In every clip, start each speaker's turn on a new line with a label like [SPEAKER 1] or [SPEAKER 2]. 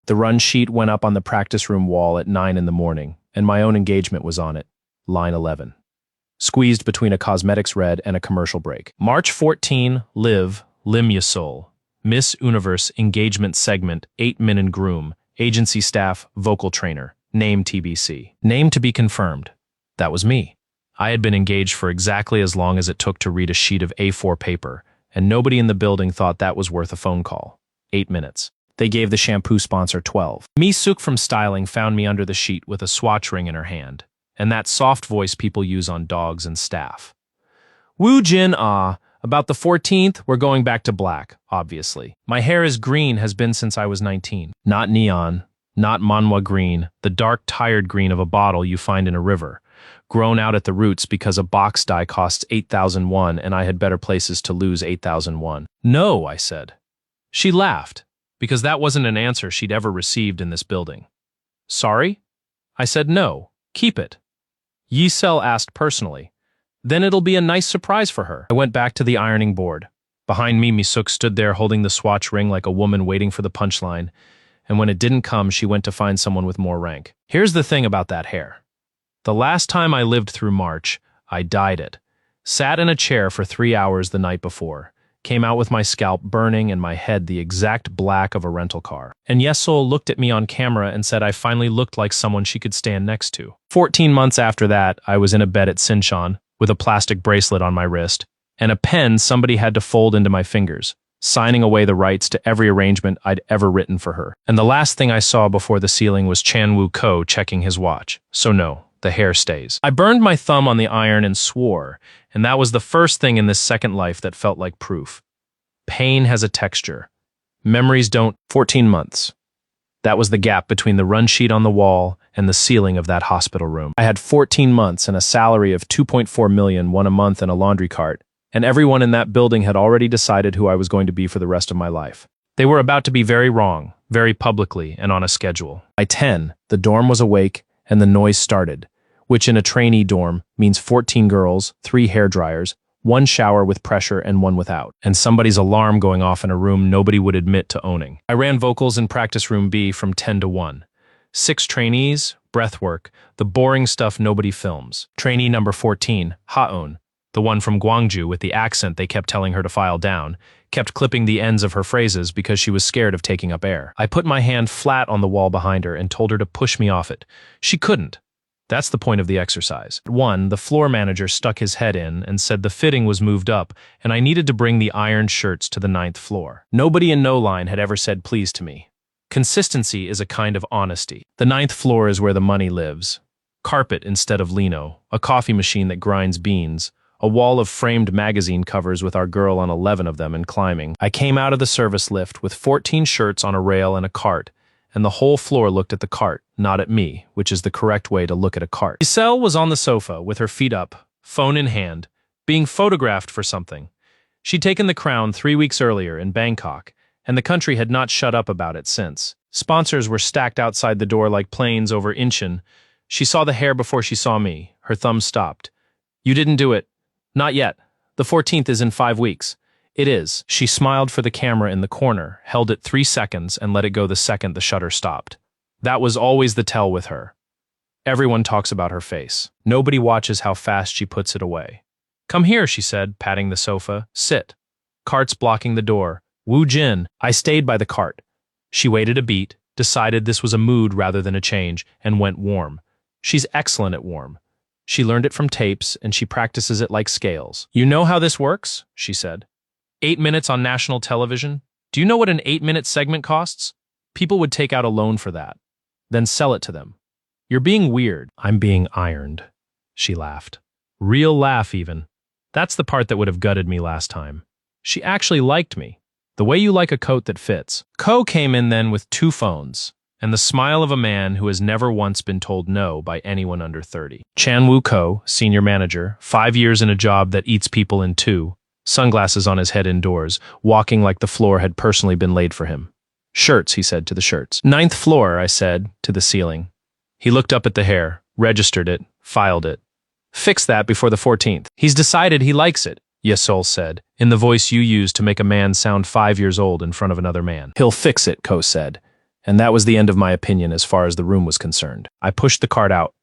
[SPEAKER 1] The run sheet went up on the practice room wall at 9 in the morning, and my own engagement was on it, line 11. Squeezed between a cosmetics red and a commercial break. March 14, Liv, Limyasol, Miss Universe engagement segment, 8 min and groom, agency staff, vocal trainer, name TBC. Name to be confirmed. That was me. I had been engaged for exactly as long as it took to read a sheet of A4 paper, and nobody in the building thought that was worth a phone call. 8 minutes. They gave the shampoo sponsor 12. Mi Suk from styling found me under the sheet with a swatch ring in her hand, and that soft voice people use on dogs and staff. Woo Jin ah, about the 14th, we're going back to black, obviously. My hair is green, has been since I was 19. Not neon, not manhwa green, the dark tired green of a bottle you find in a river, grown out at the roots because a box dye costs 8,000 won and I had better places to lose 8,000 won. No, I said. She laughed, because that wasn't an answer she'd ever received in this building. Sorry? I said no, keep it. Yisel asked personally. Then it'll be a nice surprise for her. I went back to the ironing board. Behind me, Misuk stood there holding the swatch ring like a woman waiting for the punchline, and when it didn't come, she went to find someone with more rank. Here's the thing about that hair. The last time I lived through March, I dyed it. Sat in a chair for 3 hours the night before. Came out with my scalp burning and my head the exact black of a rental car. And Yesol looked at me on camera and said I finally looked like someone she could stand next to. 14 months after that, I was in a bed at Sinchon, with a plastic bracelet on my wrist, and a pen somebody had to fold into my fingers, signing away the rights to every arrangement I'd ever written for her. And the last thing I saw before the ceiling was Chan Woo Ko checking his watch. So no, the hair stays. I burned my thumb on the iron and swore, and that was the first thing in this second life that felt like proof. Pain has a texture. Memories don't. 14 months. That was the gap between the run sheet on the wall and the ceiling of that hospital room. I had 14 months and a salary of 2.4 million, won a month and a laundry cart, and everyone in that building had already decided who I was going to be for the rest of my life. They were about to be very wrong, very publicly, and on a schedule. By 10, the dorm was awake and the noise started, which in a trainee dorm means 14 girls, 3 hair dryers, 1 shower with pressure and 1 without, and somebody's alarm going off in a room nobody would admit to owning. I ran vocals in practice room B from 10 to 1. 6 trainees, breathwork, the boring stuff nobody films. Trainee number 14, Haon, the one from Gwangju with the accent they kept telling her to file down, kept clipping the ends of her phrases because she was scared of taking up air. I put my hand flat on the wall behind her and told her to push me off it. She couldn't. That's the point of the exercise. 1, the floor manager stuck his head in and said the fitting was moved up and I needed to bring the ironed shirts to the 9th floor. Nobody in No Line had ever said please to me. Consistency is a kind of honesty. The 9th floor is where the money lives. Carpet instead of lino, a coffee machine that grinds beans, a wall of framed magazine covers with our girl on 11 of them and climbing. I came out of the service lift with 14 shirts on a rail and a cart, and the whole floor looked at the cart, not at me, which is the correct way to look at a cart. Giselle was on the sofa with her feet up, phone in hand, being photographed for something. She'd taken the crown 3 weeks earlier in Bangkok, and the country had not shut up about it since. Sponsors were stacked outside the door like planes over Incheon. She saw the hair before she saw me. Her thumb stopped. You didn't do it. Not yet. The 14th is in 5 weeks. It is. She smiled for the camera in the corner, held it 3 seconds, and let it go the second the shutter stopped. That was always the tell with her. Everyone talks about her face. Nobody watches how fast she puts it away. Come here, she said, patting the sofa. Sit. Cart's blocking the door. Woo Jin. I stayed by the cart. She waited a beat, decided this was a mood rather than a change, and went warm. She's excellent at warm. She learned it from tapes, and she practices it like scales. You know how this works? She said. 8 minutes on national television? Do you know what an 8-minute segment costs? People would take out a loan for that, then sell it to them. You're being weird. I'm being ironed. She laughed. Real laugh, even. That's the part that would have gutted me last time. She actually liked me. The way you like a coat that fits. Ko came in then with 2 phones, and the smile of a man who has never once been told no by anyone under 30. Chan Woo Ko, senior manager, 5 years in a job that eats people in 2, sunglasses on his head indoors, walking like the floor had personally been laid for him. Shirts, he said to the shirts. 9th floor, I said, to the ceiling. He looked up at the hair, registered it, filed it. Fix that before the 14th. He's decided he likes it, Yesol said, in the voice you use to make a man sound 5 years old in front of another man. He'll fix it, Ko said, And that was the end of my opinion as far as the room was concerned. I pushed the cart out.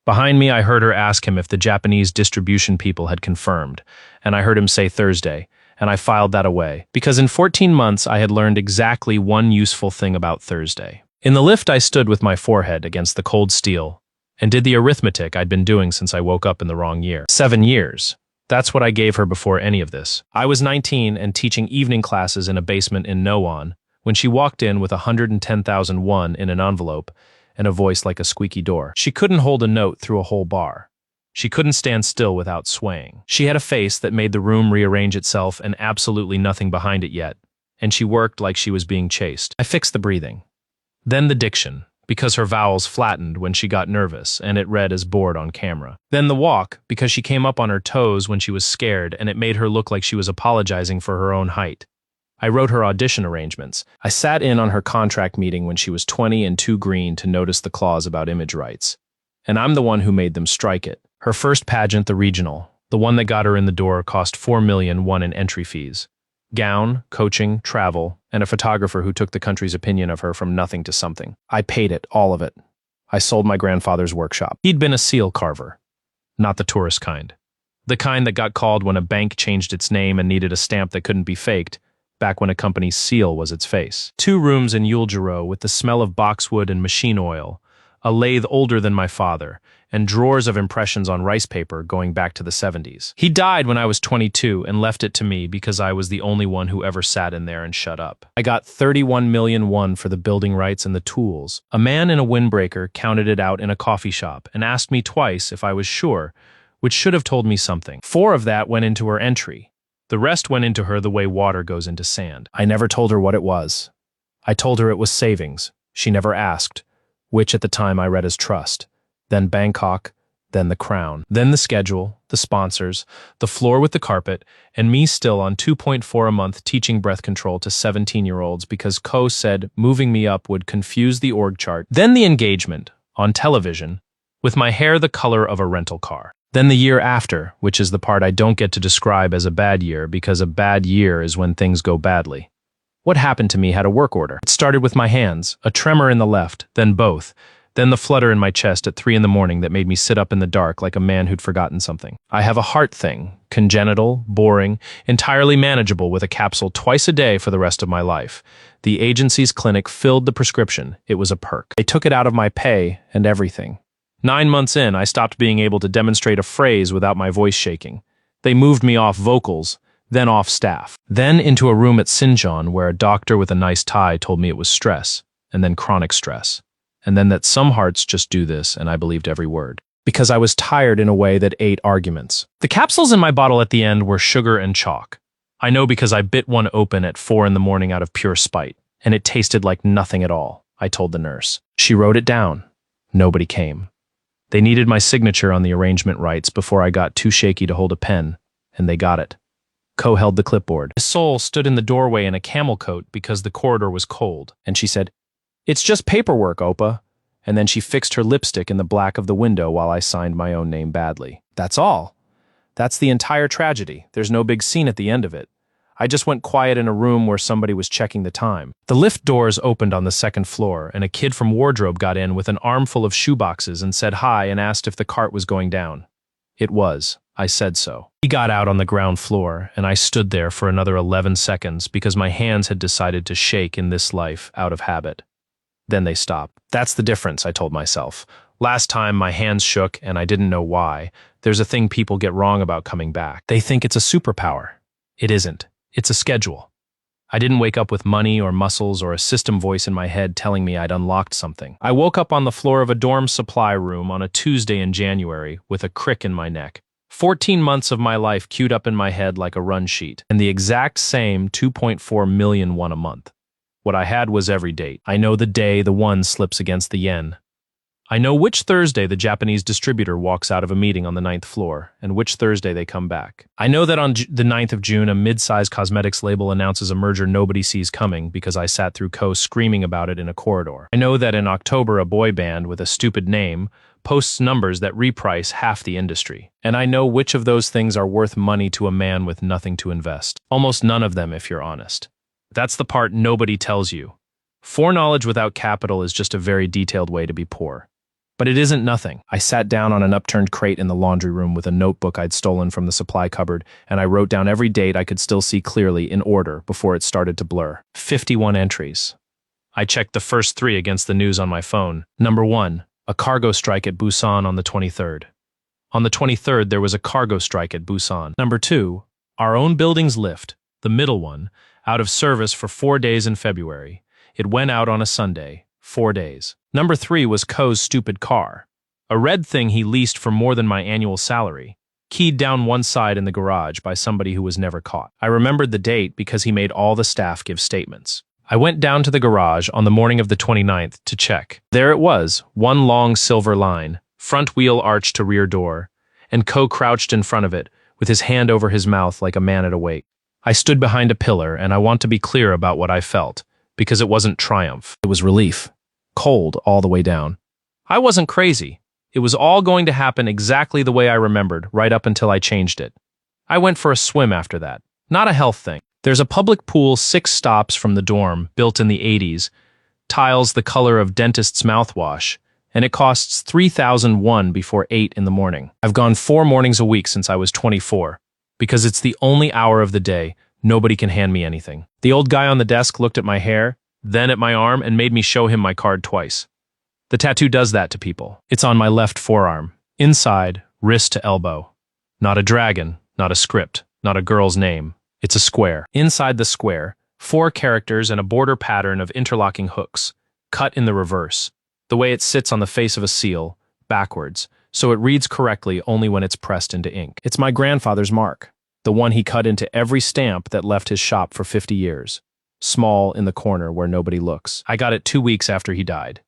[SPEAKER 1] Behind me, I heard her ask him if the Japanese distribution people had confirmed, and I heard him say Thursday, and I filed that away, because in 14 months I had learned exactly one useful thing about Thursday. In the lift, I stood with my forehead against the cold steel and did the arithmetic I'd been doing since I woke up in the wrong year. 7 years. That's what I gave her before any of this. I was 19 and teaching evening classes in a basement in Noan when she walked in with 110,000 won in an envelope and a voice like a squeaky door. She couldn't hold a note through a whole bar. She couldn't stand still without swaying. She had a face that made the room rearrange itself and absolutely nothing behind it yet, and she worked like she was being chased. I fixed the breathing. Then the diction, because her vowels flattened when she got nervous and it read as bored on camera. Then the walk, because she came up on her toes when she was scared and it made her look like she was apologizing for her own height. I wrote her audition arrangements. I sat in on her contract meeting when she was 20 and too green to notice the clause about image rights. And I'm the one who made them strike it. Her first pageant, the regional, the one that got her in the door, cost 4 million won in entry fees. Gown, coaching, travel, and a photographer who took the country's opinion of her from nothing to something. I paid it, all of it. I sold my grandfather's workshop. He'd been a seal carver. Not the tourist kind. The kind that got called when a bank changed its name and needed a stamp that couldn't be faked, back when a company's seal was its face. 2 rooms in Yuljiro with the smell of boxwood and machine oil, a lathe older than my father, and drawers of impressions on rice paper going back to the 70s. He died when I was 22 and left it to me because I was the only one who ever sat in there and shut up. I got 31 million won for the building rights and the tools. A man in a windbreaker counted it out in a coffee shop and asked me twice if I was sure, which should have told me something. 4 of that went into her entry. The rest went into her the way water goes into sand. I never told her what it was. I told her it was savings. She never asked, which at the time I read as trust. Then Bangkok, then the crown, then the schedule, the sponsors, the floor with the carpet, and me still on 2.4 a month teaching breath control to 17-year-olds because Ko said moving me up would confuse the org chart. Then the engagement, on television, with my hair the color of a rental car. Then the year after, which is the part I don't get to describe as a bad year because a bad year is when things go badly. What happened to me had a work order. It started with my hands, a tremor in the left, then both. Then the flutter in my chest at 3 in the morning that made me sit up in the dark like a man who'd forgotten something. I have a heart thing, congenital, boring, entirely manageable with a capsule twice a day for the rest of my life. The agency's clinic filled the prescription. It was a perk. They took it out of my pay and everything. 9 months in, I stopped being able to demonstrate a phrase without my voice shaking. They moved me off vocals, then off staff. Then into a room at Sinjon where a doctor with a nice tie told me it was stress, and then chronic stress. And then that some hearts just do this, and I believed every word. Because I was tired in a way that ate arguments. The capsules in my bottle at the end were sugar and chalk. I know because I bit one open at 4 in the morning out of pure spite, and it tasted like nothing at all, I told the nurse. She wrote it down. Nobody came. They needed my signature on the arrangement rights before I got too shaky to hold a pen, and they got it. Ko held the clipboard. Sol stood in the doorway in a camel coat because the corridor was cold, and she said, "It's just paperwork, Opa." And then she fixed her lipstick in the black of the window while I signed my own name badly. That's all. That's the entire tragedy. There's no big scene at the end of it. I just went quiet in a room where somebody was checking the time. The lift doors opened on the 2nd floor, and a kid from wardrobe got in with an armful of shoeboxes and said hi and asked if the cart was going down. It was. I said so. He got out on the ground floor, and I stood there for another 11 seconds because my hands had decided to shake in this life out of habit. Then they stopped. That's the difference, I told myself. Last time my hands shook and I didn't know why. There's a thing people get wrong about coming back. They think it's a superpower. It isn't. It's a schedule. I didn't wake up with money or muscles or a system voice in my head telling me I'd unlocked something. I woke up on the floor of a dorm supply room on a Tuesday in January with a crick in my neck. 14 months of my life queued up in my head like a run sheet, and the exact same 2.4 million won a month. What I had was every date. I know the day the one slips against the yen. I know which Thursday the Japanese distributor walks out of a meeting on the 9th floor, and which Thursday they come back. I know that on the 9th of June, a mid-size cosmetics label announces a merger nobody sees coming because I sat through Ko screaming about it in a corridor. I know that in October, a boy band with a stupid name posts numbers that reprice half the industry. And I know which of those things are worth money to a man with nothing to invest. Almost none of them, if you're honest. That's the part nobody tells you. Foreknowledge without capital is just a very detailed way to be poor. But it isn't nothing. I sat down on an upturned crate in the laundry room with a notebook I'd stolen from the supply cupboard, and I wrote down every date I could still see clearly in order before it started to blur. 51 entries. I checked the first 3 against the news on my phone. Number 1, a cargo strike at Busan on the 23rd. On the 23rd, there was a cargo strike at Busan. Number 2, our own building's lift, the middle one, out of service for 4 days in February. It went out on a Sunday. 4 days. Number 3 was Ko's stupid car. A red thing he leased for more than my annual salary, keyed down one side in the garage by somebody who was never caught. I remembered the date because he made all the staff give statements. I went down to the garage on the morning of the 29th to check. There it was, one long silver line, front wheel arched to rear door, and Ko crouched in front of it, with his hand over his mouth like a man at a wake. I stood behind a pillar, and I want to be clear about what I felt, because it wasn't triumph. It was relief. Cold all the way down. I wasn't crazy. It was all going to happen exactly the way I remembered, right up until I changed it. I went for a swim after that. Not a health thing. There's a public pool 6 stops from the dorm, built in the 80s, tiles the color of dentist's mouthwash, and it costs 3,001 before 8 in the morning. I've gone 4 mornings a week since I was 24, because it's the only hour of the day nobody can hand me anything. The old guy on the desk looked at my hair, then at my arm, and made me show him my card twice. The tattoo does that to people. It's on my left forearm, inside, wrist to elbow. Not a dragon, not a script, not a girl's name. It's a square. Inside the square, 4 characters and a border pattern of interlocking hooks, cut in the reverse, the way it sits on the face of a seal, backwards, so it reads correctly only when it's pressed into ink. It's my grandfather's mark, the one he cut into every stamp that left his shop for 50 years. Small in the corner where nobody looks. I got it 2 weeks after he died.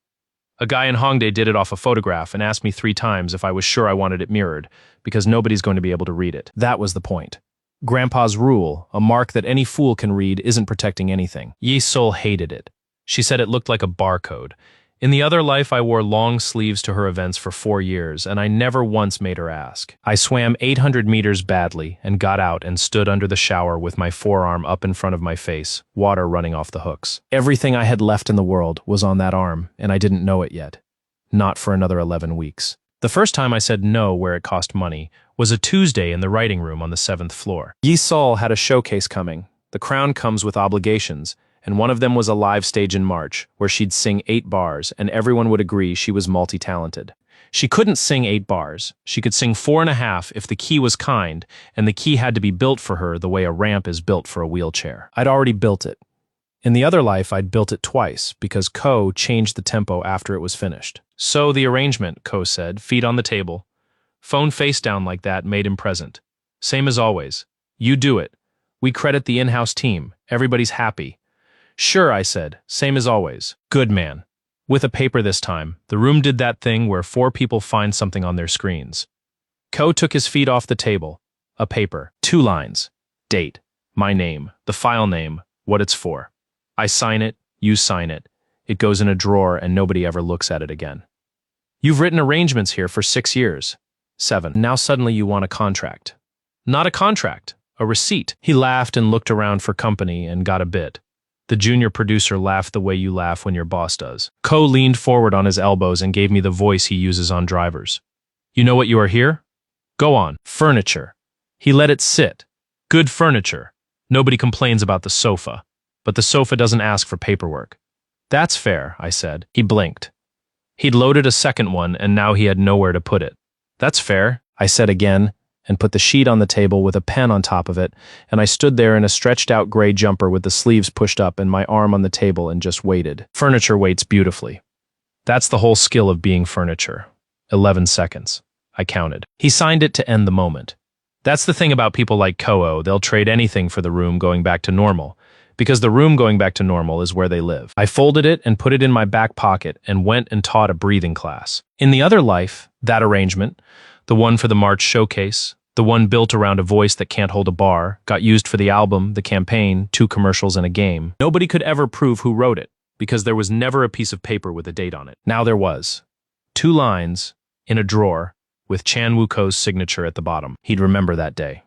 [SPEAKER 1] A guy in Hongdae did it off a photograph and asked me 3 times if I was sure I wanted it mirrored, because nobody's going to be able to read it. That was the point. Grandpa's rule, a mark that any fool can read, isn't protecting anything. Yi Sol hated it. She said it looked like a barcode. In the other life, I wore long sleeves to her events for 4 years, and I never once made her ask. I swam 800 meters badly and got out and stood under the shower with my forearm up in front of my face, water running off the hooks. Everything I had left in the world was on that arm, and I didn't know it yet. Not for another 11 weeks. The first time I said no where it cost money was a Tuesday in the writing room on the 7th floor. Yi Sol had a showcase coming. The crown comes with obligations, and one of them was a live stage in March, where she'd sing 8 bars, and everyone would agree she was multi-talented. She couldn't sing 8 bars. She could sing 4.5 if the key was kind, and the key had to be built for her the way a ramp is built for a wheelchair. I'd already built it. In the other life, I'd built it twice, because Ko changed the tempo after it was finished. So the arrangement, Ko said, feet on the table. Phone face down like that made him present. Same as always. You do it. We credit the in-house team. Everybody's happy. Sure, I said, same as always. Good man. With a paper this time, the room did that thing where 4 people find something on their screens. Ko took his feet off the table. A paper. 2 lines. Date. My name. The file name. What it's for. I sign it. You sign it. It goes in a drawer and nobody ever looks at it again. You've written arrangements here for 6 years. 7. Now suddenly you want a contract. Not a contract. A receipt. He laughed and looked around for company and got a bit. The junior producer laughed the way you laugh when your boss does. Ko leaned forward on his elbows and gave me the voice he uses on drivers. You know what you are here? Go on. Furniture. He let it sit. Good furniture. Nobody complains about the sofa. But the sofa doesn't ask for paperwork. That's fair, I said. He blinked. He'd loaded a second one and now he had nowhere to put it. That's fair, I said again, and put the sheet on the table with a pen on top of it, and I stood there in a stretched-out gray jumper with the sleeves pushed up and my arm on the table and just waited. Furniture waits beautifully. That's the whole skill of being furniture. 11 seconds. I counted. He signed it to end the moment. That's the thing about people like Ko, they'll trade anything for the room going back to normal, because the room going back to normal is where they live. I folded it and put it in my back pocket and went and taught a breathing class. In the other life, that arrangement, the one for the March showcase, the one built around a voice that can't hold a bar, got used for the album, the campaign, 2 commercials, and a game. Nobody could ever prove who wrote it, because there was never a piece of paper with a date on it. Now there was. 2 lines, in a drawer, with Chan Woo-ko's signature at the bottom. He'd remember that day.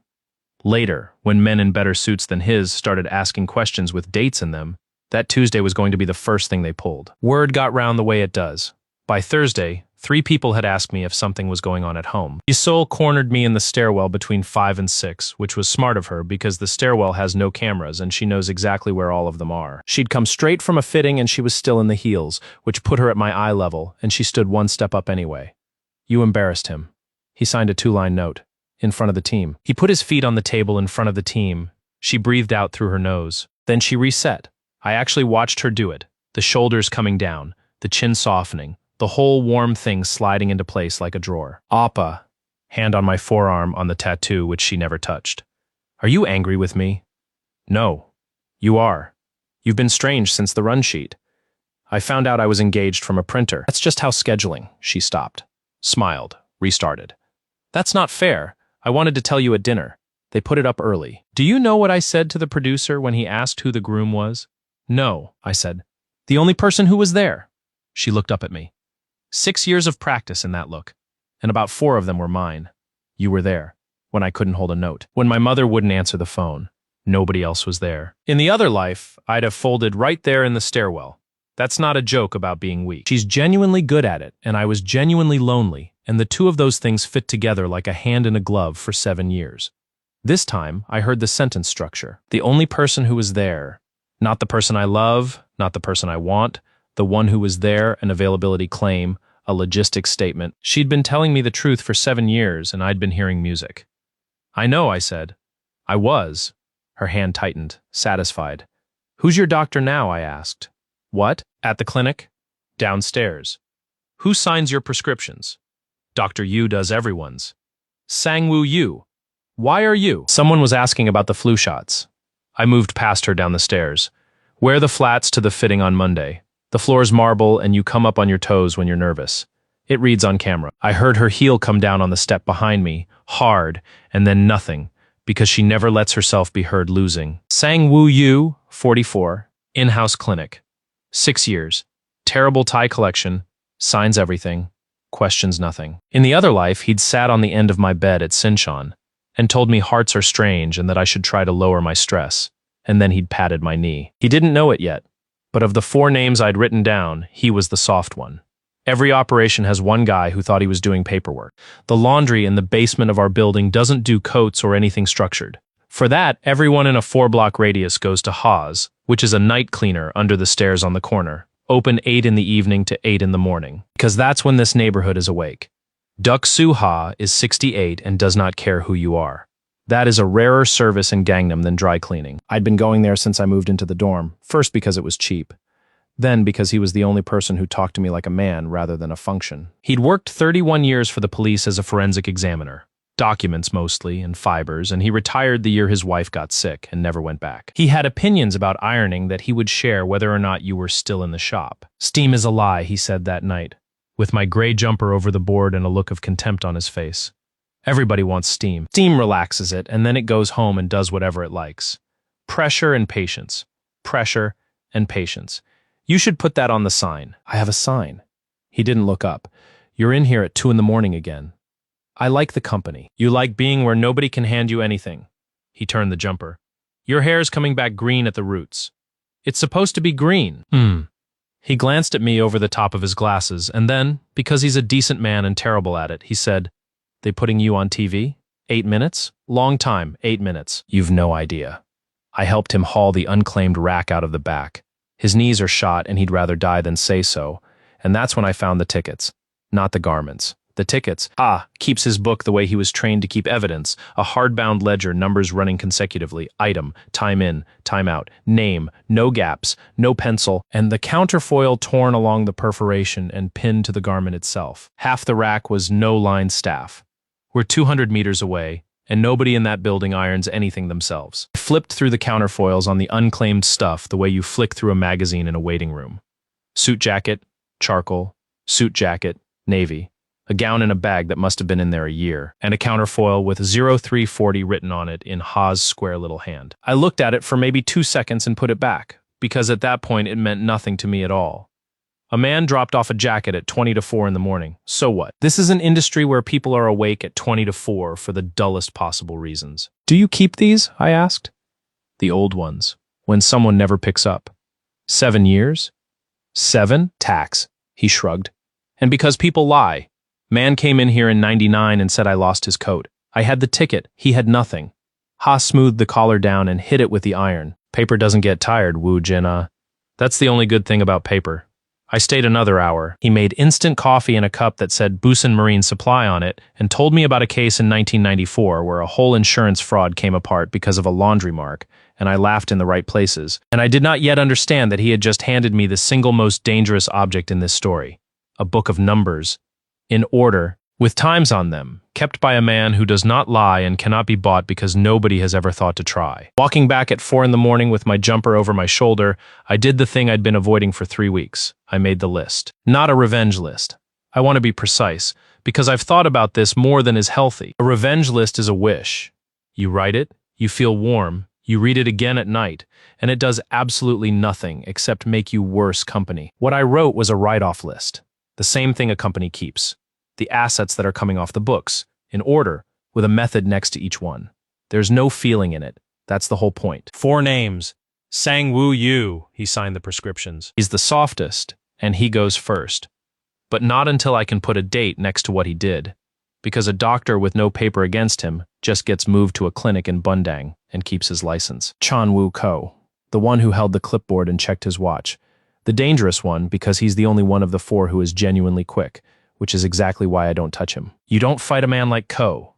[SPEAKER 1] Later, when men in better suits than his started asking questions with dates in them, That Tuesday was going to be the first thing they pulled. Word got round the way it does. By Thursday, 3 people had asked me if something was going on at home. Yisol cornered me in the stairwell between 5 and 6, which was smart of her because the stairwell has no cameras and she knows exactly where all of them are. She'd come straight from a fitting and she was still in the heels, which put her at my eye level, and she stood 1 step up anyway. You embarrassed him. He signed a 2-line note. In front of the team. He put his feet on the table in front of the team. She breathed out through her nose. Then she reset. I actually watched her do it. The shoulders coming down, the chin softening, the whole warm thing sliding into place like a drawer. Appa. Hand on my forearm on the tattoo which she never touched. Are you angry with me? No. You are. You've been strange since the run sheet. I found out I was engaged from a printer. That's just how scheduling. She stopped. Smiled. Restarted. That's not fair. I wanted to tell you at dinner. They put it up early. Do you know what I said to the producer when he asked who the groom was? No, I said. The only person who was there. She looked up at me. 6 years of practice in that look, and about 4 of them were mine. You were there, when I couldn't hold a note, when my mother wouldn't answer the phone. Nobody else was there. In the other life, I'd have folded right there in the stairwell. That's not a joke about being weak. She's genuinely good at it, and I was genuinely lonely, and the two of those things fit together like a hand in a glove for 7 years. This time, I heard the sentence structure. The only person who was there. Not the person I love, not the person I want, the one who was there, an availability claim, a logistics statement. She'd been telling me the truth for 7 years, and I'd been hearing music. I know, I said. I was. Her hand tightened, satisfied. Who's your doctor now, I asked. What? At the clinic? Downstairs. Who signs your prescriptions? Dr. Yu does everyone's. Sang-woo Yu. Why are you? Someone was asking about the flu shots. I moved past her down the stairs. Wear the flats to the fitting on Monday. The floor's marble and you come up on your toes when you're nervous. It reads on camera. I heard her heel come down on the step behind me, hard, and then nothing, because she never lets herself be heard losing. Sang-woo Yu, 44, in-house clinic. 6 years. Terrible tie collection. Signs everything. Questions nothing. In the other life, he'd sat on the end of my bed at Sinchon and told me hearts are strange and that I should try to lower my stress, and then he'd patted my knee. He didn't know it yet, but of the 4 names I'd written down, he was the soft one. Every operation has one guy who thought he was doing paperwork. The laundry in the basement of our building doesn't do coats or anything structured. For that, everyone in a 4-block radius goes to Haas, which is a night cleaner under the stairs on the corner, open 8 in the evening to 8 in the morning, because that's when this neighborhood is awake. Duk Soo Ha is 68 and does not care who you are. That is a rarer service in Gangnam than dry cleaning. I'd been going there since I moved into the dorm, first because it was cheap, then because he was the only person who talked to me like a man rather than a function. He'd worked 31 years for the police as a forensic examiner. Documents mostly, and fibers, and he retired the year his wife got sick and never went back. He had opinions about ironing that he would share whether or not you were still in the shop. Steam is a lie, he said that night, with my gray jumper over the board and a look of contempt on his face. Everybody wants steam. Steam relaxes it, and then it goes home and does whatever it likes. Pressure and patience. Pressure and patience. You should put that on the sign. I have a sign. He didn't look up. You're in here at 2 in the morning again. I like the company. You like being where nobody can hand you anything. He turned the jumper. Your hair's coming back green at the roots. It's supposed to be green. He glanced at me over the top of his glasses, and then, because he's a decent man and terrible at it, he said, They putting you on TV? 8 minutes? Long time, 8 minutes. You've no idea. I helped him haul the unclaimed rack out of the back. His knees are shot and he'd rather die than say so, and that's when I found the tickets, not the garments. The tickets, keeps his book the way he was trained to keep evidence, a hardbound ledger, numbers running consecutively, item, time in, time out, name, no gaps, no pencil, and the counterfoil torn along the perforation and pinned to the garment itself. Half the rack was no-line staff. We're 200 meters away, and nobody in that building irons anything themselves. I flipped through the counterfoils on the unclaimed stuff the way you flick through a magazine in a waiting room. Suit jacket, charcoal, suit jacket, navy. A gown in a bag that must have been in there a year, and a counterfoil with 0340 written on it in Ha's square little hand. I looked at it for maybe 2 seconds and put it back, because at that point it meant nothing to me at all. A man dropped off a jacket at 20 to 4 in the morning. So what? This is an industry where people are awake at 20 to 4 for the dullest possible reasons. Do you keep these? I asked. The old ones, when someone never picks up. 7 years? 7? Tax. He shrugged. And because people lie. Man came in here in 99 and said I lost his coat. I had the ticket. He had nothing. Ha smoothed the collar down and hit it with the iron. Paper doesn't get tired, Wu Jin. That's the only good thing about paper. I stayed another hour. He made instant coffee in a cup that said Busan Marine Supply on it and told me about a case in 1994 where a whole insurance fraud came apart because of a laundry mark, and I laughed in the right places. And I did not yet understand that he had just handed me the single most dangerous object in this story, a book of numbers, in order, with times on them, kept by a man who does not lie and cannot be bought because nobody has ever thought to try. Walking back at 4 in the morning with my jumper over my shoulder, I did the thing I'd been avoiding for 3 weeks. I made the list. Not a revenge list. I want to be precise, because I've thought about this more than is healthy. A revenge list is a wish. You write it, you feel warm, you read it again at night, and it does absolutely nothing except make you worse company. What I wrote was a write-off list. The same thing a company keeps. The assets that are coming off the books, in order, with a method next to each one. There's no feeling in it. That's the whole point. 4 names. Sang Woo Yu, he signed the prescriptions. He's the softest, and he goes first. But not until I can put a date next to what he did. Because a doctor with no paper against him just gets moved to a clinic in Bundang and keeps his license. Chan Woo Ko, the one who held the clipboard and checked his watch. The dangerous one because he's the only one of the 4 who is genuinely quick, which is exactly why I don't touch him. You don't fight a man like Ko.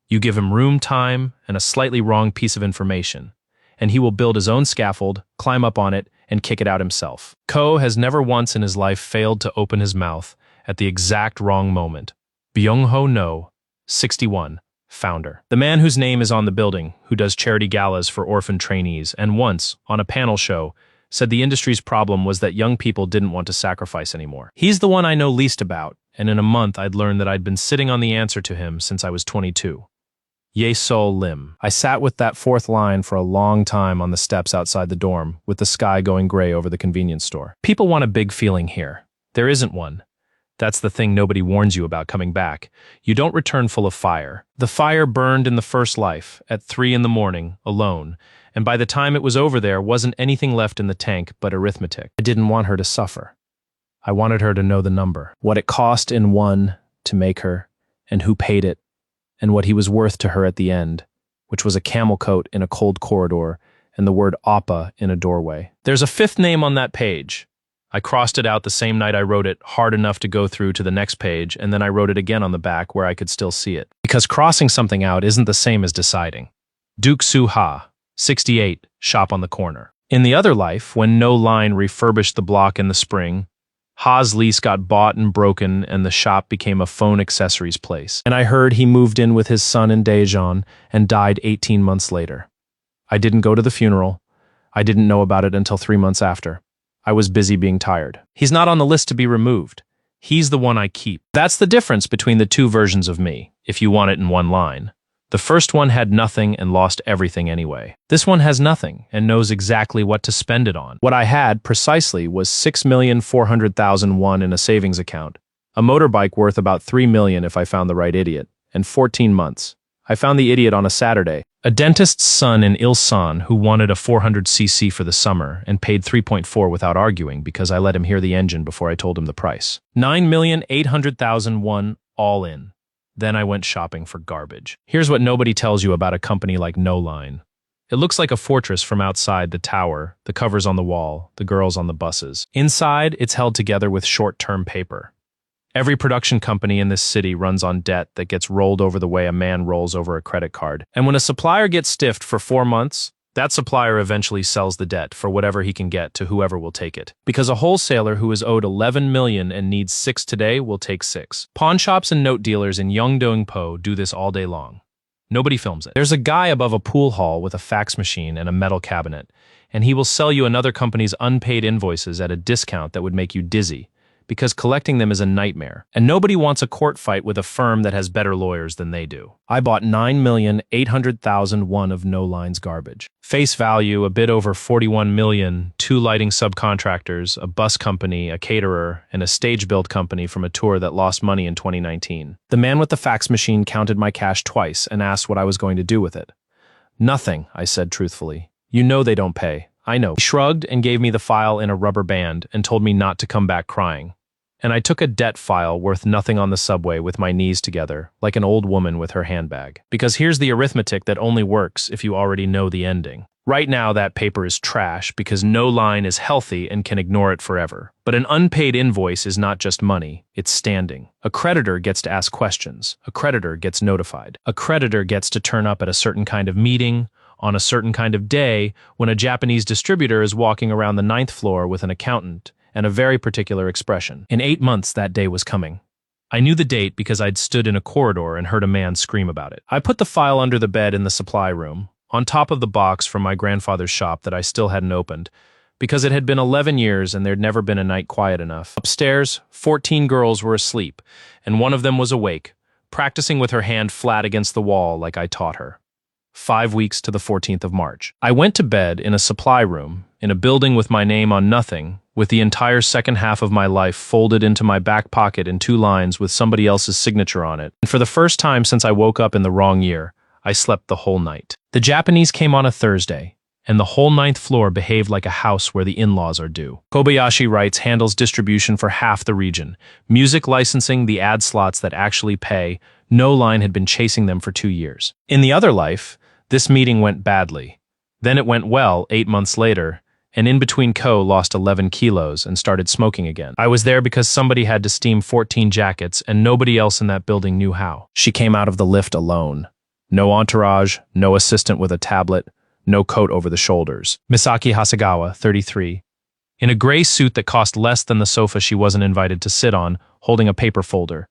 [SPEAKER 1] You give him room, time, and a slightly wrong piece of information, and he will build his own scaffold, climb up on it, and kick it out himself. Ko has never once in his life failed to open his mouth at the exact wrong moment. Byung-ho No, 61, founder. The man whose name is on the building, who does charity galas for orphan trainees, and once, on a panel show, said the industry's problem was that young people didn't want to sacrifice anymore. He's the one I know least about, and in a month I'd learned that I'd been sitting on the answer to him since I was 22. Ye Sol Lim. I sat with that 4th line for a long time on the steps outside the dorm, with the sky going gray over the convenience store. People want a big feeling here. There isn't one. That's the thing nobody warns you about coming back. You don't return full of fire. The fire burned in the first life, at 3 in the morning, alone, and by the time it was over there wasn't anything left in the tank but arithmetic. I didn't want her to suffer. I wanted her to know the number, what it cost in one to make her, and who paid it, and what he was worth to her at the end, which was a camel coat in a cold corridor and the word Appa in a doorway. There's a 5th name on that page. I crossed it out the same night I wrote it, hard enough to go through to the next page, and then I wrote it again on the back where I could still see it. Because crossing something out isn't the same as deciding. Duke Su Ha, 68, shop on the corner. In the other life, when No Line refurbished the block in the spring, Ha's lease got bought and broken and the shop became a phone accessories place. And I heard he moved in with his son in Daejeon and died 18 months later. I didn't go to the funeral. I didn't know about it until 3 months after. I was busy being tired. He's not on the list to be removed. He's the one I keep. That's the difference between the 2 versions of me, if you want it in one line. The first one had nothing and lost everything anyway. This one has nothing and knows exactly what to spend it on. What I had, precisely, was 6,400,000 won in a savings account, a motorbike worth about 3 million if I found the right idiot, and 14 months. I found the idiot on a Saturday, a dentist's son in Ilsan who wanted a 400cc for the summer and paid 3.4 without arguing because I let him hear the engine before I told him the price. 9,800,000 won, all in. Then I went shopping for garbage. Here's what nobody tells you about a company like No Line. It looks like a fortress from outside: the tower, the covers on the wall, the girls on the buses. Inside, it's held together with short-term paper. Every production company in this city runs on debt that gets rolled over the way a man rolls over a credit card. And when a supplier gets stiffed for 4 months, that supplier eventually sells the debt for whatever he can get to whoever will take it. Because a wholesaler who is owed 11 million and needs 6 today will take 6. Pawn shops and note dealers in Yeongdeung-po do this all day long. Nobody films it. There's a guy above a pool hall with a fax machine and a metal cabinet, and he will sell you another company's unpaid invoices at a discount that would make you dizzy, because collecting them is a nightmare, and nobody wants a court fight with a firm that has better lawyers than they do. I bought 9,800,000 won of No Line's garbage. Face value, a bit over 41 million, 2 lighting subcontractors, a bus company, a caterer, and a stage-build company from a tour that lost money in 2019. The man with the fax machine counted my cash twice and asked what I was going to do with it. Nothing, I said truthfully. You know they don't pay. I know. He shrugged and gave me the file in a rubber band and told me not to come back crying. And I took a debt file worth nothing on the subway with my knees together, like an old woman with her handbag. Because here's the arithmetic that only works if you already know the ending. Right now, that paper is trash because no line is healthy and can ignore it forever. But an unpaid invoice is not just money, it's standing. A creditor gets to ask questions. A creditor gets notified. A creditor gets to turn up at a certain kind of meeting, on a certain kind of day, when a Japanese distributor is walking around the 9th floor with an accountant and a very particular expression. In 8 months, that day was coming. I knew the date because I'd stood in a corridor and heard a man scream about it. I put the file under the bed in the supply room, on top of the box from my grandfather's shop that I still hadn't opened, because it had been 11 years and there'd never been a night quiet enough. Upstairs, 14 girls were asleep, and one of them was awake, practicing with her hand flat against the wall like I taught her. 5 weeks to the 14th of March. I went to bed in a supply room, in a building with my name on nothing, with the entire second half of my life folded into my back pocket in 2 lines with somebody else's signature on it. And for the first time since I woke up in the wrong year, I slept the whole night. The Japanese came on a Thursday, and the whole 9th floor behaved like a house where the in-laws are due. Kobayashi Rights handles distribution for half the region. Music licensing, the ad slots that actually pay. No line had been chasing them for 2 years. In the other life, this meeting went badly. Then it went well 8 months later, and in between Ko lost 11 kilos and started smoking again. I was there because somebody had to steam 14 jackets and nobody else in that building knew how. She came out of the lift alone. No entourage, no assistant with a tablet, no coat over the shoulders. Misaki Hasegawa, 33, in a gray suit that cost less than the sofa she wasn't invited to sit on, holding a paper folder,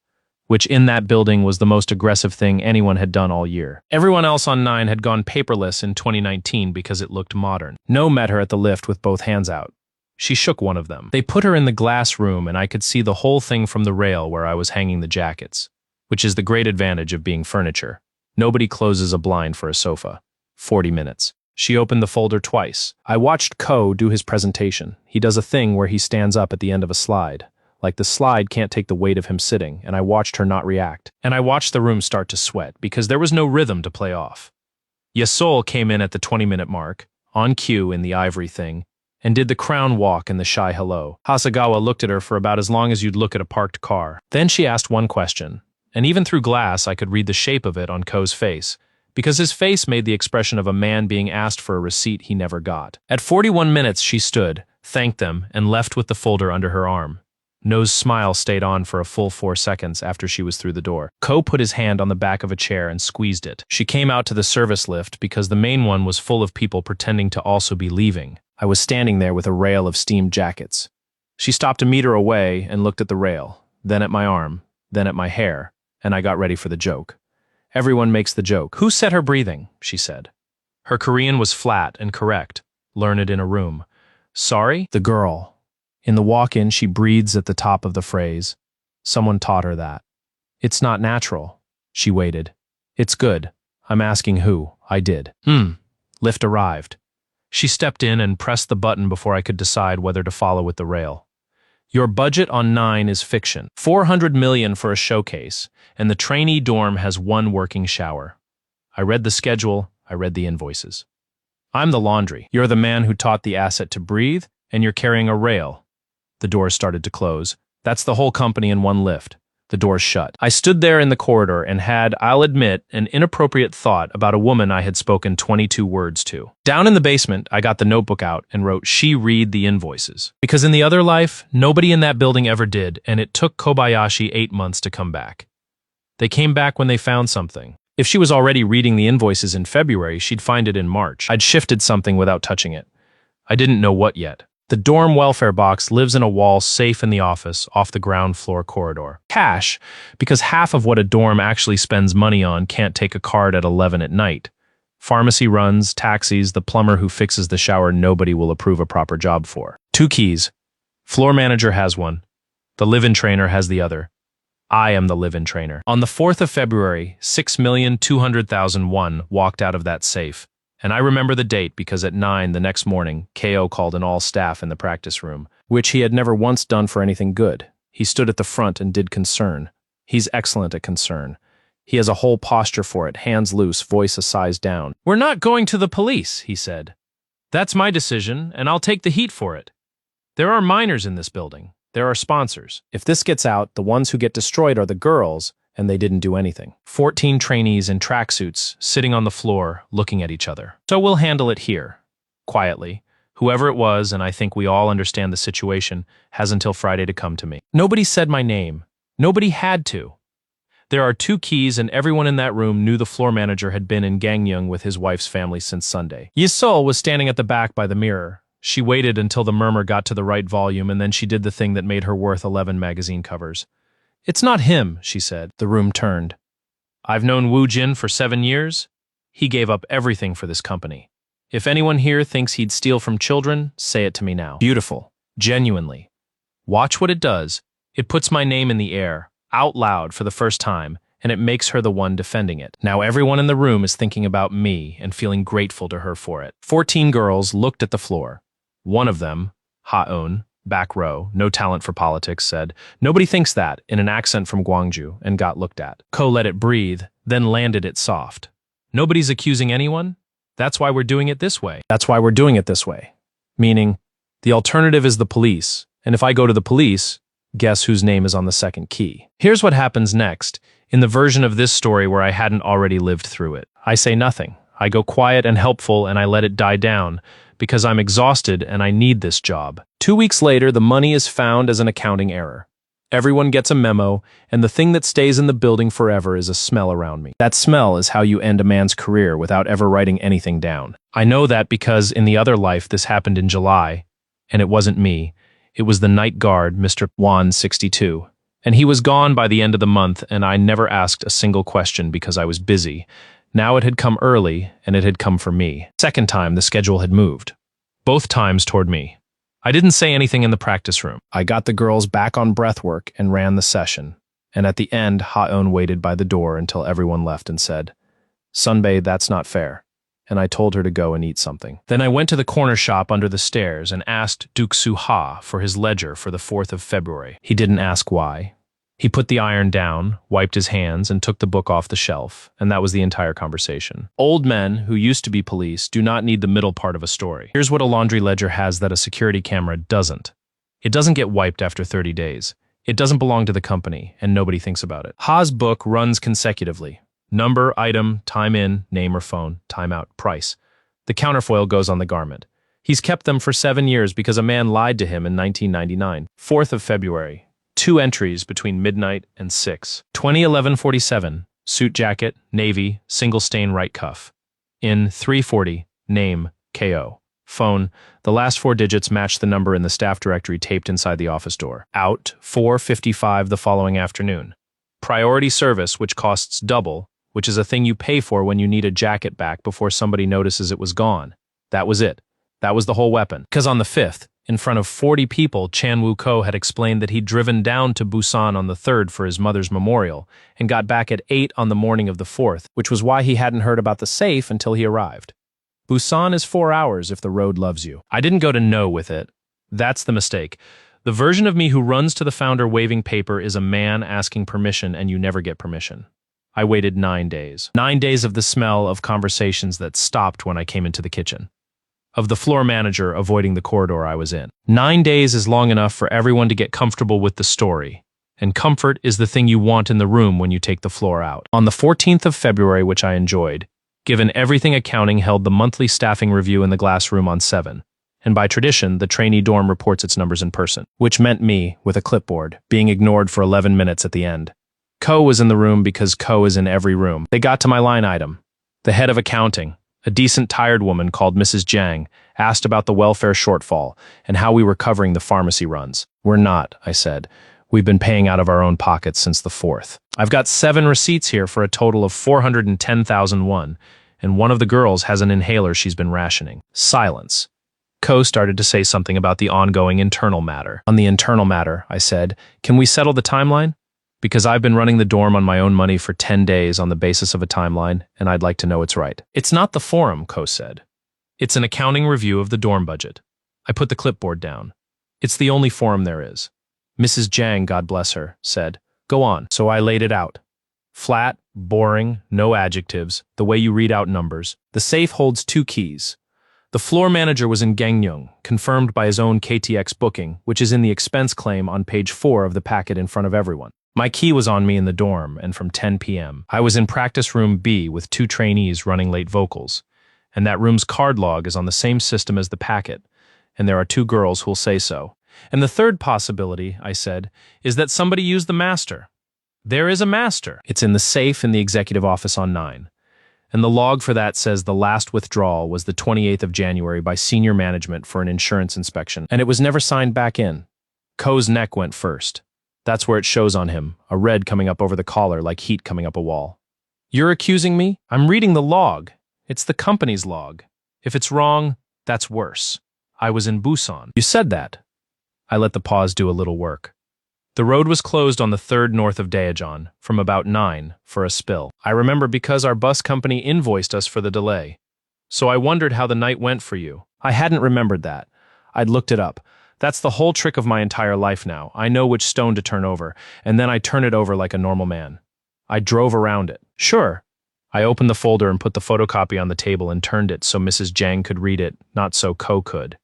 [SPEAKER 1] which in that building was the most aggressive thing anyone had done all year. Everyone else on 9 had gone paperless in 2019 because it looked modern. No met her at the lift with both hands out. She shook one of them. They put her in the glass room and I could see the whole thing from the rail where I was hanging the jackets, which is the great advantage of being furniture. Nobody closes a blind for a sofa. 40 minutes. She opened the folder twice. I watched Ko do his presentation. He does a thing where he stands up at the end of a slide. Like the slide can't take the weight of him sitting, and I watched her not react. And I watched the room start to sweat, because there was no rhythm to play off. Yasol came in at the 20-minute mark, on cue in the ivory thing, and did the crown walk and the shy hello. Hasegawa looked at her for about as long as you'd look at a parked car. Then she asked one question, and even through glass I could read the shape of it on Ko's face, because his face made the expression of a man being asked for a receipt he never got. At 41 minutes she stood, thanked them, and left with the folder under her arm. No's smile stayed on for a full 4 seconds after she was through the door. Ko put his hand on the back of a chair and squeezed it. She came out to the service lift because the main one was full of people pretending to also be leaving. I was standing there with a rail of steamed jackets. She stopped a meter away and looked at the rail, then at my arm, then at my hair, and I got ready for the joke. Everyone makes the joke. Who set her breathing? She said. Her Korean was flat and correct. Learn it in a room. Sorry? The girl. In the walk-in, she breathes at the top of the phrase. Someone taught her that. It's not natural. She waited. It's good. I'm asking who. I did. Lift arrived. She stepped in and pressed the button before I could decide whether to follow with the rail. Your budget on 9 is fiction. 400 million for a showcase, and the trainee dorm has 1 working shower. I read the schedule. I read the invoices. I'm the laundry. You're the man who taught the asset to breathe, and you're carrying a rail. The doors started to close. That's the whole company in one lift. The doors shut. I stood there in the corridor and had, I'll admit, an inappropriate thought about a woman I had spoken 22 words to. Down in the basement, I got the notebook out and wrote, "She read the invoices." Because in the other life, nobody in that building ever did, and it took Kobayashi 8 months to come back. They came back when they found something. If she was already reading the invoices in February, she'd find it in March. I'd shifted something without touching it. I didn't know what yet. The dorm welfare box lives in a wall safe in the office off the ground floor corridor. Cash, because half of what a dorm actually spends money on can't take a card at 11 at night. Pharmacy runs, taxis, the plumber who fixes the shower nobody will approve a proper job for. 2 keys. Floor manager has one. The live-in trainer has the other. I am the live-in trainer. On the 4th of February, 6,200,000 won walked out of that safe. And I remember the date because at 9 the next morning, KO called in all staff in the practice room, which he had never once done for anything good. He stood at the front and did concern. He's excellent at concern. He has a whole posture for it, hands loose, voice a size down. "We're not going to the police," he said. That's my decision, and I'll take the heat for it. There are minors in this building. There are sponsors. If this gets out, the ones who get destroyed are the girls, and they didn't do anything. 14 trainees in tracksuits sitting on the floor looking at each other. So we'll handle it here, quietly. Whoever it was, and I think we all understand the situation, has until Friday to come to me. Nobody said my name. Nobody had to. There are 2 keys, and everyone in that room knew the floor manager had been in Gangneung with his wife's family since Sunday. Yisol was standing at the back by the mirror. She waited until the murmur got to the right volume, and then she did the thing that made her worth 11 magazine covers. "It's not him," she said. The room turned. "I've known Wu Jin for 7 years. He gave up everything for this company. If anyone here thinks he'd steal from children, say it to me now." Beautiful. Genuinely. Watch what it does. It puts my name in the air, out loud for the first time, and it makes her the one defending it. Now everyone in the room is thinking about me and feeling grateful to her for it. 14 girls looked at the floor. One of them, Ha-eun, back row, no talent for politics, said, "Nobody thinks that," in an accent from Gwangju, and got looked at. Ko let it breathe, then landed it soft. "Nobody's accusing anyone? That's why we're doing it this way." That's why we're doing it this way. Meaning, the alternative is the police, and if I go to the police, guess whose name is on the second key. Here's what happens next, in the version of this story where I hadn't already lived through it. I say nothing. I go quiet and helpful, and I let it die down, because I'm exhausted and I need this job. 2 weeks later, the money is found as an accounting error. Everyone gets a memo, and the thing that stays in the building forever is a smell around me. That smell is how you end a man's career without ever writing anything down. I know that because in the other life this happened in July, and it wasn't me. It was the night guard, Mr. Wan, 62. And he was gone by the end of the month, and I never asked a single question because I was busy. Now it had come early, and it had come for me. Second time, the schedule had moved. Both times toward me. I didn't say anything in the practice room. I got the girls back on breathwork and ran the session. And at the end, Ha-eun waited by the door until everyone left and said, "Sunbae, that's not fair." And I told her to go and eat something. Then I went to the corner shop under the stairs and asked Duke Su-ha for his ledger for the 4th of February. He didn't ask why. He put the iron down, wiped his hands, and took the book off the shelf, and that was the entire conversation. Old men, who used to be police, do not need the middle part of a story. Here's what a laundry ledger has that a security camera doesn't. It doesn't get wiped after 30 days. It doesn't belong to the company, and nobody thinks about it. Ha's book runs consecutively. Number, item, time in, name or phone, time out, price. The counterfoil goes on the garment. He's kept them for 7 years because a man lied to him in 1999. 4th of February. 2 entries between midnight and 6. 2011-47, suit jacket, navy, single stain right cuff. In 340, name, KO. Phone, the last 4 digits match the number in the staff directory taped inside the office door. Out, 4:55 the following afternoon. Priority service, which costs double, which is a thing you pay for when you need a jacket back before somebody notices it was gone. That was it. That was the whole weapon. Because on the 5th, in front of 40 people, Chan Woo-ko had explained that he'd driven down to Busan on the 3rd for his mother's memorial and got back at 8 on the morning of the 4th, which was why he hadn't heard about the safe until he arrived. Busan is 4 hours if the road loves you. I didn't go to no with it. That's the mistake. The version of me who runs to the founder waving paper is a man asking permission and you never get permission. I waited 9 days. 9 days of the smell of conversations that stopped when I came into the kitchen. Of the floor manager avoiding the corridor I was in. 9 days is long enough for everyone to get comfortable with the story. And comfort is the thing you want in the room when you take the floor out. On the 14th of February, which I enjoyed, given everything accounting held the monthly staffing review in the glass room on 7. And by tradition, the trainee dorm reports its numbers in person. Which meant me, with a clipboard, being ignored for 11 minutes at the end. Ko was in the room because Ko is in every room. They got to my line item. The head of accounting, a decent tired woman called Mrs. Jang, asked about the welfare shortfall and how we were covering the pharmacy runs. We're not, I said. We've been paying out of our own pockets since the 4th. I've got 7 receipts here for a total of 410,000 won, and one of the girls has an inhaler she's been rationing. Silence. Ko started to say something about the ongoing internal matter. On the internal matter, I said, can we settle the timeline? Because I've been running the dorm on my own money for 10 days on the basis of a timeline, and I'd like to know it's right. It's not the forum, Ko said. It's an accounting review of the dorm budget. I put the clipboard down. It's the only forum there is. Mrs. Jang, God bless her, said, go on. So I laid it out. Flat, boring, no adjectives, the way you read out numbers. The safe holds 2 keys. The floor manager was in Gangneung, confirmed by his own KTX booking, which is in the expense claim on page 4 of the packet in front of everyone. My key was on me in the dorm, and from 10 p.m., I was in practice room B with 2 trainees running late vocals, and that room's card log is on the same system as the packet, and there are 2 girls who'll say so. And the third possibility, I said, is that somebody used the master. There is a master. It's in the safe in the executive office on 9. And the log for that says the last withdrawal was the 28th of January by senior management for an insurance inspection, and it was never signed back in. Ko's neck went first. That's where it shows on him, a red coming up over the collar like heat coming up a wall. You're accusing me? I'm reading the log. It's the company's log. If it's wrong, that's worse. I was in Busan. You said that. I let the pause do a little work. The road was closed on the 3rd north of Daejeon from about 9 for a spill. I remember because our bus company invoiced us for the delay. So I wondered how the night went for you. I hadn't remembered that. I'd looked it up. That's the whole trick of my entire life now. I know which stone to turn over, and then I turn it over like a normal man. I drove around it. Sure. I opened the folder and put the photocopy on the table and turned it so Mrs. Jang could read it, not so Ko could.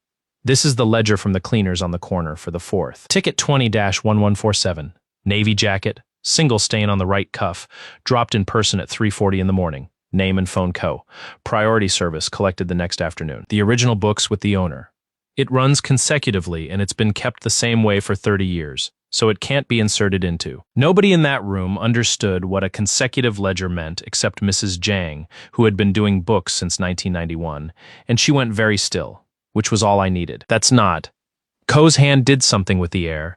[SPEAKER 1] This is the ledger from the cleaners on the corner for the 4th. Ticket 20-1147. Navy jacket, single stain on the right cuff, dropped in person at 3:40 in the morning. Name and phone Ko. Priority service collected the next afternoon. The original books with the owner. It runs consecutively and it's been kept the same way for 30 years, so it can't be inserted into. Nobody in that room understood what a consecutive ledger meant except Mrs. Jang, who had been doing books since 1991, and she went very still. Which was all I needed. That's not. Ko's hand did something with the air.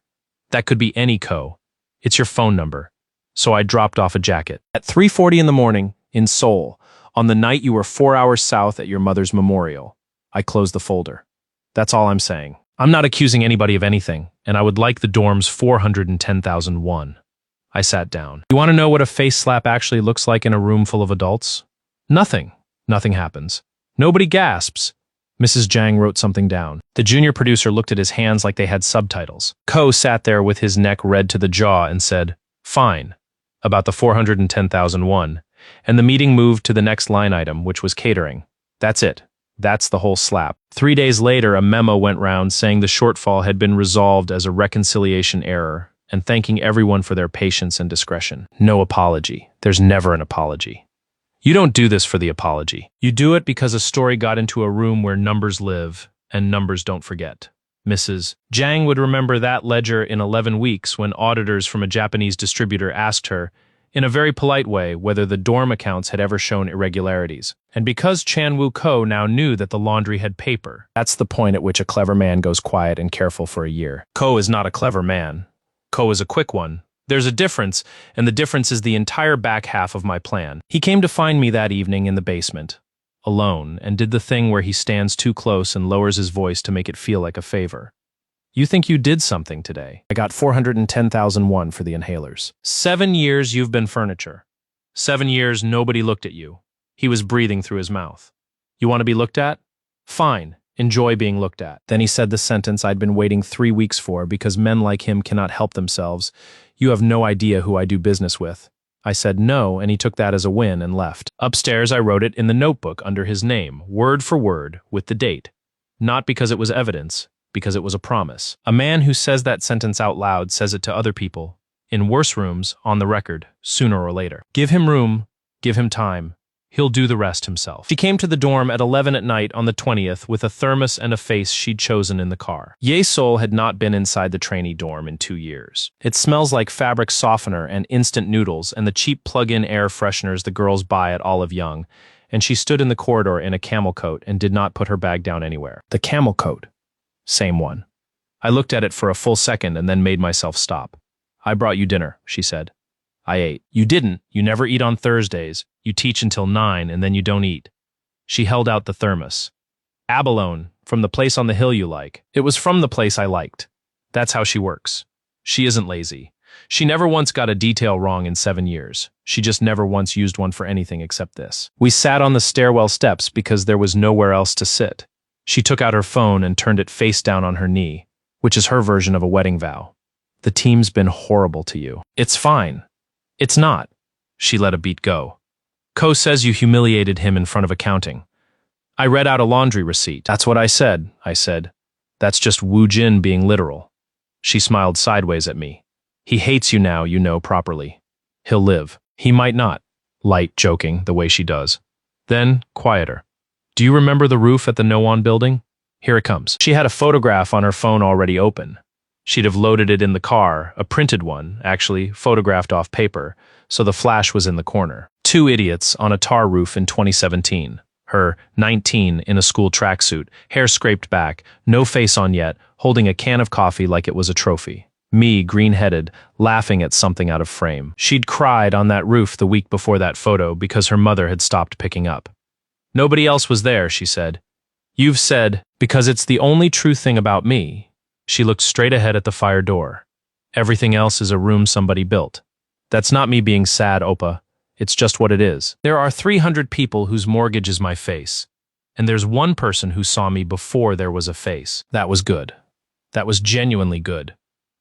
[SPEAKER 1] That could be any Ko. It's your phone number. So I dropped off a jacket. At 3:40 in the morning, in Seoul, on the night you were 4 hours south at your mother's memorial, I closed the folder. That's all I'm saying. I'm not accusing anybody of anything, and I would like the dorm's 410,001. I sat down. You want to know what a face slap actually looks like in a room full of adults? Nothing. Nothing happens. Nobody gasps. Mrs. Jang wrote something down. The junior producer looked at his hands like they had subtitles. Ko sat there with his neck red to the jaw and said, "Fine," about the 410,001, and the meeting moved to the next line item, which was catering. That's it. That's the whole slap. 3 days later, a memo went round saying the shortfall had been resolved as a reconciliation error and thanking everyone for their patience and discretion. No apology. There's never an apology. You don't do this for the apology. You do it because a story got into a room where numbers live, and numbers don't forget. Mrs. Jang would remember that ledger in 11 weeks when auditors from a Japanese distributor asked her, in a very polite way, whether the dorm accounts had ever shown irregularities. And because Chanwoo Ko now knew that the laundry had paper, that's the point at which a clever man goes quiet and careful for a year. Ko is not a clever man. Ko is a quick one. There's a difference, and the difference is the entire back half of my plan. He came to find me that evening in the basement, alone, and did the thing where he stands too close and lowers his voice to make it feel like a favor. You think you did something today. I got 410,001 for the inhalers. 7 years you've been furniture. 7 years nobody looked at you. He was breathing through his mouth. You want to be looked at? Fine. Enjoy being looked at. Then he said the sentence I'd been waiting 3 weeks for because men like him cannot help themselves. You have no idea who I do business with. I said no, and he took that as a win and left. Upstairs, I wrote it in the notebook under his name, word for word, with the date. Not because it was evidence, because it was a promise. A man who says that sentence out loud says it to other people, in worse rooms, on the record, sooner or later. Give him room, give him time. He'll do the rest himself. She came to the dorm at 11 at night on the 20th with a thermos and a face she'd chosen in the car. Ye Sol had not been inside the trainee dorm in 2 years. It smells like fabric softener and instant noodles and the cheap plug-in air fresheners the girls buy at Olive Young, and she stood in the corridor in a camel coat and did not put her bag down anywhere. The camel coat. Same one. I looked at it for a full second and then made myself stop. I brought you dinner, she said. I ate. You didn't. You never eat on Thursdays. You teach until 9 and then you don't eat. She held out the thermos. Abalone, from the place on the hill you like. It was from the place I liked. That's how she works. She isn't lazy. She never once got a detail wrong in 7 years. She just never once used one for anything except this. We sat on the stairwell steps because there was nowhere else to sit. She took out her phone and turned it face down on her knee, which is her version of a wedding vow. The team's been horrible to you. It's fine. It's not. She let a beat go. Ko says you humiliated him in front of accounting. I read out a laundry receipt. That's what I said, I said. That's just Wu Jin being literal. She smiled sideways at me. He hates you now, you know properly. He'll live. He might not. Light, joking, the way she does. Then, quieter. Do you remember the roof at the Noan building? Here it comes. She had a photograph on her phone already open. She'd have loaded it in the car, a printed one, actually, photographed off paper, so the flash was in the corner. Two idiots on a tar roof in 2017. Her, 19, in a school tracksuit, hair scraped back, no face on yet, holding a can of coffee like it was a trophy. Me, green-headed, laughing at something out of frame. She'd cried on that roof the week before that photo because her mother had stopped picking up. Nobody else was there, she said. You've said, because it's the only true thing about me. She looked straight ahead at the fire door. Everything else is a room somebody built. That's not me being sad, Opa. It's just what it is. There are 300 people whose mortgage is my face. And there's one person who saw me before there was a face. That was good. That was genuinely good.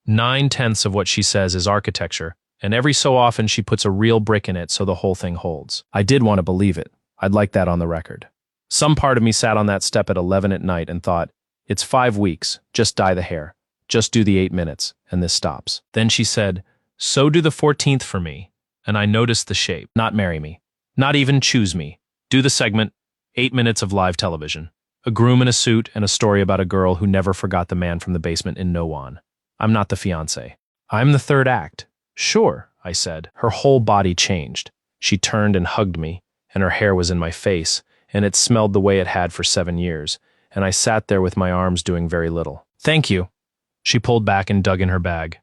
[SPEAKER 1] 9/10 of what she says is architecture, and every so often she puts a real brick in it so the whole thing holds. I did want to believe it. I'd like that on the record. Some part of me sat on that step at 11 at night and thought, it's 5 weeks, just dye the hair. Just do the 8 minutes, and this stops. Then she said, so do the 14th for me, and I noticed the shape. Not marry me. Not even choose me. Do the segment, 8 minutes of live television. A groom in a suit and a story about a girl who never forgot the man from the basement in Noan. I'm not the fiancé. I'm the third act. Sure, I said. Her whole body changed. She turned and hugged me, and her hair was in my face, and it smelled the way it had for 7 years, and I sat there with my arms doing very little. Thank you. She pulled back and dug in her bag.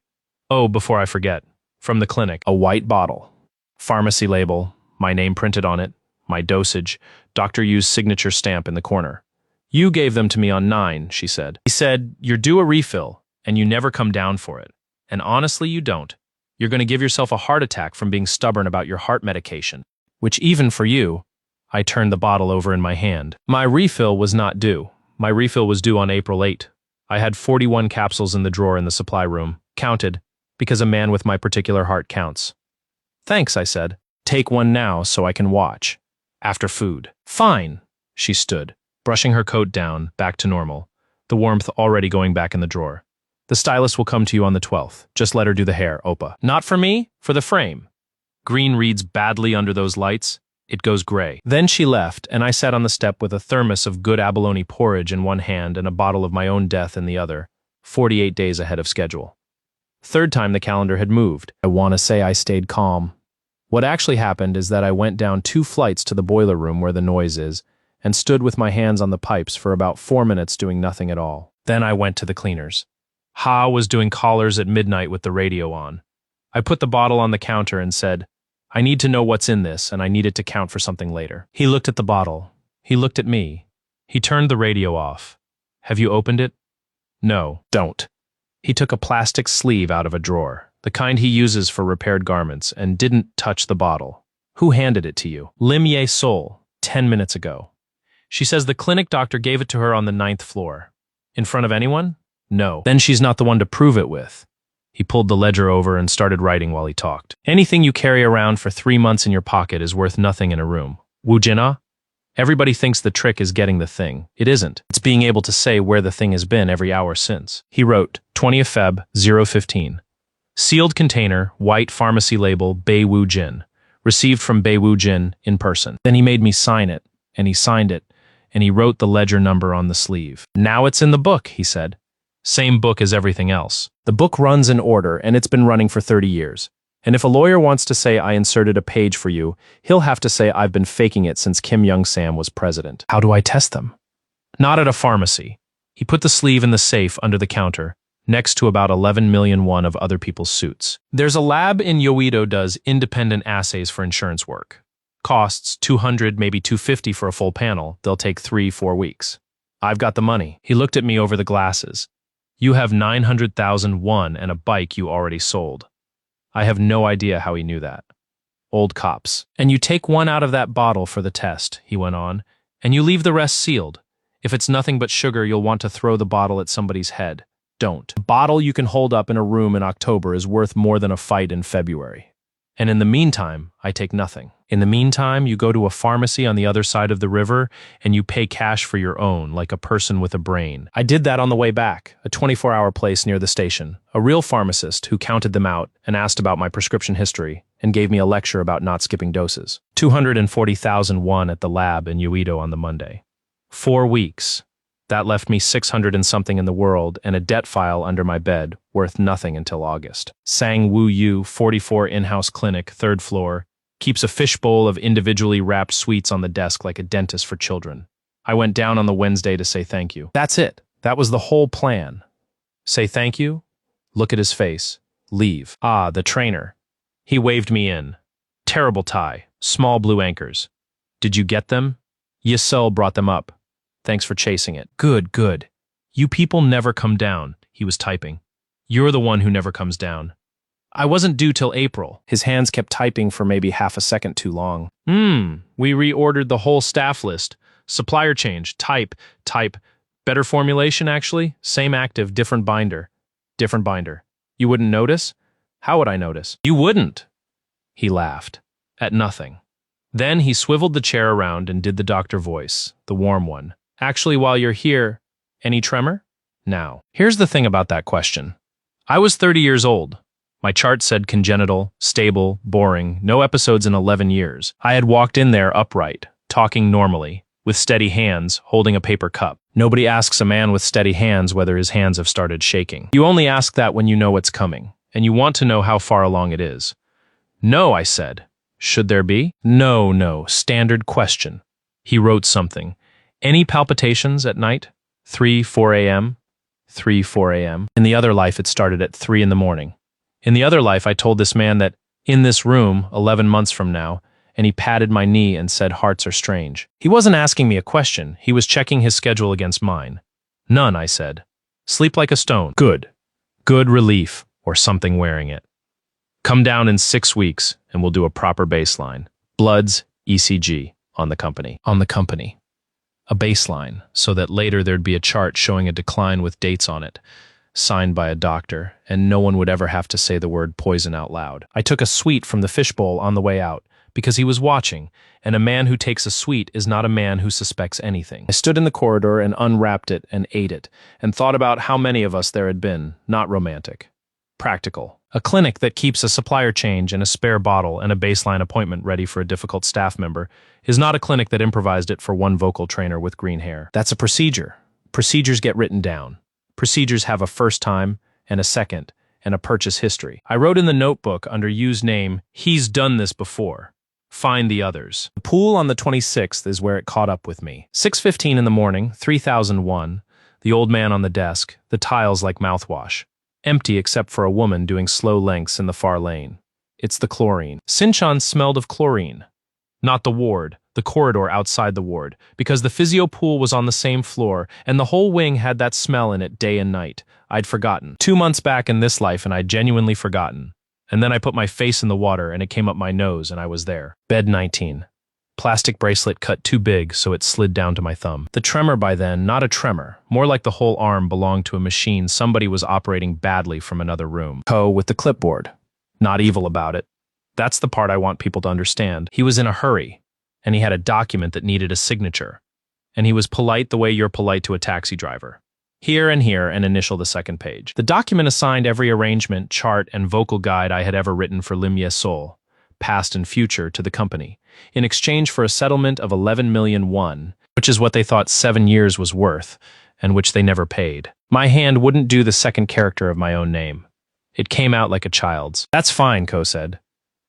[SPEAKER 1] Oh, before I forget, from the clinic, a white bottle. Pharmacy label, my name printed on it, my dosage, Dr. Yu's signature stamp in the corner. You gave them to me on 9, she said. He said, you're due a refill, and you never come down for it. And honestly, you don't. You're going to give yourself a heart attack from being stubborn about your heart medication, which even for you, I turned the bottle over in my hand. My refill was not due. My refill was due on April 8. I had 41 capsules in the drawer in the supply room, counted, because a man with my particular heart counts. Thanks, I said. Take one now so I can watch. After food. Fine. She stood, brushing her coat down, back to normal, the warmth already going back in the drawer. The stylist will come to you on the 12th. Just let her do the hair, Opa. Not for me, for the frame. Green reads badly under those lights. It goes gray. Then she left, and I sat on the step with a thermos of good abalone porridge in one hand and a bottle of my own death in the other, 48 days ahead of schedule. Third time the calendar had moved. I want to say I stayed calm. What actually happened is that I went down 2 flights to the boiler room where the noise is, and stood with my hands on the pipes for about 4 minutes doing nothing at all. Then I went to the cleaners. Ha was doing callers at midnight with the radio on. I put the bottle on the counter and said, I need to know what's in this, and I need it to count for something later. He looked at the bottle. He looked at me. He turned the radio off. Have you opened it? No, don't. He took a plastic sleeve out of a drawer, the kind he uses for repaired garments, and didn't touch the bottle. Who handed it to you? Lim Ye Sol, 10 minutes ago. She says the clinic doctor gave it to her on the 9th floor. In front of anyone? No. Then she's not the one to prove it with. He pulled the ledger over and started writing while he talked. Anything you carry around for 3 months in your pocket is worth nothing in a room. Wu Jina? Everybody thinks the trick is getting the thing. It isn't. It's being able to say where the thing has been every hour since. He wrote, 20th Feb, 015. Sealed container, white pharmacy label, Bei Wu Jin. Received from Bei Wu Jin in person. Then he made me sign it, and he signed it, and he wrote the ledger number on the sleeve. Now it's in the book, he said. Same book as everything else. The book runs in order, and it's been running for 30 years. And if a lawyer wants to say I inserted a page for you, he'll have to say I've been faking it since Kim Young-sam was president. How do I test them? Not at a pharmacy. He put the sleeve in the safe under the counter, next to about 11 million won of other people's suits. There's a lab in Yoido does independent assays for insurance work. Costs 200, maybe 250 for a full panel. They'll take 3-4 weeks. I've got the money. He looked at me over the glasses. You have 900,000 won and a bike you already sold. I have no idea how he knew that. Old cops. And you take one out of that bottle for the test, he went on, and you leave the rest sealed. If it's nothing but sugar, you'll want to throw the bottle at somebody's head. Don't. A bottle you can hold up in a room in October is worth more than a fight in February. And in the meantime, I take nothing. In the meantime, you go to a pharmacy on the other side of the river and you pay cash for your own, like a person with a brain. I did that on the way back, a 24-hour place near the station. A real pharmacist who counted them out and asked about my prescription history and gave me a lecture about not skipping doses. 240,001 at the lab in Uito on the Monday. 4 weeks. That left me 600 and something in the world and a debt file under my bed, worth nothing until August. Sang Wu Yu, 44 in-house clinic, 3rd floor, keeps a fishbowl of individually wrapped sweets on the desk like a dentist for children. I went down on the Wednesday to say thank you. That's it. That was the whole plan. Say thank you, look at his face, leave. Ah, the trainer. He waved me in. Terrible tie, small blue anchors. Did you get them? Yisel brought them up. Thanks for chasing it. Good, good. You people never come down, he was typing. You're the one who never comes down. I wasn't due till April. His hands kept typing for maybe half a second too long. We reordered the whole staff list. Supplier change, type. Better formulation, actually. Same active, different binder. Different binder. You wouldn't notice? How would I notice? You wouldn't. He laughed. At nothing. Then he swiveled the chair around and did the doctor voice, the warm one. Actually, while you're here, any tremor? Now, here's the thing about that question. I was 30 years old. My chart said congenital, stable, boring, no episodes in 11 years. I had walked in there upright, talking normally, with steady hands, holding a paper cup. Nobody asks a man with steady hands whether his hands have started shaking. You only ask that when you know what's coming, and you want to know how far along it is. No, I said. Should there be? No, standard question. He wrote something. Any palpitations at night? 3, 4 a.m.? 3, 4 a.m. In the other life, it started at 3 in the morning. In the other life, I told this man that, in this room, 11 months from now, and he patted my knee and said hearts are strange. He wasn't asking me a question, he was checking his schedule against mine. None, I said. Sleep like a stone. Good. Good relief, or something wearing it. Come down in 6 weeks, and we'll do a proper baseline. Bloods, ECG, on the company. On the company. A baseline, so that later there'd be a chart showing a decline with dates on it, signed by a doctor, and no one would ever have to say the word poison out loud. I took a sweet from the fishbowl on the way out, because he was watching, and a man who takes a sweet is not a man who suspects anything. I stood in the corridor and unwrapped it and ate it, and thought about how many of us there had been, not romantic. Practical. A clinic that keeps a supplier change and a spare bottle and a baseline appointment ready for a difficult staff member is not a clinic that improvised it for one vocal trainer with green hair. That's a procedure. Procedures get written down. Procedures have a first time and a second and a purchase history. I wrote in the notebook under Yu's name, he's done this before. Find the others. The pool on the 26th is where it caught up with me. 6:15 in the morning, 3001, the old man on the desk, the tiles like mouthwash. Empty except for a woman doing slow lengths in the far lane. It's the chlorine. Sinchan smelled of chlorine. Not the ward, the corridor outside the ward, because the physio pool was on the same floor, and the whole wing had that smell in it day and night. I'd forgotten. 2 months back in this life, and I'd genuinely forgotten. And then I put my face in the water, and it came up my nose, and I was there. Bed 19. Plastic bracelet cut too big, so it slid down to my thumb. The tremor by then, not a tremor, more like the whole arm belonged to a machine somebody was operating badly from another room. Ko with the clipboard. Not evil about it. That's the part I want people to understand. He was in a hurry, and he had a document that needed a signature. And he was polite the way you're polite to a taxi driver. Here and initial the second page. The document assigned every arrangement, chart, and vocal guide I had ever written for Lim Ye Sol, past and future, to the company, in exchange for a settlement of 11 million won, which is what they thought 7 years was worth, and which they never paid. My hand wouldn't do the second character of my own name. It came out like a child's. That's fine, Ko said.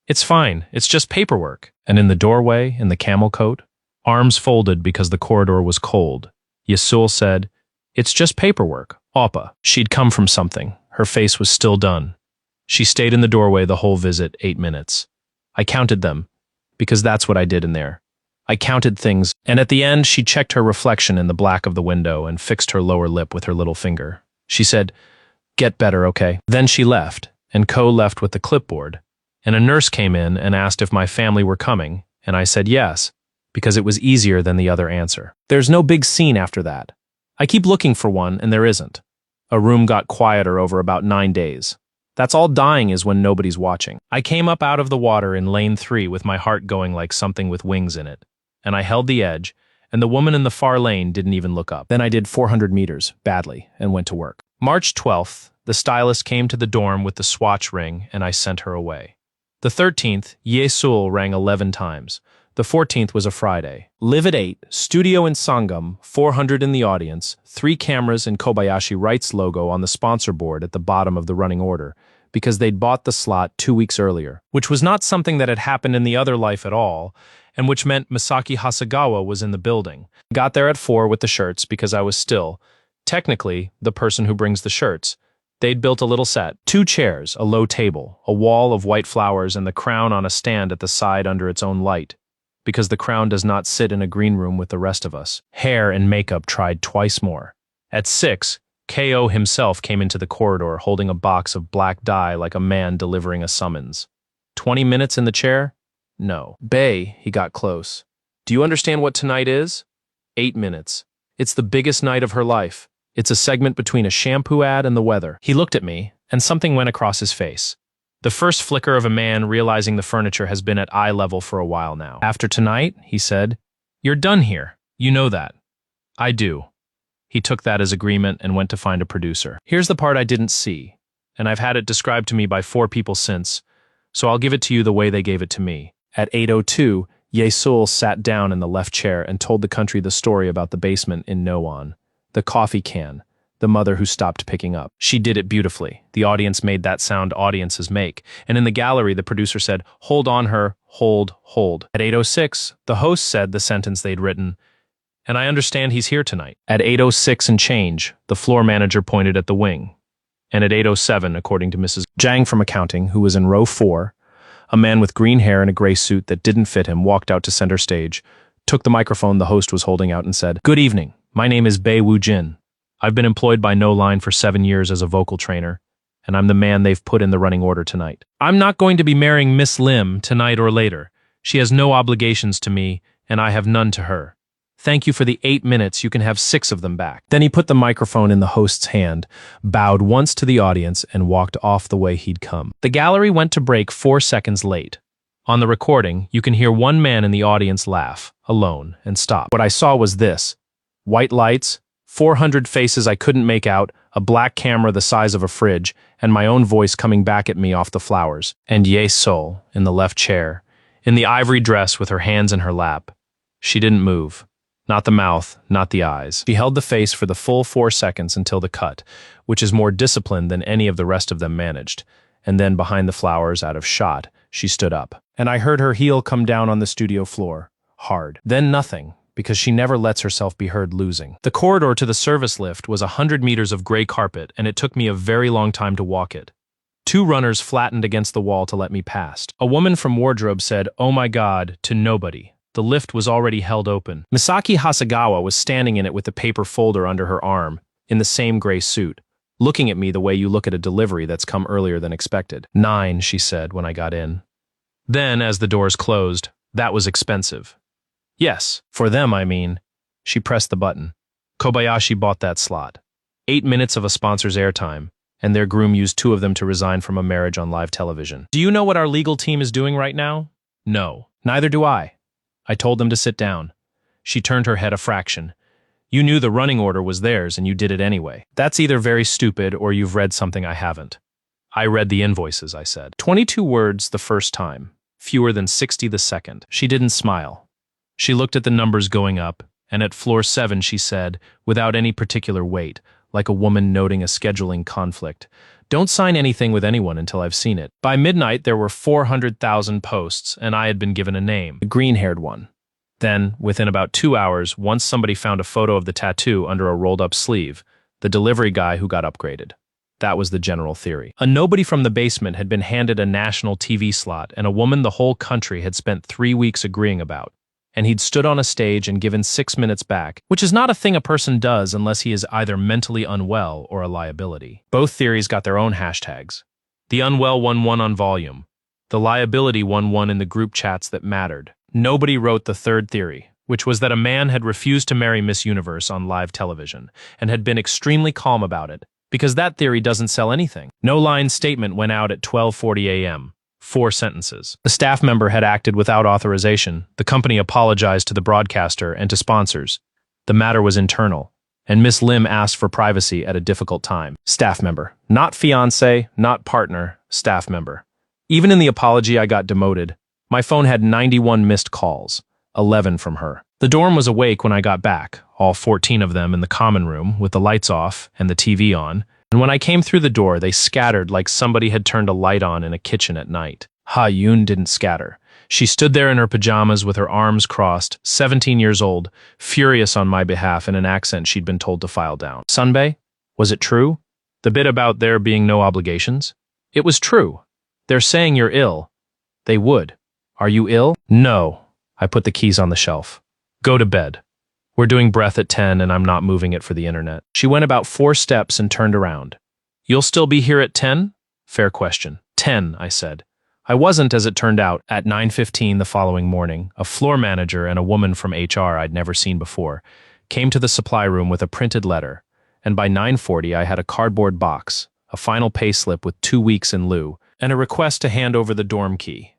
[SPEAKER 1] It's fine, it's just paperwork. And in the doorway, in the camel coat, arms folded because the corridor was cold, Yesul said, it's just paperwork, Oppa. She'd come from something. Her face was still done. She stayed in the doorway the whole visit, 8 minutes. I counted them, because that's what I did in there. I counted things, and at the end, she checked her reflection in the black of the window and fixed her lower lip with her little finger. She said, get better, okay? Then she left, and Ko left with the clipboard, and a nurse came in and asked if my family were coming, and I said yes, because it was easier than the other answer. There's no big scene after that. I keep looking for one, and there isn't. A room got quieter over about 9 days. That's all dying is when nobody's watching. I came up out of the water in lane 3 with my heart going like something with wings in it. And I held the edge, and the woman in the far lane didn't even look up. Then I did 400 meters, badly, and went to work. March 12th, the stylist came to the dorm with the swatch ring, and I sent her away. The 13th, Ye Sul rang 11 times. The 14th was a Friday. Live at 8, studio in Sangam, 400 in the audience, 3 cameras and Kobayashi Wright's logo on the sponsor board at the bottom of the running order, because they'd bought the slot 2 weeks earlier, which was not something that had happened in the other life at all, and which meant Misaki Hasegawa was in the building. Got there at 4 with the shirts because I was still, technically, the person who brings the shirts. They'd built a little set, 2 chairs, a low table, a wall of white flowers, and the crown on a stand at the side under its own light, because the crown does not sit in a green room with the rest of us. Hair and makeup tried twice more. At 6, K.O. himself came into the corridor holding a box of black dye like a man delivering a summons. 20 minutes in the chair? No. Bae, he got close. Do you understand what tonight is? 8 minutes. It's the biggest night of her life. It's a segment between a shampoo ad and the weather. He looked at me, and something went across his face. The first flicker of a man realizing the furniture has been at eye level for a while now. After tonight, he said, "You're done here. You know that." I do. He took that as agreement and went to find a producer. Here's the part I didn't see, and I've had it described to me by 4 people since, so I'll give it to you the way they gave it to me. At 8:02, Ye Sul sat down in the left chair and told the country the story about the basement in No-On. The coffee can, the mother who stopped picking up. She did it beautifully. The audience made that sound audiences make. And in the gallery, the producer said, "Hold on her, hold, hold." At 8:06, the host said the sentence they'd written, "And I understand he's here tonight." At 8:06 and change, the floor manager pointed at the wing. And at 8:07, according to Mrs. Zhang from accounting, who was in row 4, a man with green hair and a gray suit that didn't fit him walked out to center stage, took the microphone the host was holding out and said, "Good evening. My name is Bae Woo Jin. I've been employed by No Line for 7 years as a vocal trainer, and I'm the man they've put in the running order tonight. I'm not going to be marrying Miss Lim tonight or later. She has no obligations to me, and I have none to her. Thank you for the 8 minutes. You can have 6 of them back." Then he put the microphone in the host's hand, bowed once to the audience, and walked off the way he'd come. The gallery went to break 4 seconds late. On the recording, you can hear one man in the audience laugh, alone, and stop. What I saw was this: white lights, 400 faces I couldn't make out, a black camera the size of a fridge, and my own voice coming back at me off the flowers. And Ye Sul, in the left chair, in the ivory dress with her hands in her lap. She didn't move. Not the mouth, not the eyes. She held the face for the full 4 seconds until the cut, which is more disciplined than any of the rest of them managed. And then behind the flowers, out of shot, she stood up. And I heard her heel come down on the studio floor. Hard. Then nothing, because she never lets herself be heard losing. The corridor to the service lift was 100 meters of gray carpet, and it took me a very long time to walk it. 2 runners flattened against the wall to let me past. A woman from wardrobe said, "Oh my God," to nobody. The lift was already held open. Misaki Hasegawa was standing in it with the paper folder under her arm, in the same gray suit, looking at me the way you look at a delivery that's come earlier than expected. 9, she said when I got in. Then, as the doors closed, "That was expensive." "Yes, for them, I mean." She pressed the button. Kobayashi bought that slot. 8 minutes of a sponsor's airtime, and their groom used 2 of them to resign from a marriage on live television. "Do you know what our legal team is doing right now?" "No." "Neither do I." I told them to sit down. She turned her head a fraction. "You knew the running order was theirs and you did it anyway. That's either very stupid or you've read something I haven't." "I read the invoices," I said. 22 words the first time, fewer than 60 the second. She didn't smile. She looked at the numbers going up, and at floor 7 she said, without any particular weight, like a woman noting a scheduling conflict, "Don't sign anything with anyone until I've seen it." By midnight there were 400,000 posts, and I had been given a name, the green-haired one. Then, within about 2 hours, once somebody found a photo of the tattoo under a rolled-up sleeve, the delivery guy who got upgraded. That was the general theory. A nobody from the basement had been handed a national TV slot, and a woman the whole country had spent 3 weeks agreeing about. And he'd stood on a stage and given 6 minutes back, which is not a thing a person does unless he is either mentally unwell or a liability. Both theories got their own hashtags. The unwell won 1 on volume. The liability won 1 in the group chats that mattered. Nobody wrote the third theory, which was that a man had refused to marry Miss Universe on live television, and had been extremely calm about it, Because that theory doesn't sell anything. No-line statement went out at 12:40 a.m. 4 sentences. The staff member had acted without authorization. The company apologized to the broadcaster and to sponsors. The matter was internal, and Miss Lim asked for privacy at a difficult time. Staff member. Not fiancé, not partner, staff member. Even in the apology, I got demoted. My phone had 91 missed calls, 11 from her. The dorm was awake when I got back, all 14 of them in the common room with the lights off and the TV on, and when I came through the door, they scattered like somebody had turned a light on in a kitchen at night. Ha Yun didn't scatter. She stood there in her pajamas with her arms crossed, 17 years old, furious on my behalf in an accent she'd been told to file down. Sunbae? Was it true? The bit about there being no obligations? It was true. They're saying you're ill. They would. Are you ill? No. I put the keys on the shelf. Go to bed. We're doing breath at 10 and I'm not moving it for the internet. She went about 4 steps and turned around. You'll still be here at 10? Fair question. 10, I said. I wasn't, as it turned out. At 9:15 the following morning, a floor manager and a woman from HR I'd never seen before came to the supply room with a printed letter, and by 9:40 I had a cardboard box, a final pay slip with 2 weeks in lieu, and a request to hand over the dorm key.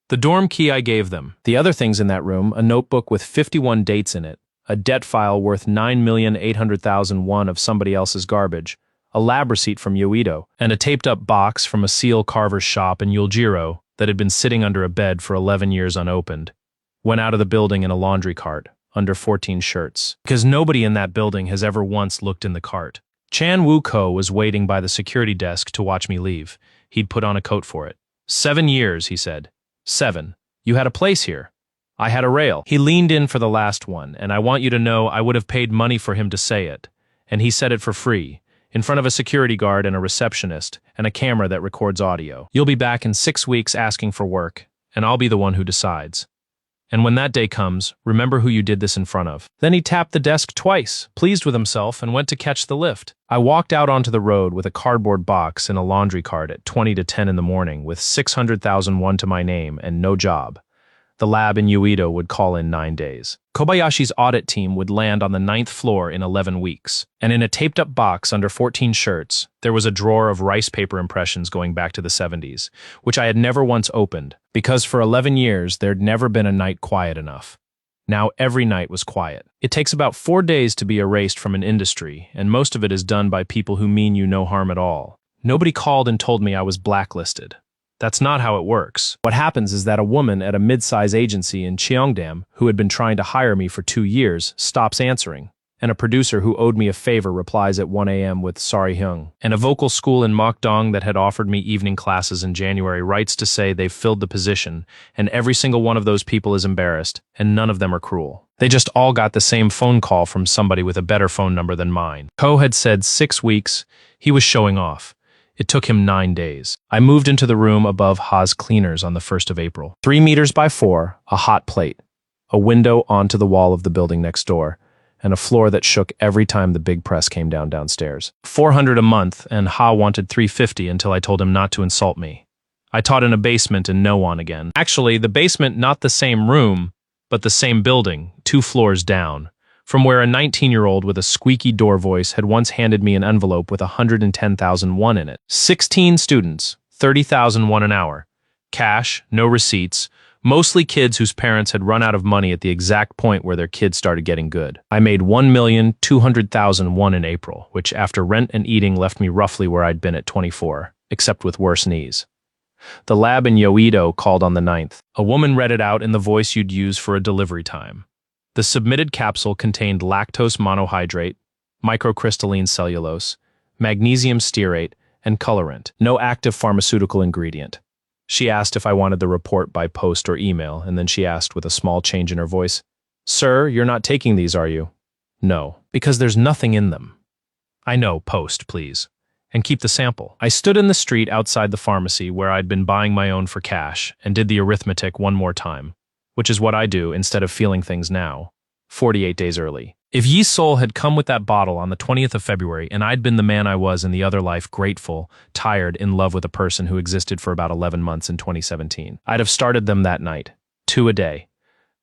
[SPEAKER 1] The dorm key I gave them. The other things in that room, a notebook with 51 dates in it, a debt file worth 9,800,000 won of somebody else's garbage, a lab receipt from Yoido, and a taped-up box from a seal carver's shop in Yuljiro that had been sitting under a bed for 11 years unopened, went out of the building in a laundry cart, under 14 shirts. Because nobody in that building has ever once looked in the cart. Chan Woo-ko was waiting by the security desk to watch me leave. He'd put on a coat for it. 7 years, he said. 7. You had a place here. I had a rail. He leaned in for the last one, and I want you to know I would have paid money for him to say it. And he said it for free, in front of a security guard and a receptionist, and a camera that records audio. You'll be back in 6 weeks asking for work, and I'll be the one who decides. And when that day comes, remember who you did this in front of. Then he tapped the desk twice, pleased with himself, and went to catch the lift. I walked out onto the road with a cardboard box in a laundry cart at 20 to 10 in the morning with 600,000 won to my name and no job. The lab in Uedo would call in 9 days. Kobayashi's audit team would land on the 9th floor in 11 weeks. And in a taped-up box under 14 shirts, there was a drawer of rice paper impressions going back to the 70s, which I had never once opened, because for 11 years there'd never been a night quiet enough. Now every night was quiet. It takes about 4 days to be erased from an industry, and most of it is done by people who mean you no harm at all. Nobody called and told me I was blacklisted. That's not how it works. What happens is that a woman at a mid-size agency in Cheongdam, who had been trying to hire me for 2 years, stops answering, and a producer who owed me a favor replies at 1 a.m. with "Sorry Hyung." And a vocal school in Mokdong that had offered me evening classes in January writes to say they've filled the position, and every single one of those people is embarrassed, and none of them are cruel. They just all got the same phone call from somebody with a better phone number than mine. Ko had said 6 weeks. He was showing off. It took him 9 days. I moved into the room above Ha's Cleaners on the 1st of April. 3 meters by 4, a hot plate, a window onto the wall of the building next door, and a floor that shook every time the big press came downstairs. 400 a month, and Ha wanted 350 until I told him not to insult me. I taught in a basement in Nowon again. Actually, the basement, not the same room, but the same building, 2 floors down, from where a 19-year-old with a squeaky door voice had once handed me an envelope with 110,000 won in it. 16 students, 30,000 won an hour. Cash, no receipts, mostly kids whose parents had run out of money at the exact point where their kids started getting good. I made 1,200,000 won in April, which after rent and eating left me roughly where I'd been at 24, except with worse knees. The lab in Yoido called on the 9th. A woman read it out in the voice you'd use for a delivery time. The submitted capsule contained lactose monohydrate, microcrystalline cellulose, magnesium stearate, and colorant. No active pharmaceutical ingredient. She asked if I wanted the report by post or email, and then she asked with a small change in her voice, "Sir, you're not taking these, are you?" "No, because there's nothing in them." "I know, post, please. And keep the sample." I stood in the street outside the pharmacy where I'd been buying my own for cash and did the arithmetic one more time, which is what I do instead of feeling things now, 48 days early. If Yi Sol had come with that bottle on the 20th of February and I'd been the man I was in the other life, grateful, tired, in love with a person who existed for about 11 months in 2017, I'd have started them that night, 2 a day.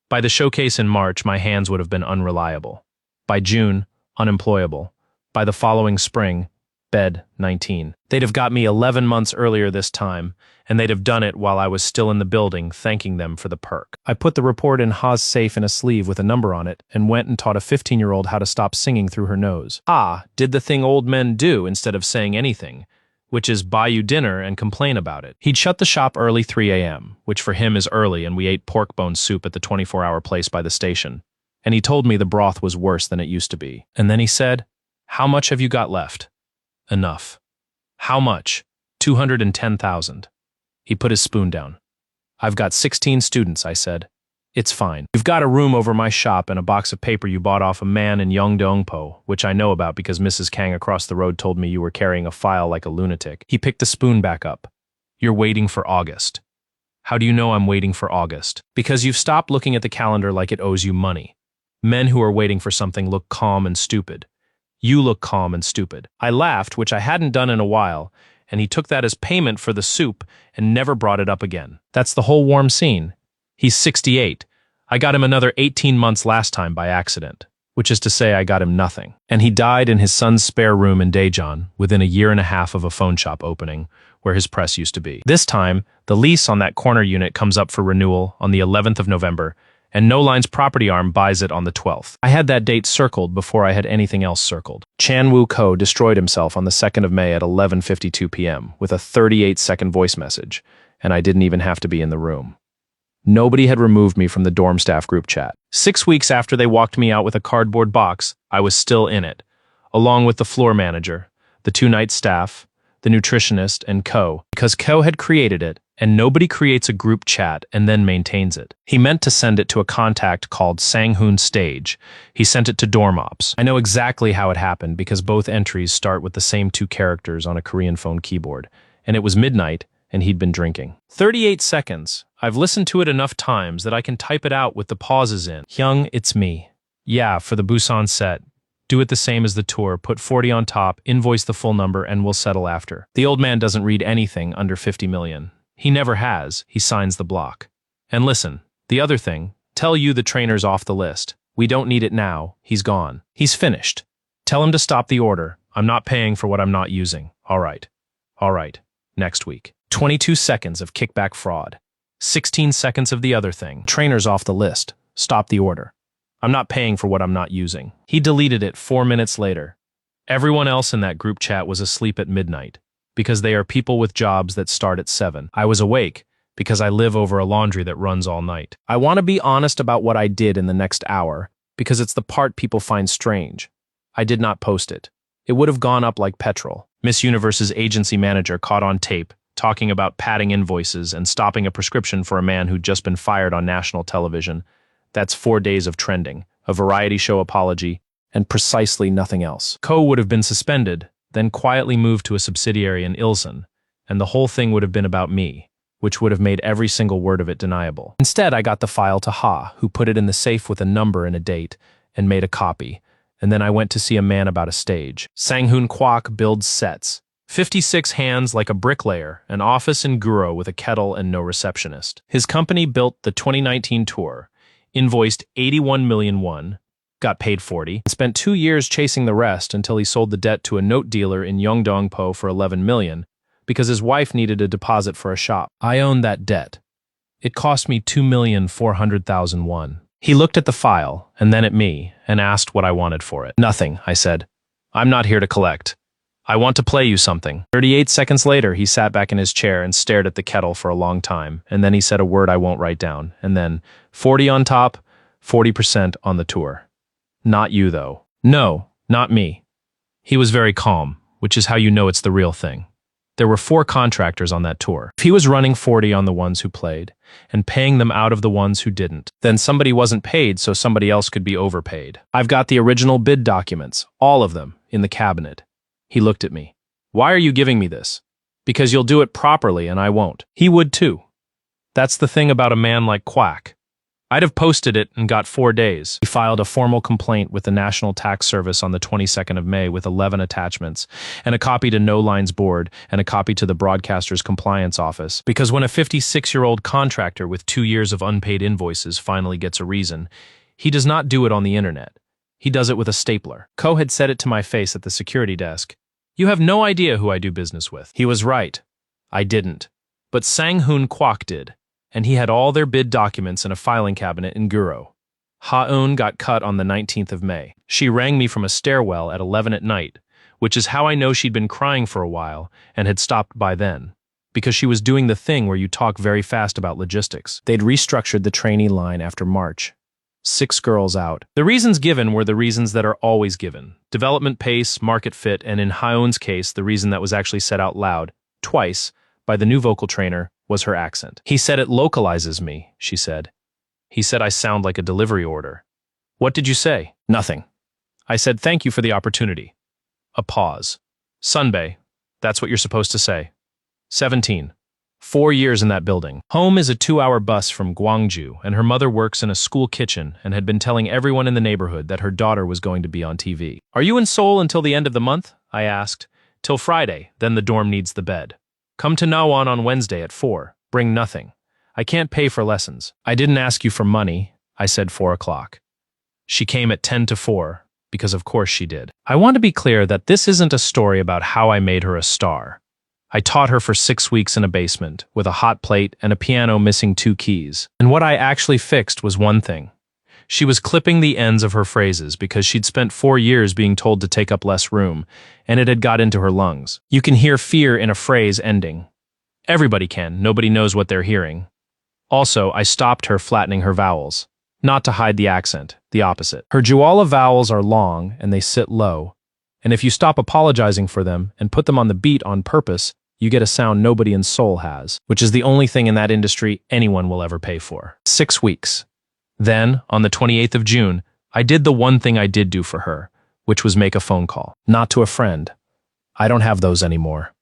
[SPEAKER 1] By the showcase in March, my hands would have been unreliable. By June, unemployable. By the following spring, Bed 19. They'd have got me 11 months earlier this time, and they'd have done it while I was still in the building, thanking them for the perk. I put the report in Ha's safe in a sleeve with a number on it, and went and taught a 15-year-old how to stop singing through her nose. Ha did the thing old men do instead of saying anything, which is buy you dinner and complain about it. He'd shut the shop early 3 a.m., which for him is early, and we ate pork bone soup at the 24-hour place by the station. And he told me the broth was worse than it used to be. And then he said, "How much have you got left?" "Enough." "How much?" 210,000. He put his spoon down. "I've got 16 students," I said. "It's fine. You've got a room over my shop and a box of paper you bought off a man in Yeongdeungpo, which I know about because Mrs. Kang across the road told me you were carrying a file like a lunatic." He picked the spoon back up. "You're waiting for August." "How do you know I'm waiting for August?" "Because you've stopped looking at the calendar like it owes you money. Men who are waiting for something look calm and stupid. You look calm and stupid." I laughed, which I hadn't done in a while, and he took that as payment for the soup and never brought it up again. That's the whole warm scene. He's 68. I got him another 18 months last time by accident, which is to say I got him nothing. And he died in his son's spare room in Daejeon within a year and a half of a phone shop opening, where his press used to be. This time, the lease on that corner unit comes up for renewal on the 11th of November, and No Line's property arm buys it on the 12th. I had that date circled before I had anything else circled. Chan Woo-ko destroyed himself on the 2nd of May at 11:52 p.m. with a 38-second voice message, and I didn't even have to be in the room. Nobody had removed me from the dorm staff group chat. 6 weeks after they walked me out with a cardboard box, I was still in it, along with the floor manager, the 2 night staff, the nutritionist, and Ko, because Ko had created it, and nobody creates a group chat and then maintains it. He meant to send it to a contact called Sanghoon Stage. He sent it to dorm ops. I know exactly how it happened because both entries start with the same 2 characters on a Korean phone keyboard, and it was midnight, and he'd been drinking. 38 seconds. I've listened to it enough times that I can type it out with the pauses in. Hyung, it's me. Yeah, for the Busan set. Do it the same as the tour, put 40 on top, invoice the full number, and we'll settle after. The old man doesn't read anything under 50 million. He never has. He signs the block. And listen, the other thing, tell you the trainer's off the list. We don't need it now. He's gone. He's finished. Tell him to stop the order. I'm not paying for what I'm not using. All right. All right. Next week. 22 seconds of kickback fraud. 16 seconds of the other thing. Trainer's off the list. Stop the order. I'm not paying for what I'm not using. He deleted it 4 minutes later. Everyone else in that group chat was asleep at midnight, because they are people with jobs that start at 7. I was awake, because I live over a laundry that runs all night. I want to be honest about what I did in the next hour, because it's the part people find strange. I did not post it. It would have gone up like petrol. Miss Universe's agency manager caught on tape, talking about padding invoices and stopping a prescription for a man who'd just been fired on national television. That's 4 days of trending, a variety show apology, and precisely nothing else. Ko would have been suspended, then quietly moved to a subsidiary in Ilsan, and the whole thing would have been about me, which would have made every single word of it deniable. Instead, I got the file to Ha, who put it in the safe with a number and a date, and made a copy, and then I went to see a man about a stage. Sanghoon Kwak builds sets. 56 hands like a bricklayer, an office in Guro with a kettle and no receptionist. His company built the 2019 tour, invoiced 81 million won, got paid 40, and spent 2 years chasing the rest until he sold the debt to a note dealer in Yeongdeungpo for 11 million because his wife needed a deposit for a shop. I owned that debt. It cost me 2,400,000 won. He looked at the file and then at me and asked what I wanted for it. Nothing, I said. I'm not here to collect. I want to play you something. 38 seconds later, he sat back in his chair and stared at the kettle for a long time, and then he said a word I won't write down, and then 40 on top, 40% on the tour. Not you, though. No, not me. He was very calm, which is how you know it's the real thing. There were 4 contractors on that tour. If he was running 40 on the ones who played, and paying them out of the ones who didn't, then somebody wasn't paid so somebody else could be overpaid. I've got the original bid documents, all of them, in the cabinet. He looked at me. Why are you giving me this? Because you'll do it properly and I won't. He would too. That's the thing about a man like Quack. I'd have posted it and got 4 days. He filed a formal complaint with the National Tax Service on the 22nd of May with 11 attachments, and a copy to No Line's board and a copy to the broadcaster's compliance office. Because when a 56-year-old contractor with 2 years of unpaid invoices finally gets a reason, he does not do it on the internet. He does it with a stapler. Ko had said it to my face at the security desk. You have no idea who I do business with. He was right. I didn't. But Sang-hoon Kwok did, and he had all their bid documents in a filing cabinet in Guro. Ha-eun got cut on the 19th of May. She rang me from a stairwell at 11 at night, which is how I know she'd been crying for a while and had stopped by then, because she was doing the thing where you talk very fast about logistics. They'd restructured the trainee line after March. 6 girls out. The reasons given were the reasons that are always given. Development pace, market fit, and in Ha-eun's case, the reason that was actually said out loud, twice, by the new vocal trainer, was her accent. He said it localizes me, she said. He said I sound like a delivery order. What did you say? Nothing. I said thank you for the opportunity. A pause. Sunbae, that's what you're supposed to say. 17. 4 years in that building. Home is a 2-hour bus from Gwangju, and her mother works in a school kitchen and had been telling everyone in the neighborhood that her daughter was going to be on TV. Are you in Seoul until the end of the month? I asked. Till Friday, then the dorm needs the bed. Come to Nawon on Wednesday at 4. Bring nothing. I can't pay for lessons. I didn't ask you for money. I said 4 o'clock. She came at 10 to 4, because of course she did. I want to be clear that this isn't a story about how I made her a star. I taught her for 6 weeks in a basement, with a hot plate and a piano missing 2 keys. And what I actually fixed was one thing. She was clipping the ends of her phrases because she'd spent 4 years being told to take up less room, and it had got into her lungs. You can hear fear in a phrase ending. Everybody can, nobody knows what they're hearing. Also, I stopped her flattening her vowels. Not to hide the accent, the opposite. Her Juala vowels are long and they sit low, and if you stop apologizing for them and put them on the beat on purpose, you get a sound nobody in Seoul has, which is the only thing in that industry anyone will ever pay for. 6 weeks. Then, on the 28th of June, I did the one thing I did do for her, which was make a phone call. Not to a friend. I don't have those anymore.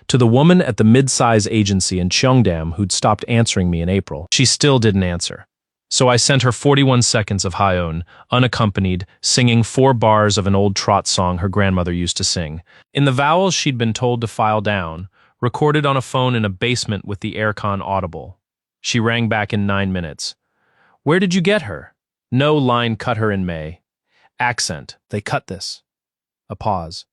[SPEAKER 1] To the woman at the mid-size agency in Cheongdam who'd stopped answering me in April. She still didn't answer. So I sent her 41 seconds of Ha-eun, unaccompanied, singing 4 bars of an old trot song her grandmother used to sing. In the vowels she'd been told to file down, recorded on a phone in a basement with the aircon audible. She rang back in 9 minutes. Where did you get her? No line cut her in May. Accent. They cut this. A pause.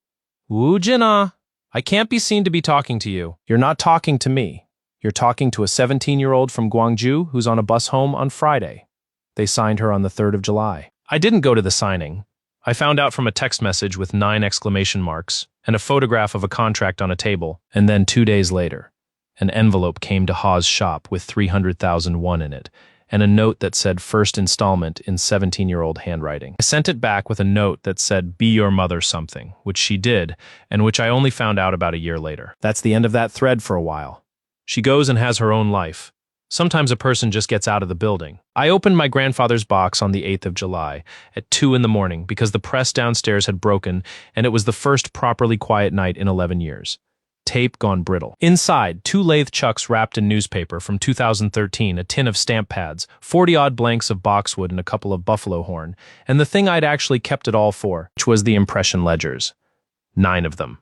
[SPEAKER 1] Woo Jina, I can't be seen to be talking to you. You're not talking to me. You're talking to a 17-year-old from Gwangju who's on a bus home on Friday. They signed her on the 3rd of July. I didn't go to the signing. I found out from a text message with 9 exclamation marks and a photograph of a contract on a table, and then 2 days later, an envelope came to Ha's shop with 300,000 won in it, and a note that said first installment in 17-year-old handwriting. I sent it back with a note that said be your mother something, which she did, and which I only found out about a year later. That's the end of that thread for a while. She goes and has her own life. Sometimes a person just gets out of the building. I opened my grandfather's box on the 8th of July at 2 in the morning because the press downstairs had broken and it was the first properly quiet night in 11 years. Tape gone brittle. Inside, 2 lathe chucks wrapped in newspaper from 2013, a tin of stamp pads, 40-odd blanks of boxwood and a couple of buffalo horn, and the thing I'd actually kept it all for, which was the impression ledgers. 9 of them.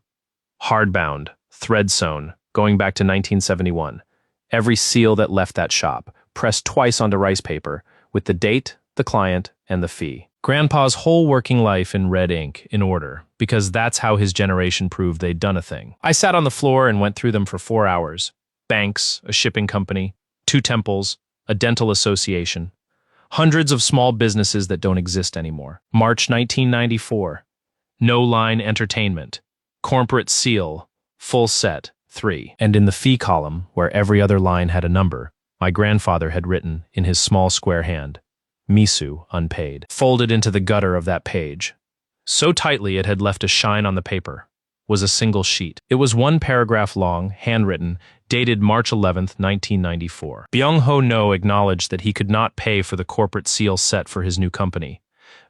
[SPEAKER 1] Hardbound, thread-sewn, going back to 1971. Every seal that left that shop, pressed twice onto rice paper, with the date, the client, and the fee. Grandpa's whole working life in red ink, in order, because that's how his generation proved they'd done a thing. I sat on the floor and went through them for 4 hours. Banks, a shipping company, 2 temples, a dental association. Hundreds of small businesses that don't exist anymore. March 1994. No Line Entertainment. Corporate seal. Full set. 3. And in the fee column, where every other line had a number, my grandfather had written, in his small square hand, Misu, unpaid, folded into the gutter of that page. So tightly it had left a shine on the paper, was a single sheet. It was 1 paragraph long, handwritten, dated March 11th, 1994. Byung-ho No acknowledged that he could not pay for the corporate seal set for his new company,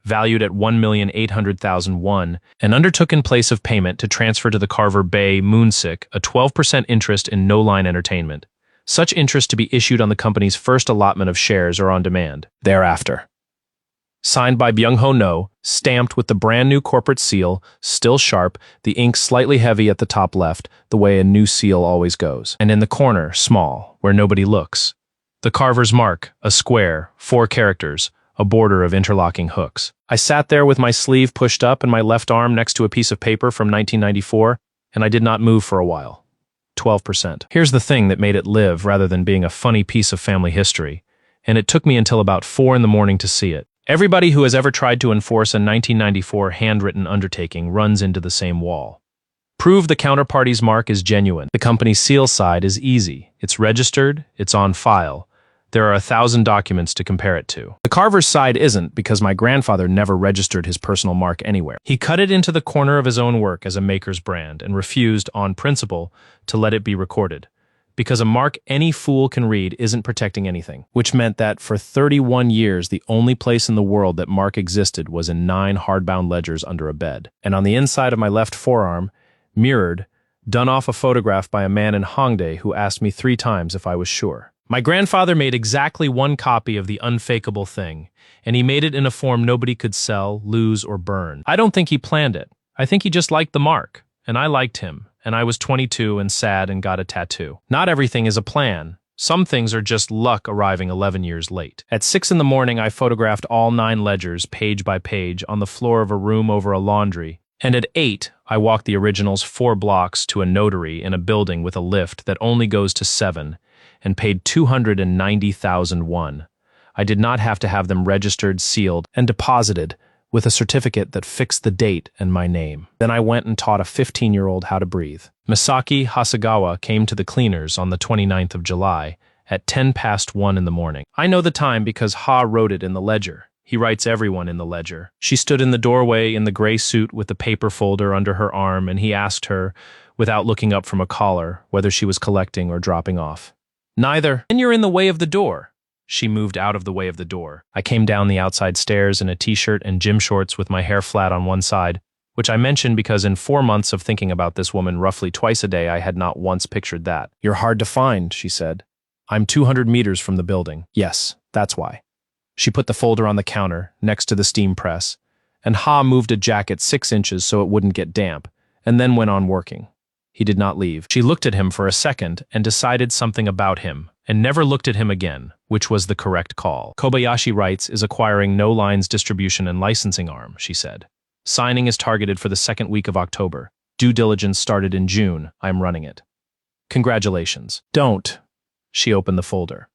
[SPEAKER 1] valued at 1,800,000 won, and undertook in place of payment to transfer to the Carver Bay Moonsik a 12% interest in No Line Entertainment, such interest to be issued on the company's first allotment of shares or on demand, thereafter. Signed by Byung-ho No, stamped with the brand new corporate seal, still sharp, the ink slightly heavy at the top left, the way a new seal always goes, and in the corner, small, where nobody looks. The carver's mark, a square, 4 characters, a border of interlocking hooks. I sat there with my sleeve pushed up and my left arm next to a piece of paper from 1994, and I did not move for a while. 12%. Here's the thing that made it live rather than being a funny piece of family history, and it took me until about 4 in the morning to see it. Everybody who has ever tried to enforce a 1994 handwritten undertaking runs into the same wall. Prove the counterparty's mark is genuine. The company's seal side is easy. It's registered, it's on file. There are 1,000 documents to compare it to. The carver's side isn't, because my grandfather never registered his personal mark anywhere. He cut it into the corner of his own work as a maker's brand and refused, on principle, to let it be recorded. Because a mark any fool can read isn't protecting anything, which meant that for 31 years the only place in the world that mark existed was in 9 hardbound ledgers under a bed. And on the inside of my left forearm, mirrored, done off a photograph by a man in Hongdae who asked me 3 times if I was sure. My grandfather made exactly 1 copy of the unfakeable thing, and he made it in a form nobody could sell, lose, or burn. I don't think he planned it. I think he just liked the mark, and I liked him, and I was 22 and sad and got a tattoo. Not everything is a plan. Some things are just luck arriving 11 years late. At 6 in the morning, I photographed all 9 ledgers, page by page, on the floor of a room over a laundry, and at 8, I walked the originals 4 blocks to a notary in a building with a lift that only goes to 7, and paid 290,000 won. I did not have to have them registered, sealed, and deposited with a certificate that fixed the date and my name. Then I went and taught a 15-year-old how to breathe. Misaki Hasegawa came to the cleaners on the 29th of July at 1:10 in the morning. I know the time because Ha wrote it in the ledger. He writes everyone in the ledger. She stood in the doorway in the gray suit with the paper folder under her arm, and he asked her, without looking up from a caller, whether she was collecting or dropping off. Neither. And you're in the way of the door. She moved out of the way of the door. I came down the outside stairs in a t-shirt and gym shorts with my hair flat on one side, which I mentioned because in 4 months of thinking about this woman roughly twice a day, I had not once pictured that. You're hard to find, she said. I'm 200 meters from the building. Yes, that's why. She put the folder on the counter, next to the steam press, and Ha moved a jacket 6 inches so it wouldn't get damp, and then went on working. He did not leave. She looked at him for a second and decided something about him, and never looked at him again, which was the correct call. Kobayashi Writes is acquiring No Line's distribution and licensing arm, she said. Signing is targeted for the 2nd week of October. Due diligence started in June. I'm running it. Congratulations. Don't. She opened the folder.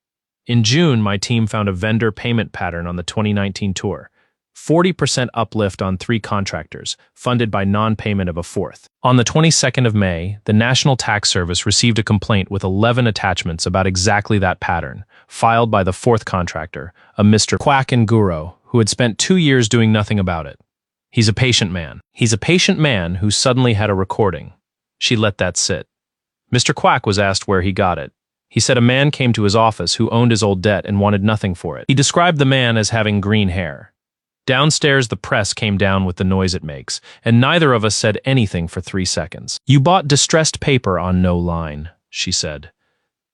[SPEAKER 1] In June, my team found a vendor payment pattern on the 2019 tour. 40% uplift on 3 contractors, funded by non-payment of a 4th. On the 22nd of May, the National Tax Service received a complaint with 11 attachments about exactly that pattern, filed by the 4th contractor, a Mr. Quack Nguro, who had spent 2 years doing nothing about it. He's a patient man. He's a patient man who suddenly had a recording. She let that sit. Mr. Quack was asked where he got it. He said a man came to his office who owned his old debt and wanted nothing for it. He described the man as having green hair. Downstairs, the press came down with the noise it makes, and neither of us said anything for 3 seconds. You bought distressed paper on No Line, she said.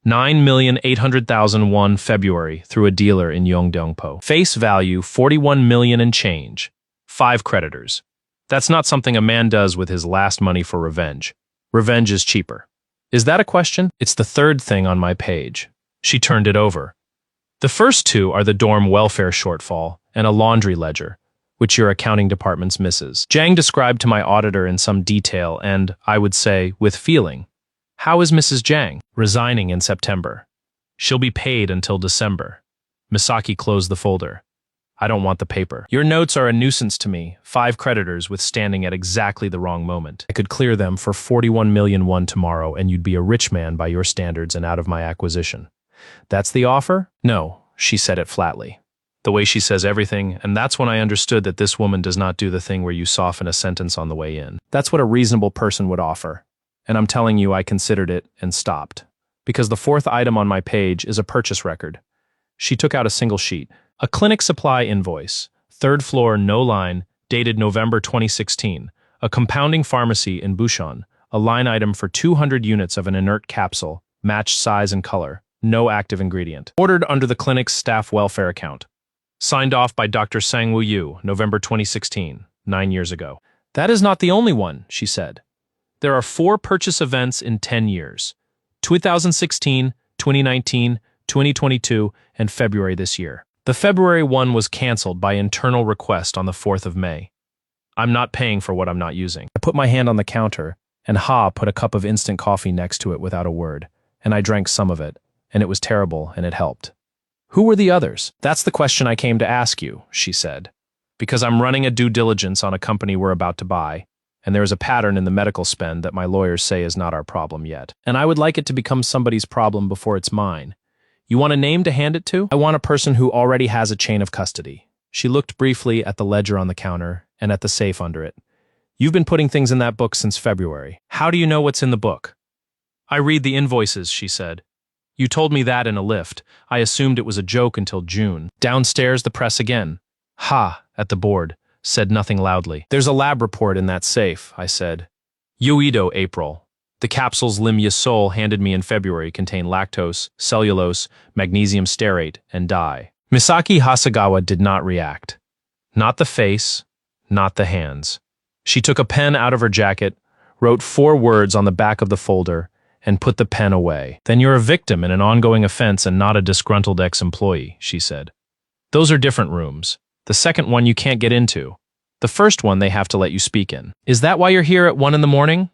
[SPEAKER 1] 9,800,000 won February through a dealer in Yeongdeungpo. Face value 41 million and change. 5 creditors. That's not something a man does with his last money for revenge. Revenge is cheaper. Is that a question? It's the 3rd thing on my page. She turned it over. The first 2 are the dorm welfare shortfall and a laundry ledger, which your accounting department's misses. Jang described to my auditor in some detail and, I would say, with feeling. How is Mrs. Jang? Resigning in September. She'll be paid until December. Misaki closed the folder. I don't want the paper. Your notes are a nuisance to me. 5 creditors withstanding at exactly the wrong moment. I could clear them for 41 million won tomorrow, and you'd be a rich man by your standards and out of my acquisition. That's the offer? No, she said it flatly. The way she says everything, and that's when I understood that this woman does not do the thing where you soften a sentence on the way in. That's what a reasonable person would offer. And I'm telling you, I considered it and stopped. Because the 4th item on my page is a purchase record. She took out a single sheet. A clinic supply invoice, 3rd floor, No Line, dated November 2016. A compounding pharmacy in Bucheon. A line item for 200 units of an inert capsule, matched size and color. No active ingredient. Ordered under the clinic's staff welfare account. Signed off by Dr. Sang Woo Yu, November 2016, 9 years ago. That is not the only one, she said. There are 4 purchase events in 10 years. 2016, 2019, 2022, and February this year. The February one was canceled by internal request on the 4th of May. I'm not paying for what I'm not using. I put my hand on the counter, and Ha put a cup of instant coffee next to it without a word, and I drank some of it, and it was terrible, and it helped. Who were the others? That's the question I came to ask you, she said. Because I'm running a due diligence on a company we're about to buy, and there is a pattern in the medical spend that my lawyers say is not our problem yet. And I would like it to become somebody's problem before it's mine. You want a name to hand it to? I want a person who already has a chain of custody. She looked briefly at the ledger on the counter and at the safe under it. You've been putting things in that book since February. How do you know what's in the book? I read the invoices, she said. You told me that in a lift. I assumed it was a joke until June. Downstairs, the press again. Ha, at the board, said nothing loudly. There's a lab report in that safe, I said. Uido, April. The capsules Limyasol handed me in February contain lactose, cellulose, magnesium stearate, and dye. Misaki Hasegawa did not react. Not the face, not the hands. She took a pen out of her jacket, wrote 4 words on the back of the folder, and put the pen away. Then you're a victim in an ongoing offense and not a disgruntled ex-employee, she said. Those are different rooms. The second one you can't get into. The first one they have to let you speak in. Is that why you're here at 1 in the morning?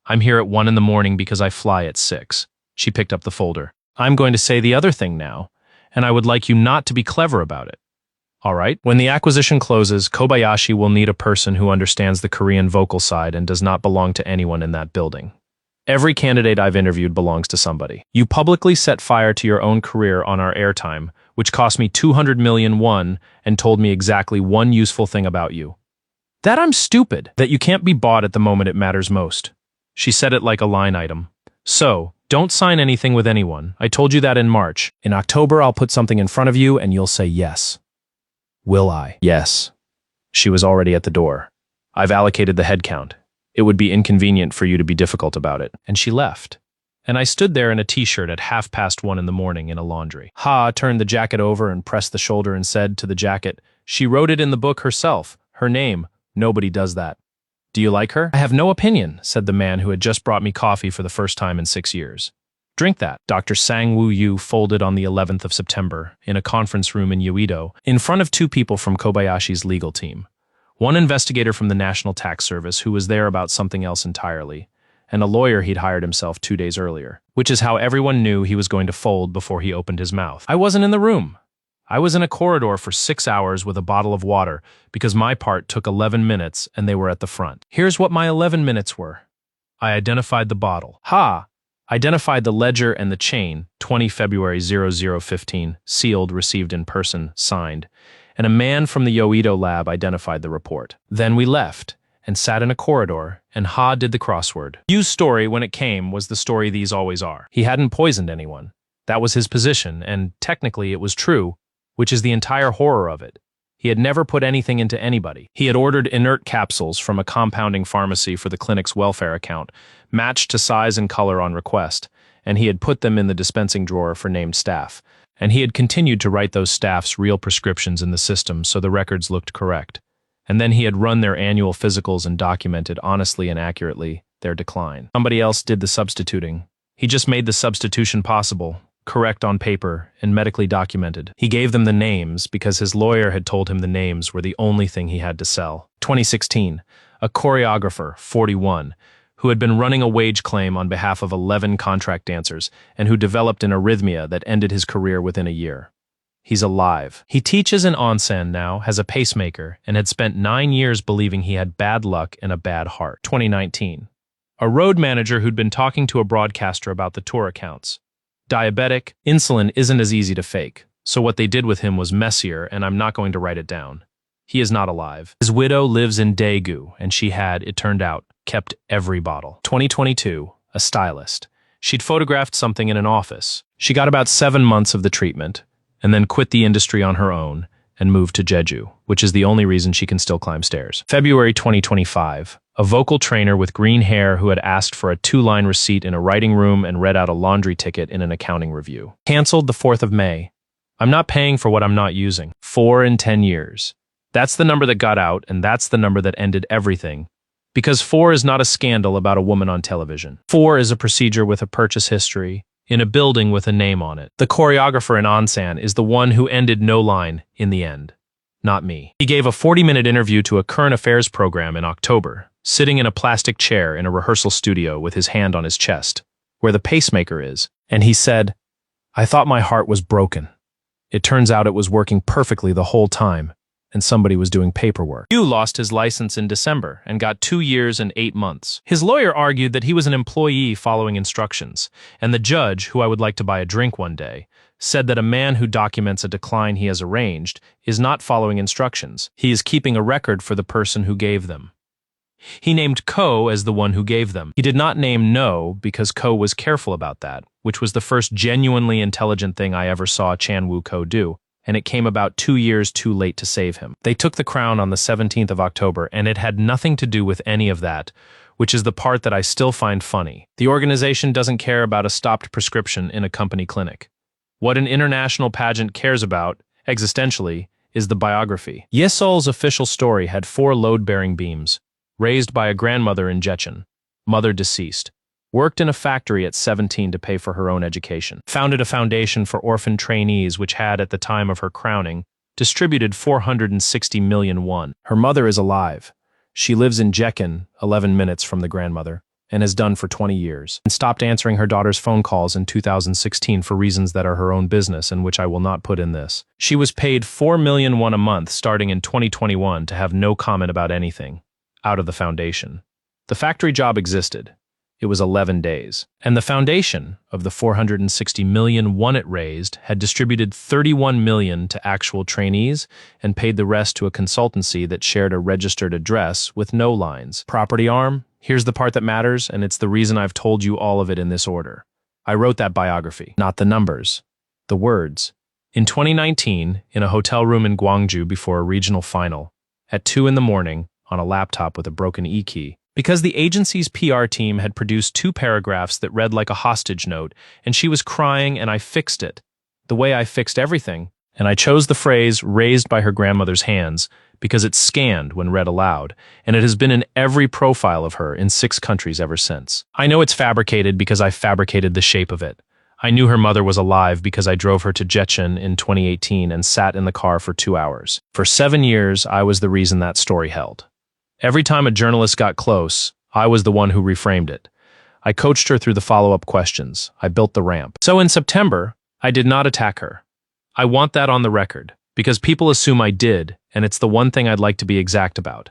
[SPEAKER 1] I'm here at 1 in the morning because I fly at 6. She picked up the folder. I'm going to say the other thing now, and I would like you not to be clever about it. All right? When the acquisition closes, Kobayashi will need a person who understands the Korean vocal side and does not belong to anyone in that building. Every candidate I've interviewed belongs to somebody. You publicly set fire to your own career on our airtime, which cost me 200 million won and told me exactly one useful thing about you. That I'm stupid, that you can't be bought at the moment it matters most. She said it like a line item. So, don't sign anything with anyone. I told you that in March. In October, I'll put something in front of you and you'll say yes. Will I? Yes. She was already at the door. I've allocated the head count. It would be inconvenient for you to be difficult about it. And she left. And I stood there in a t-shirt at 1:30 in the morning in a laundry. Ha turned the jacket over and pressed the shoulder and said to the jacket, she wrote it in the book herself. Her name. Nobody does that. Do you like her? I have no opinion, said the man who had just brought me coffee for the first time in 6 years. Drink that. Dr. Sang Woo Yu folded on the 11th of September in a conference room in Uido in front of 2 people from Kobayashi's legal team. One investigator from the National Tax Service who was there about something else entirely, and a lawyer he'd hired himself 2 days earlier, which is how everyone knew he was going to fold before he opened his mouth. I wasn't in the room. I was in a corridor for 6 hours with a bottle of water because my part took 11 minutes and they were at the front. Here's what my 11 minutes were. I identified the bottle. Ha! Identified the ledger and the chain, 20 February 0015, sealed, received in person, signed. And a man from the Yoido lab identified the report. Then we left and sat in a corridor, and Ha did the crossword. Yu's story, when it came, was the story these always are. He hadn't poisoned anyone. That was his position, and technically it was true, which is the entire horror of it. He had never put anything into anybody. He had ordered inert capsules from a compounding pharmacy for the clinic's welfare account, matched to size and color on request, and he had put them in the dispensing drawer for named staff. And he had continued to write those staff's real prescriptions in the system so the records looked correct. And then he had run their annual physicals and documented honestly and accurately their decline. Somebody else did the substituting. He just made the substitution possible, correct on paper, and medically documented. He gave them the names because his lawyer had told him the names were the only thing he had to sell. 2016, a choreographer, 41, who had been running a wage claim on behalf of 11 contract dancers and who developed an arrhythmia that ended his career within a year. He's alive. He teaches in onsen now, has a pacemaker, and had spent 9 years believing he had bad luck and a bad heart. 2019, a road manager who'd been talking to a broadcaster about the tour accounts. Diabetic, insulin isn't as easy to fake, so what they did with him was messier, and I'm not going to write it down. He is not alive. His widow lives in Daegu, and she had, it turned out, kept every bottle. 2022, a stylist. She'd photographed something in an office. She got about 7 months of the treatment, and then quit the industry on her own and moved to Jeju, which is the only reason she can still climb stairs. February 2025, a vocal trainer with green hair who had asked for a 2-line receipt in a writing room and read out a laundry ticket in an accounting review. Cancelled the 4th of May. I'm not paying for what I'm not using. 4 in 10 years. That's the number that got out, and that's the number that ended everything. Because 4 is not a scandal about a woman on television. 4 is a procedure with a purchase history, in a building with a name on it. The choreographer in Onsan is the one who ended No Line in the end, not me. He gave a 40-minute interview to a current affairs program in October, sitting in a plastic chair in a rehearsal studio with his hand on his chest, where the pacemaker is, and he said, "I thought my heart was broken. It turns out it was working perfectly the whole time, and somebody was doing paperwork." Yu lost his license in December and got 2 years and 8 months. His lawyer argued that he was an employee following instructions, and the judge, who I would like to buy a drink one day, said that a man who documents a decline he has arranged is not following instructions. He is keeping a record for the person who gave them. He named Ko as the one who gave them. He did not name No because Ko was careful about that, which was the first genuinely intelligent thing I ever saw Chan Woo Ko do, and it came about 2 years too late to save him. They took the crown on the 17th of October, and it had nothing to do with any of that, which is the part that I still find funny. The organization doesn't care about a stopped prescription in a company clinic. What an international pageant cares about, existentially, is the biography. Yesol's official story had 4 load-bearing beams, raised by a grandmother in Jecheon, mother deceased, worked in a factory at 17 to pay for her own education, founded a foundation for orphan trainees which had, at the time of her crowning, distributed 460 million won. Her mother is alive. She lives in Jecheon, 11 minutes from the grandmother, and has done for 20 years, and stopped answering her daughter's phone calls in 2016 for reasons that are her own business and which I will not put in this. She was paid 4 million won a month starting in 2021 to have no comment about anything out of the foundation. The factory job existed. It was 11 days. And the foundation, of the 460 million won it raised, had distributed 31 million to actual trainees and paid the rest to a consultancy that shared a registered address with no lines. Property arm? Here's the part that matters, and it's the reason I've told you all of it in this order. I wrote that biography, not the numbers, the words. In 2019, in a hotel room in Gwangju before a regional final, at 2 in the morning, on a laptop with a broken e-key, because the agency's PR team had produced 2 paragraphs that read like a hostage note, and she was crying and I fixed it, the way I fixed everything, and I chose the phrase raised by her grandmother's hands because it's scanned when read aloud, and it has been in every profile of her in 6 countries ever since. I know it's fabricated because I fabricated the shape of it. I knew her mother was alive because I drove her to Jecheon in 2018 and sat in the car for 2 hours. For 7 years, I was the reason that story held. Every time a journalist got close, I was the one who reframed it. I coached her through the follow-up questions. I built the ramp. So in September, I did not attack her. I want that on the record, because people assume I did, and it's the one thing I'd like to be exact about.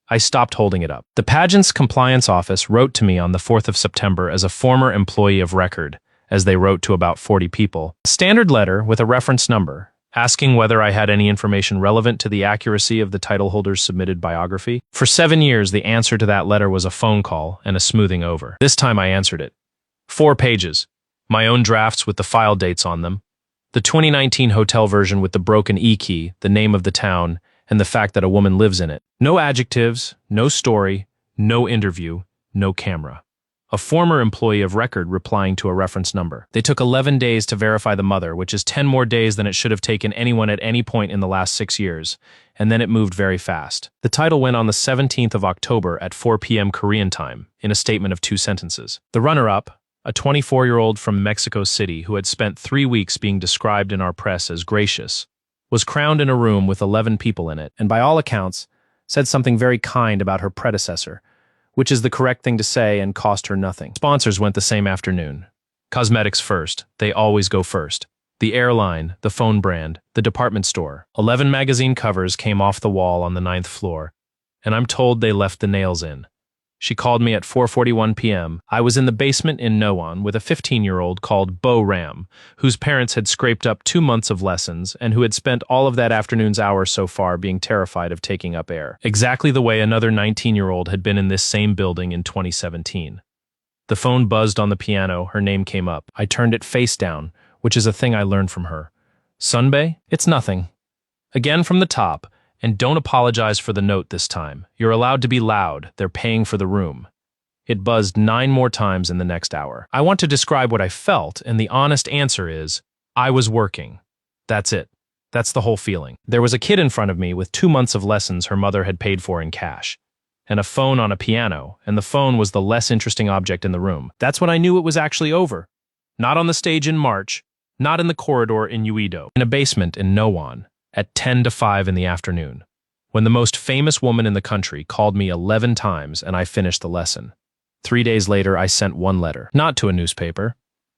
[SPEAKER 1] I stopped holding it up. The pageant's compliance office wrote to me on the 4th of September as a former employee of record, as they wrote to about 40 people. A standard letter with a reference number, asking whether I had any information relevant to the accuracy of the title holder's submitted biography. For 7 years, the answer to that letter was a phone call and a smoothing over. This time I answered it. 4 pages. My own drafts with the file dates on them. The 2019 hotel version with the broken e-key, the name of the town, and the fact that a woman lives in it. No adjectives, no story, no interview, no camera. A former employee of record replying to a reference number. They took 11 days to verify the mother, which is 10 more days than it should have taken anyone at any point in the last 6 years, and then it moved very fast. The title went on the 17th of October at 4 p.m. Korean time, in a statement of 2 sentences. The runner-up, a 24-year-old from Mexico City who had spent 3 weeks being described in our press as gracious, was crowned in a room with 11 people in it, and by all accounts, said something very kind about her predecessor, which is the correct thing to say and cost her nothing. Sponsors went the same afternoon. Cosmetics first. They always go first. The airline, the phone brand, the department store. 11 magazine covers came off the wall on the 9th floor, and I'm told they left the nails in. She called me at 4:41 p.m. I was in the basement in Nowon with a 15-year-old called Bo Ram, whose parents had scraped up 2 months of lessons and who had spent all of that afternoon's hours so far being terrified of taking up air. Exactly the way another 19-year-old had been in this same building in 2017. The phone buzzed on the piano, her name came up. I turned it face down, which is a thing I learned from her. Sunbae? It's nothing. Again from the top. And don't apologize for the note this time. You're allowed to be loud. They're paying for the room. It buzzed 9 more times in the next hour. I want to describe what I felt, and the honest answer is, I was working. That's it. That's the whole feeling. There was a kid in front of me with 2 months of lessons her mother had paid for in cash, and a phone on a piano, and the phone was the less interesting object in the room. That's when I knew it was actually over. Not on the stage in March, not in the corridor in Uido, in a basement in Noan, at 10 to 5 in the afternoon, when the most famous woman in the country called me 11 times and I finished the lesson. 3 days later, I sent one letter, not to a newspaper,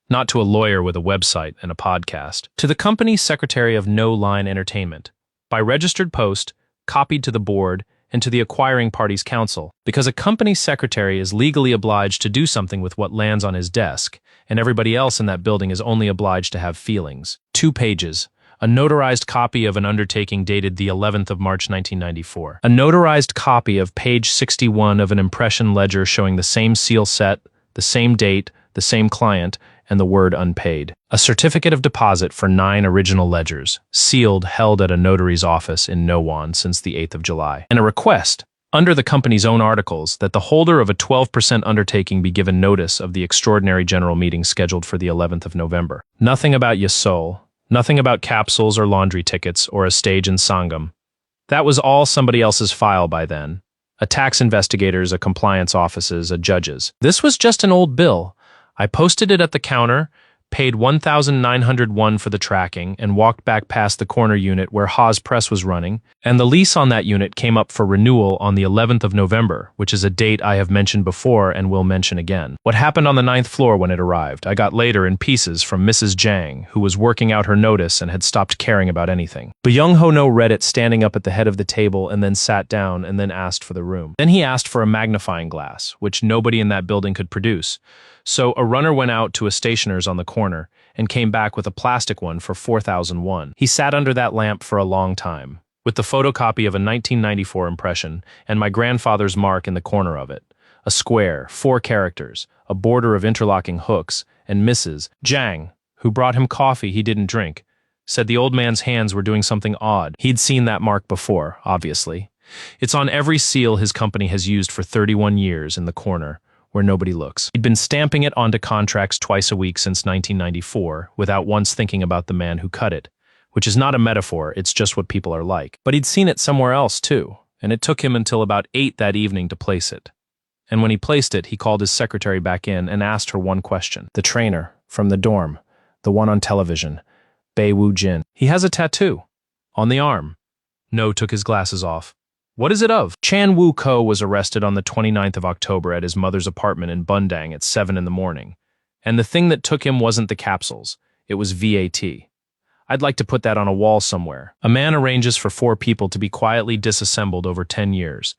[SPEAKER 1] not to a lawyer with a website and a podcast, to the company secretary of No Line Entertainment, by registered post, copied to the board, and to the acquiring party's counsel, because a company secretary is legally obliged to do something with what lands on his desk, and everybody else in that building is only obliged to have feelings. 2 pages. A notarized copy of an undertaking dated the 11th of March 1994. A notarized copy of page 61 of an impression ledger showing the same seal set, the same date, the same client, and the word unpaid. A certificate of deposit for 9 original ledgers, sealed, held at a notary's office in Noan since the 8th of July. And a request, under the company's own articles, that the holder of a 12% undertaking be given notice of the extraordinary general meeting scheduled for the 11th of November. Nothing about Yasol, nothing about capsules or laundry tickets or a stage in Sangam. That was all somebody else's file by then. A tax investigators, a compliance offices, a judges. This was just an old bill. I posted it at the counter, paid $1,901 for the tracking, and walked back past the corner unit where Haas Press was running, and the lease on that unit came up for renewal on the 11th of November, which is a date I have mentioned before and will mention again. What happened on the 9th floor when it arrived, I got later in pieces from Mrs. Jang, who was working out her notice and had stopped caring about anything. Byung-ho-no read it standing up at the head of the table and then sat down and then asked for the room. Then he asked for a magnifying glass, which nobody in that building could produce. So a runner went out to a stationer's on the corner and came back with a plastic one for 4,001. He sat under that lamp for a long time, with the photocopy of a 1994 impression and my grandfather's mark in the corner of it. A square, 4 characters, a border of interlocking hooks, and Mrs. Jang, who brought him coffee he didn't drink, said the old man's hands were doing something odd. He'd seen that mark before, obviously. It's on every seal his company has used for 31 years in the corner, where nobody looks. He'd been stamping it onto contracts twice a week since 1994, without once thinking about the man who cut it, which is not a metaphor, it's just what people are like. But he'd seen it somewhere else too, and it took him until about 8 that evening to place it. And when he placed it, he called his secretary back in and asked her one question. The trainer, from the dorm, the one on television, Bae Woo Jin. He has a tattoo. On the arm. No took his glasses off. What is it of? Chan Woo-ko was arrested on the 29th of October at his mother's apartment in Bundang at 7 in the morning. And the thing that took him wasn't the capsules. It was VAT. I'd like to put that on a wall somewhere. A man arranges for 4 people to be quietly disassembled over 10 years.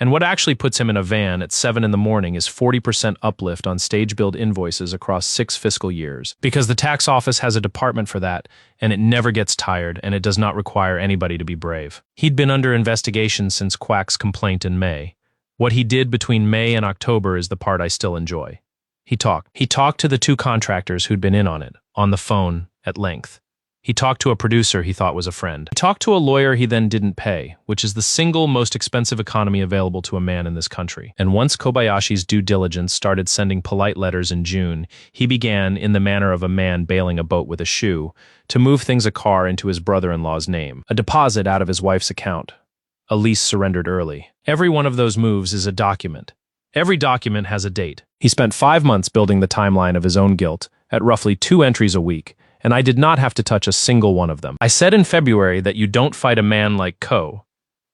[SPEAKER 1] And what actually puts him in a van at 7 in the morning is 40% uplift on stage billed invoices across 6 fiscal years. Because the tax office has a department for that, and it never gets tired, and it does not require anybody to be brave. He'd been under investigation since Quack's complaint in May. What he did between May and October is the part I still enjoy. He talked to the 2 contractors who'd been in on it, on the phone, at length. He talked to a producer he thought was a friend. He talked to a lawyer he then didn't pay, which is the single most expensive economy available to a man in this country. And once Kobayashi's due diligence started sending polite letters in June, he began, in the manner of a man bailing a boat with a shoe, to move things a car into his brother-in-law's name, a deposit out of his wife's account, a lease surrendered early. Every one of those moves is a document. Every document has a date. He spent 5 months building the timeline of his own guilt, at roughly 2 entries a week, and I did not have to touch a single one of them. I said in February that you don't fight a man like Ko.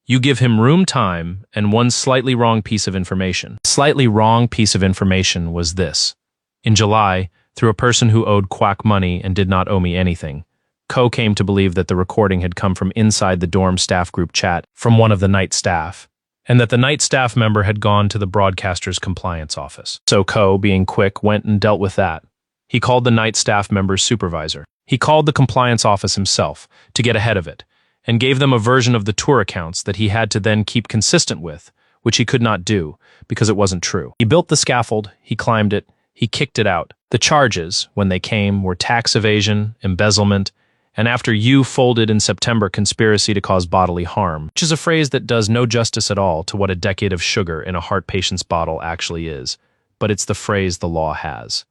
[SPEAKER 1] You give him room, time, and one slightly wrong piece of information. Slightly wrong piece of information was this. In July, through a person who owed Quack money and did not owe me anything, Ko came to believe that the recording had come from inside the dorm staff group chat from one of the night staff, and that the night staff member had gone to the broadcaster's compliance office. So Ko, being quick, went and dealt with that. He called the night staff member's supervisor. He called the compliance office himself to get ahead of it, and gave them a version of the tour accounts that he had to then keep consistent with, which he could not do, because it wasn't true. He built the scaffold, he climbed it, he kicked it out. The charges, when they came, were tax evasion, embezzlement, and after you folded in September, conspiracy to cause bodily harm, which is a phrase that does no justice at all to what a decade of sugar in a heart patient's bottle actually is, but it's the phrase the law has.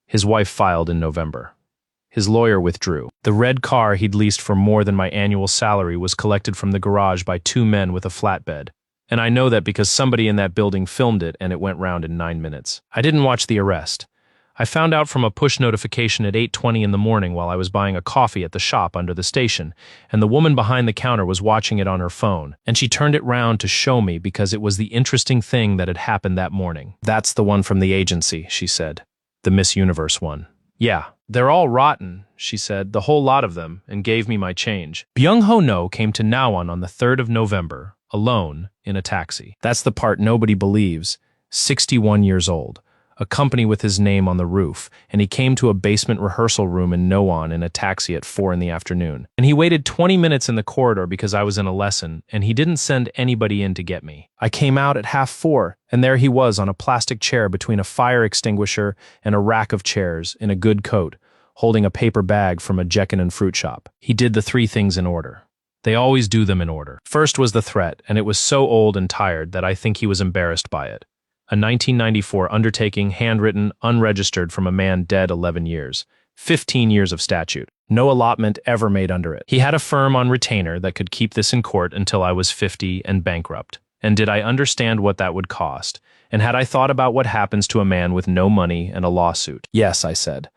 [SPEAKER 1] His wife filed in November. His lawyer withdrew. The red car he'd leased for more than my annual salary was collected from the garage by 2 men with a flatbed. And I know that because somebody in that building filmed it and it went round in 9 minutes. I didn't watch the arrest. I found out from a push notification at 8:20 in the morning while I was buying a coffee at the shop under the station, and the woman behind the counter was watching it on her phone, and she turned it round to show me because it was the interesting thing that had happened that morning. "That's the one from the agency," she said. "The Miss Universe one." "Yeah, they're all rotten," she said, "the whole lot of them," and gave me my change. Byung-ho No came to Nawon on the 3rd of November, alone, in a taxi. That's the part nobody believes. 61 years old. A company with his name on the roof, and he came to a basement rehearsal room in Nawon in a taxi at 4 in the afternoon. And he waited 20 minutes in the corridor because I was in a lesson, and he didn't send anybody in to get me. I came out at 3:30, and there he was on a plastic chair between a fire extinguisher and a rack of chairs, in a good coat, holding a paper bag from a Jekkinen fruit shop. He did the 3 things in order. They always do them in order. First was the threat, and it was so old and tired that I think he was embarrassed by it. A 1994 undertaking, handwritten, unregistered from a man dead 11 years. 15 years of statute. No allotment ever made under it. He had a firm on retainer that could keep this in court until I was 50 and bankrupt. And did I understand what that would cost? And had I thought about what happens to a man with no money and a lawsuit? Yes, I said.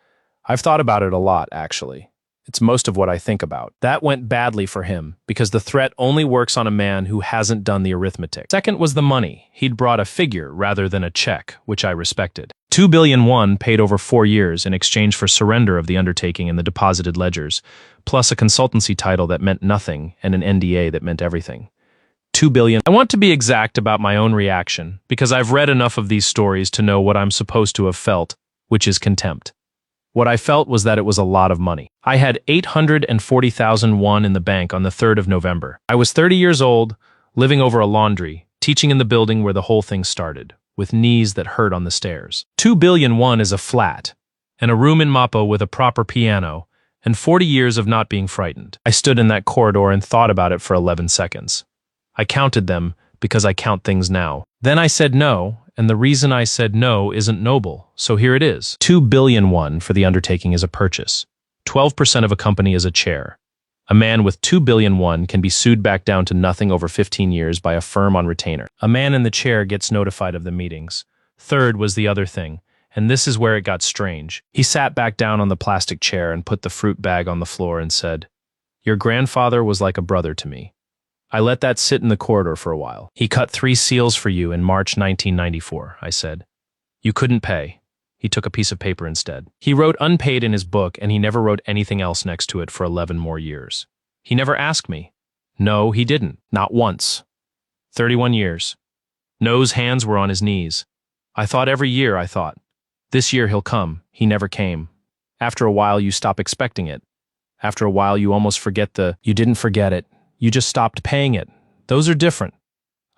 [SPEAKER 1] I've thought about it a lot, actually. It's most of what I think about. That went badly for him, because the threat only works on a man who hasn't done the arithmetic. Second was the money. He'd brought a figure rather than a check, which I respected. 2 billion won paid over 4 years in exchange for surrender of the undertaking in the deposited ledgers, plus a consultancy title that meant nothing and an NDA that meant everything. 2 billion. I want to be exact about my own reaction, because I've read enough of these stories to know what I'm supposed to have felt, which is contempt. What I felt was that it was a lot of money. I had 840,000 won in the bank on the 3rd of November. I was 30 years old, living over a laundry, teaching in the building where the whole thing started, with knees that hurt on the stairs. 2 billion won is a flat, and a room in Mapo with a proper piano, and 40 years of not being frightened. I stood in that corridor and thought about it for 11 seconds. I counted them because I count things now. Then I said no, and the reason I said no isn't noble, so here it is. 2 billion won for the undertaking is a purchase. 12% of a company is a chair. A man with 2 billion won can be sued back down to nothing over 15 years by a firm on retainer. A man in the chair gets notified of the meetings. Third was the other thing, and this is where it got strange. He sat back down on the plastic chair and put the fruit bag on the floor and said, "Your grandfather was like a brother to me. I let that sit in the corridor for a while. He cut 3 seals for you in March 1994, I said. You couldn't pay. He took a piece of paper instead. He wrote unpaid in his book, and he never wrote anything else next to it for 11 more years. He never asked me. No, he didn't. Not once. 31 years. No's hands were on his knees. I thought every year, this year he'll come. He never came. After a while, you stop expecting it. After a while, you almost forget you didn't forget it. You just stopped paying it. Those are different.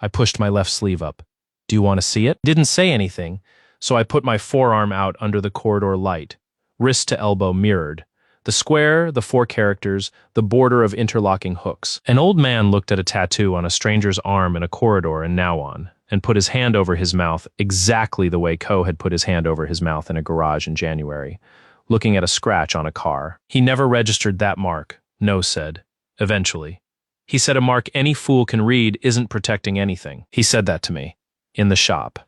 [SPEAKER 1] I pushed my left sleeve up. Do you want to see it? Didn't say anything, so I put my forearm out under the corridor light, wrist to elbow mirrored. The square, the 4 characters, the border of interlocking hooks. An old man looked at a tattoo on a stranger's arm in a corridor in Nawon and put his hand over his mouth exactly the way Ko had put his hand over his mouth in a garage in January, looking at a scratch on a car. He never registered that mark, No said. Eventually. He said a mark any fool can read isn't protecting anything. He said that to me. In the shop.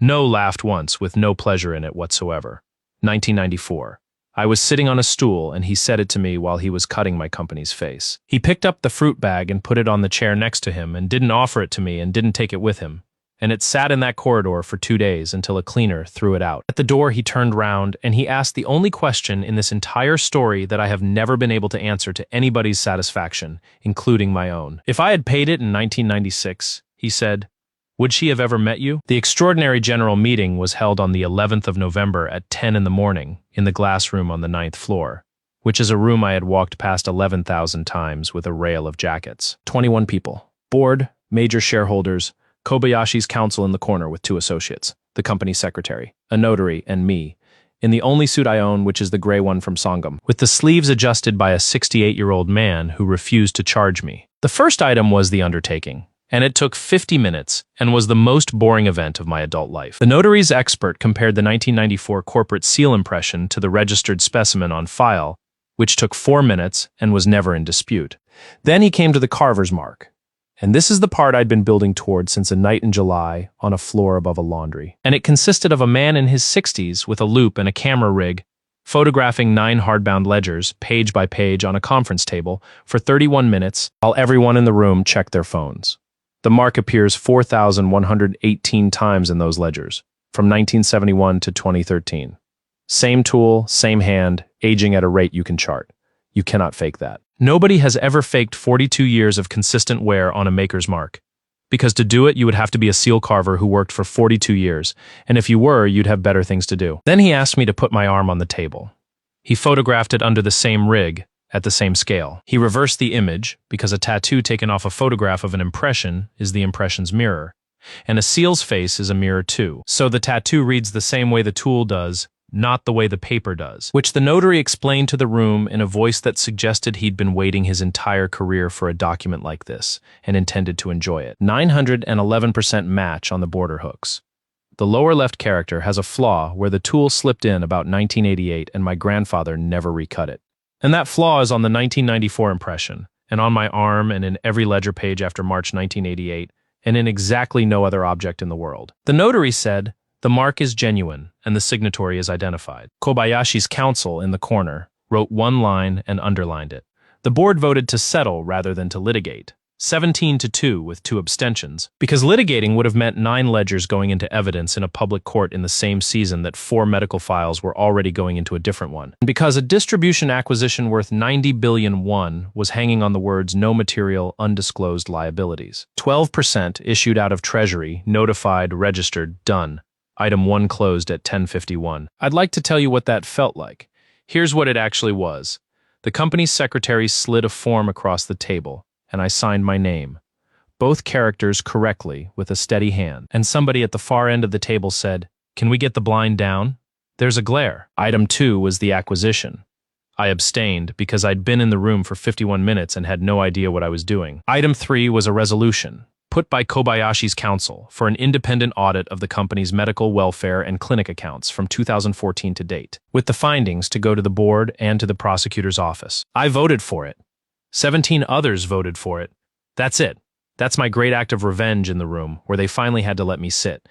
[SPEAKER 1] No laughed once with no pleasure in it whatsoever. 1994. I was sitting on a stool and he said it to me while he was cutting my company's face. He picked up the fruit bag and put it on the chair next to him and didn't offer it to me and didn't take it with him. And it sat in that corridor for 2 days until a cleaner threw it out. At the door, he turned round and he asked the only question in this entire story that I have never been able to answer to anybody's satisfaction, including my own. If I had paid it in 1996, he said, would she have ever met you? The extraordinary general meeting was held on the 11th of November at 10 in the morning in the glass room on the 9th floor, which is a room I had walked past 11,000 times with a rail of jackets. 21 people. Board, major shareholders, Kobayashi's counsel in the corner with 2 associates, the company secretary, a notary, and me, in the only suit I own, which is the gray one from Sangam, with the sleeves adjusted by a 68-year-old man who refused to charge me. The first item was the undertaking, and it took 50 minutes and was the most boring event of my adult life. The notary's expert compared the 1994 corporate seal impression to the registered specimen on file, which took 4 minutes and was never in dispute. Then he came to the carver's mark. And this is the part I'd been building toward since a night in July on a floor above a laundry. And it consisted of a man in his 60s with a loop and a camera rig, photographing 9 hardbound ledgers, page by page, on a conference table for 31 minutes while everyone in the room checked their phones. The mark appears 4,118 times in those ledgers, from 1971 to 2013. Same tool, same hand, aging at a rate you can chart. You cannot fake that. Nobody has ever faked 42 years of consistent wear on a maker's mark. Because to do it, you would have to be a seal carver who worked for 42 years, and if you were, you'd have better things to do. Then he asked me to put my arm on the table. He photographed it under the same rig, at the same scale. He reversed the image, because a tattoo taken off a photograph of an impression is the impression's mirror, and a seal's face is a mirror too. So the tattoo reads the same way the tool does, not the way the paper does, which the notary explained to the room in a voice that suggested he'd been waiting his entire career for a document like this and intended to enjoy it. 911% match on the border hooks. The lower left character has a flaw where the tool slipped in about 1988 and my grandfather never recut it. And that flaw is on the 1994 impression, and on my arm and in every ledger page after March 1988, and in exactly no other object in the world. The notary said, "The mark is genuine, and the signatory is identified." Kobayashi's counsel in the corner wrote one line and underlined it. The board voted to settle rather than to litigate, 17-2 with 2 abstentions, because litigating would have meant 9 ledgers going into evidence in a public court in the same season that 4 medical files were already going into a different one, and because a distribution acquisition worth 90 billion won was hanging on the words "no material, undisclosed liabilities." 12% issued out of Treasury, notified, registered, done. Item 1 closed at 10:51. I'd like to tell you what that felt like. Here's what it actually was. The company's secretary slid a form across the table, and I signed my name. Both characters correctly, with a steady hand. And somebody at the far end of the table said, "Can we get the blind down? There's a glare." Item 2 was the acquisition. I abstained because I'd been in the room for 51 minutes and had no idea what I was doing. Item 3 was a resolution, put by Kobayashi's counsel for an independent audit of the company's medical, welfare, and clinic accounts from 2014 to date, with the findings to go to the board and to the prosecutor's office. I voted for it. 17 others voted for it. That's it. That's my great act of revenge in the room, where they finally had to let me sit.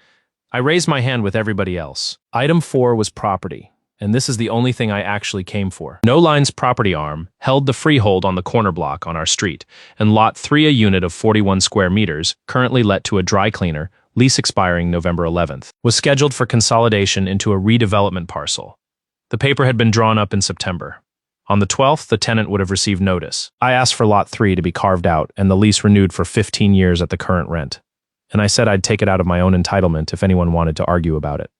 [SPEAKER 1] I raised my hand with everybody else. Item 4 was property, and this is the only thing I actually came for. No Line's property arm held the freehold on the corner block on our street, and Lot 3, a unit of 41 square meters, currently let to a dry cleaner, lease expiring November 11th, was scheduled for consolidation into a redevelopment parcel. The paper had been drawn up in September. On the 12th, the tenant would have received notice. I asked for Lot 3 to be carved out and the lease renewed for 15 years at the current rent. And I said I'd take it out of my own entitlement if anyone wanted to argue about it.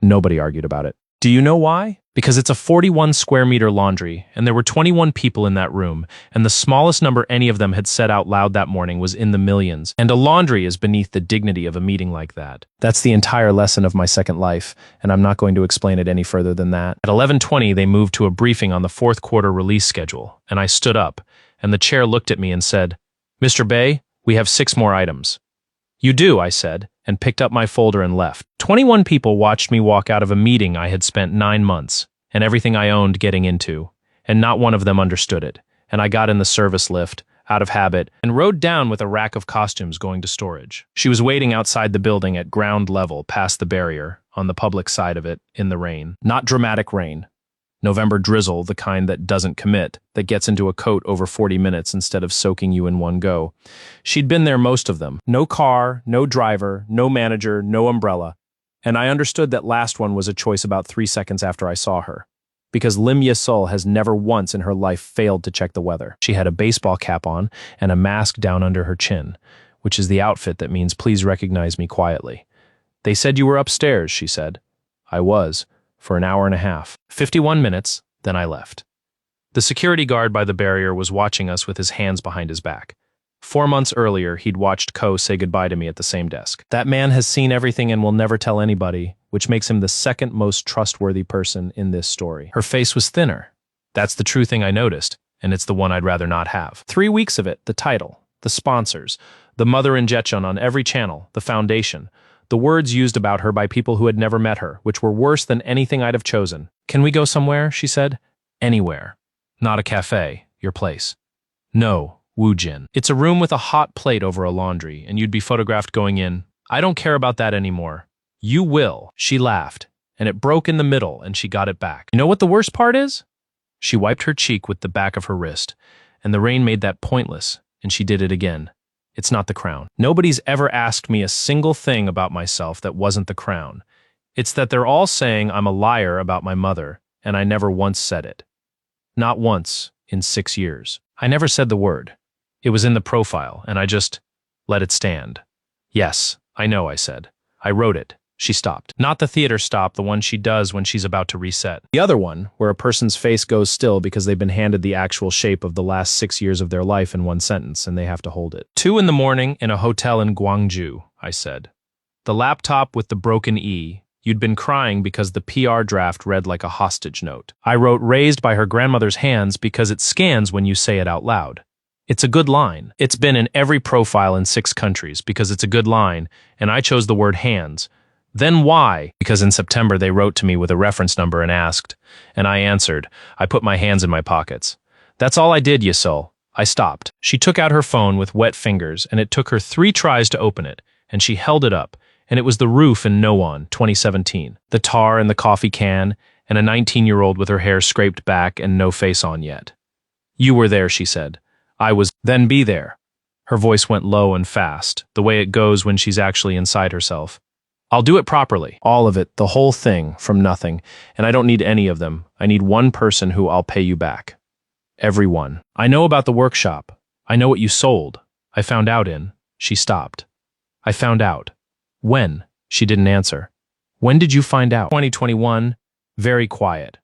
[SPEAKER 1] Nobody argued about it. Do you know why? Because it's a 41 square meter laundry, and there were 21 people in that room, and the smallest number any of them had said out loud that morning was in the millions, and a laundry is beneath the dignity of a meeting like that. That's the entire lesson of my second life, and I'm not going to explain it any further than that. At 11:20, they moved to a briefing on the 4th quarter release schedule, and I stood up, and the chair looked at me and said, "Mr. Bay, we have 6 more items." "You do," I said, and picked up my folder and left. 21 people watched me walk out of a meeting I had spent 9 months, and everything I owned getting into, and not one of them understood it, and I got in the service lift, out of habit, and rode down with a rack of costumes going to storage. She was waiting outside the building at ground level past the barrier, on the public side of it, in the rain. Not dramatic rain. November drizzle, the kind that doesn't commit, that gets into a coat over 40 minutes instead of soaking you in one go. She'd been there most of them. No car, no driver, no manager, no umbrella. And I understood that last one was a choice about 3 seconds after I saw her. Because Lim Yesul has never once in her life failed to check the weather. She had a baseball cap on and a mask down under her chin, which is the outfit that means please recognize me quietly. "They said you were upstairs," she said. I was. For an hour and a half. 51 minutes, then I left. The security guard by the barrier was watching us with his hands behind his back. 4 months earlier, he'd watched Ko say goodbye to me at the same desk. That man has seen everything and will never tell anybody, which makes him the second most trustworthy person in this story. Her face was thinner. That's the true thing I noticed, and it's the one I'd rather not have. 3 weeks of it, the title, the sponsors, the mother injection on every channel, the foundation, the words used about her by people who had never met her, which were worse than anything I'd have chosen. "Can we go somewhere?" she said. "Anywhere. Not a cafe, your place." "No, Woojin. It's a room with a hot plate over a laundry, and you'd be photographed going in. I don't care about that anymore. You will. She laughed, and it broke in the middle, and she got it back. You know what the worst part is? She wiped her cheek with the back of her wrist, and the rain made that pointless, and she did it again. It's not the crown. Nobody's ever asked me a single thing about myself that wasn't the crown. It's that they're all saying I'm a liar about my mother, and I never once said it. Not once in 6 years. I never said the word. It was in the profile, and I just let it stand. Yes, I know, I said. I wrote it. She stopped. Not the theater stop, the one she does when she's about to reset. The other one, where a person's face goes still because they've been handed the actual shape of the last 6 years of their life in one sentence, and they have to hold it. 2 in the morning in a hotel in Gwangju, I said. The laptop with the broken E. You'd been crying because the PR draft read like a hostage note. I wrote raised by her grandmother's hands because it scans when you say it out loud. It's a good line. It's been in every profile in 6 countries because it's a good line, and I chose the word hands. Then why? Because in September they wrote to me with a reference number and asked, and I answered. I put my hands in my pockets. That's all I did, Yisol. I stopped. She took out her phone with wet fingers, and it took her 3 tries to open it, and she held it up, and it was the roof in No On, 2017. The tar and the coffee can, and a 19-year-old with her hair scraped back and no face on yet. You were there, she said. I was. Then be there. Her voice went low and fast, the way it goes when she's actually inside herself. I'll do it properly. All of it, the whole thing, from nothing, and I don't need any of them. I need one person who I'll pay you back. Everyone. I know about the workshop. I know what you sold. I found out in. She stopped. I found out. When? She didn't answer. When did you find out? 2021. Very quiet.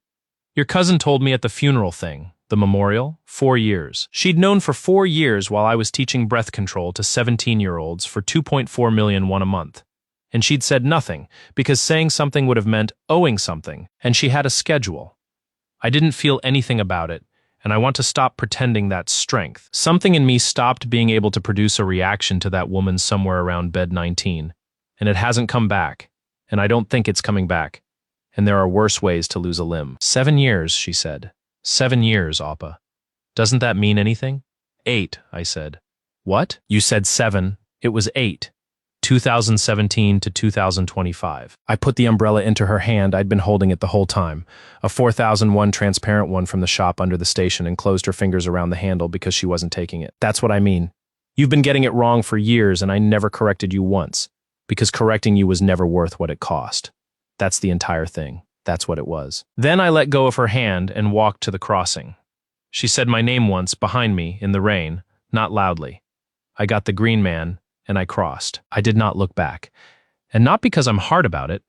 [SPEAKER 1] Your cousin told me at the funeral thing. The memorial? 4 years. She'd known for 4 years while I was teaching breath control to 17-year-olds for 2.4 million won a month. And she'd said nothing, because saying something would have meant owing something, and she had a schedule. I didn't feel anything about it, and I want to stop pretending that's strength. Something in me stopped being able to produce a reaction to that woman somewhere around bed 19, and it hasn't come back, and I don't think it's coming back, and there are worse ways to lose a limb. 7 years, she said. 7 years, Appa. Doesn't that mean anything? 8, I said. What? You said 7. It was 8. 2017 to 2025. I put the umbrella into her hand. I'd been holding it the whole time. A 4001 transparent one from the shop under the station, and closed her fingers around the handle because she wasn't taking it. That's what I mean. You've been getting it wrong for years, and I never corrected you once, because correcting you was never worth what it cost. That's the entire thing. That's what it was. Then I let go of her hand and walked to the crossing. She said my name once, behind me, in the rain, not loudly. I got the green man, and I crossed. I did not look back. And not because I'm hard about it.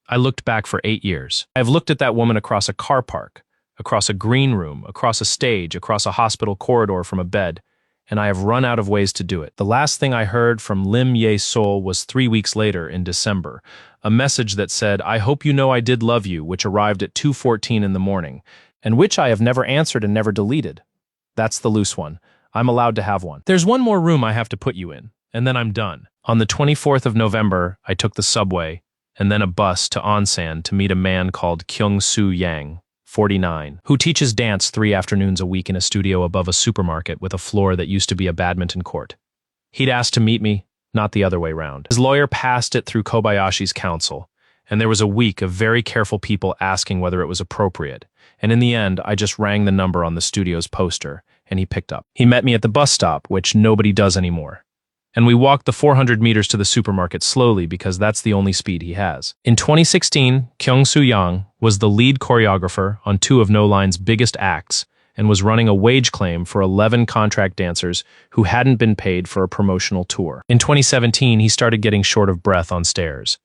[SPEAKER 1] I looked back for 8 years. I've looked at that woman across a car park, across a green room, across a stage, across a hospital corridor from a bed, and I have run out of ways to do it. The last thing I heard from Lim Ye Sol was 3 weeks later in December, a message that said, I hope you know I did love you, which arrived at 2:14 in the morning, and which I have never answered and never deleted. That's the loose one. I'm allowed to have one. There's one more room I have to put you in, and then I'm done. On the 24th of November, I took the subway, and then a bus to Onsan to meet a man called Kyung-Soo Yang, 49, who teaches dance 3 afternoons a week in a studio above a supermarket with a floor that used to be a badminton court. He'd asked to meet me, not the other way round. His lawyer passed it through Kobayashi's counsel, and there was a week of very careful people asking whether it was appropriate, and in the end, I just rang the number on the studio's poster, and he picked up. He met me at the bus stop, which nobody does anymore. And we walked the 400 meters to the supermarket slowly because that's the only speed he has. In 2016, Kyung-Soo Yang was the lead choreographer on 2 of No Line's biggest acts and was running a wage claim for 11 contract dancers who hadn't been paid for a promotional tour. In 2017, he started getting short of breath on stairs.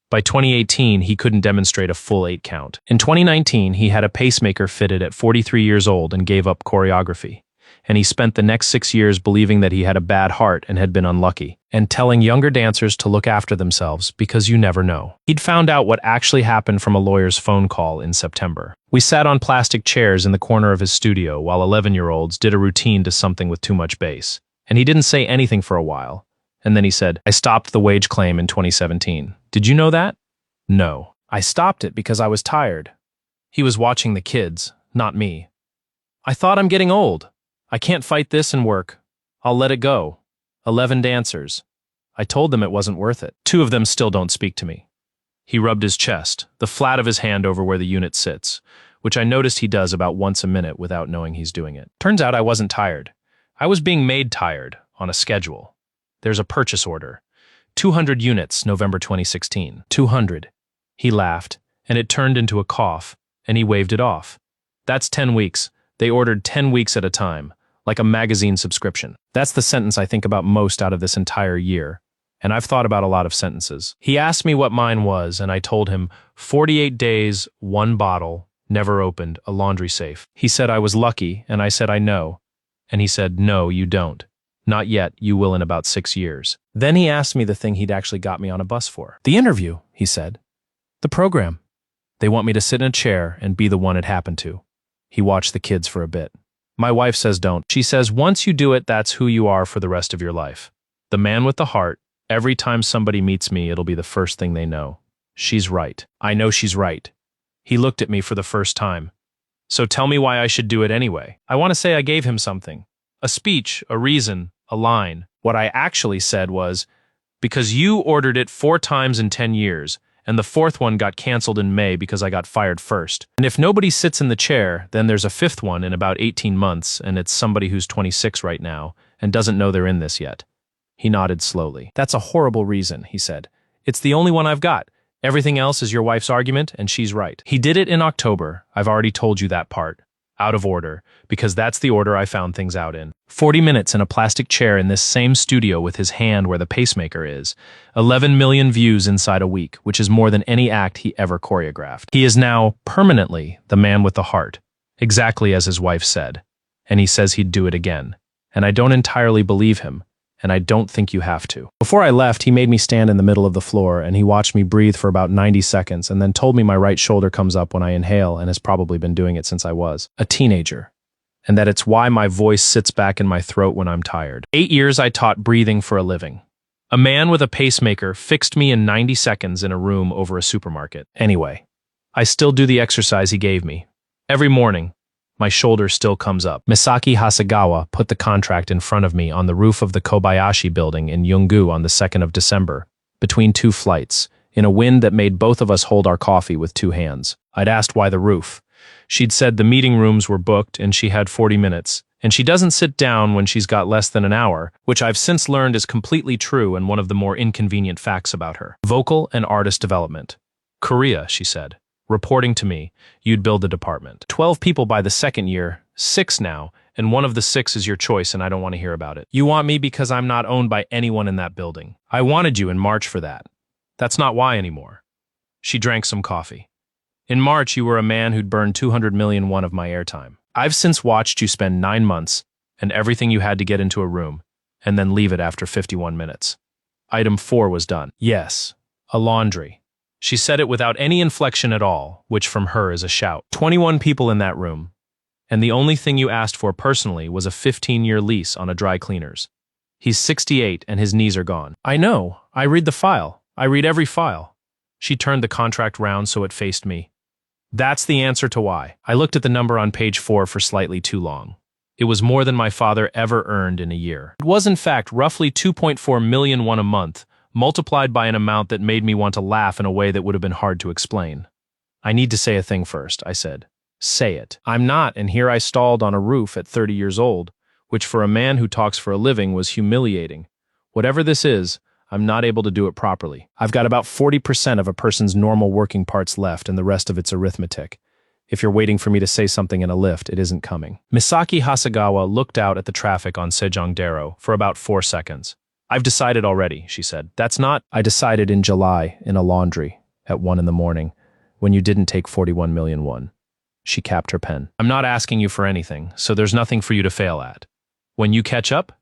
[SPEAKER 1] By 2018, he couldn't demonstrate a full 8 count. In 2019, he had a pacemaker fitted at 43 years old and gave up choreography. And he spent the next 6 years believing that he had a bad heart and had been unlucky, and telling younger dancers to look after themselves because you never know. He'd found out what actually happened from a lawyer's phone call in September. We sat on plastic chairs in the corner of his studio while 11-year-olds did a routine to something with too much bass. And he didn't say anything for a while. And then he said, I stopped the wage claim in 2017. Did you know that? No. I stopped it because I was tired. He was watching the kids, not me. I thought I'm getting old. I can't fight this and work. I'll let it go. 11 dancers. I told them it wasn't worth it. 2 of them still don't speak to me. He rubbed his chest, the flat of his hand over where the unit sits, which I noticed he does about once a minute without knowing he's doing it. Turns out I wasn't tired. I was being made tired, on a schedule. There's a purchase order. 200 units, November 2016. 200. He laughed, and it turned into a cough, and he waved it off. That's 10 weeks. They ordered 10 weeks at a time, like a magazine subscription. That's the sentence I think about most out of this entire year, and I've thought about a lot of sentences. He asked me what mine was, and I told him 48 days, 1 bottle, never opened, a laundry safe. He said I was lucky, and I said I know. And he said, no, you don't. Not yet, you will in about 6 years. Then he asked me the thing he'd actually got me on a bus for. The interview, he said. The program. They want me to sit in a chair and be the one it happened to. He watched the kids for a bit. My wife says don't. She says once you do it, that's who you are for the rest of your life. The man with the heart, every time somebody meets me, it'll be the first thing they know. She's right. I know she's right. He looked at me for the first time. So tell me why I should do it anyway. I want to say I gave him something. A speech, a reason, a line. What I actually said was, because you ordered it 4 times in 10 years, and the 4th one got canceled in May because I got fired first. And if nobody sits in the chair, then there's a 5th one in about 18 months, and it's somebody who's 26 right now and doesn't know they're in this yet. He nodded slowly. That's a horrible reason, he said. It's the only one I've got. Everything else is your wife's argument, and she's right. He did it in October. I've already told you that part. Out of order, because that's the order I found things out in. 40 minutes in a plastic chair in this same studio with his hand where the pacemaker is. 11 million views inside a week, which is more than any act he ever choreographed. He is now, permanently, the man with the heart, exactly as his wife said. And he says he'd do it again. And I don't entirely believe him, and I don't think you have to. Before I left, he made me stand in the middle of the floor, and he watched me breathe for about 90 seconds, and then told me my right shoulder comes up when I inhale and has probably been doing it since I was a teenager, and that it's why my voice sits back in my throat when I'm tired. 8 years I taught breathing for a living. A man with a pacemaker fixed me in 90 seconds in a room over a supermarket. Anyway, I still do the exercise he gave me. Every morning, my shoulder still comes up. Misaki Hasegawa put the contract in front of me on the roof of the Kobayashi building in Yungu on the 2nd of December, between 2 flights, in a wind that made both of us hold our coffee with 2 hands. I'd asked why the roof. She'd said the meeting rooms were booked and she had 40 minutes, and she doesn't sit down when she's got less than an hour, which I've since learned is completely true and one of the more inconvenient facts about her. Vocal and artist development. Korea, she said. Reporting to me, you'd build the department. 12 people by the 2nd year, 6 now, and one of the 6 is your choice and I don't want to hear about it. You want me because I'm not owned by anyone in that building. I wanted you in March for that. That's not why anymore. She drank some coffee. In March, you were a man who'd burned 200 million won of my airtime. I've since watched you spend 9 months and everything you had to get into a room, and then leave it after 51 minutes. Item 4 was done. Yes, a laundry. She said it without any inflection at all, which from her is a shout. 21 people in that room, and the only thing you asked for personally was a 15-year lease on a dry cleaners. He's 68 and his knees are gone. I know. I read the file. I read every file. She turned the contract round so it faced me. That's the answer to why. I looked at the number on page 4 for slightly too long. It was more than my father ever earned in a year. It was in fact roughly 2.4 million won a month, multiplied by an amount that made me want to laugh in a way that would have been hard to explain. I need to say a thing first, I said. Say it. I'm not, and here I stalled on a roof at 30 years old, which for a man who talks for a living was humiliating. Whatever this is, I'm not able to do it properly. I've got about 40% of a person's normal working parts left and the rest of it's arithmetic. If you're waiting for me to say something in a lift, it isn't coming. Misaki Hasegawa looked out at the traffic on Sejongdero for about 4 seconds. I've decided already, she said. That's not... I decided in July, in a laundry, at 1 in the morning, when you didn't take 41 million won. She capped her pen. I'm not asking you for anything, so there's nothing for you to fail at. When you catch up,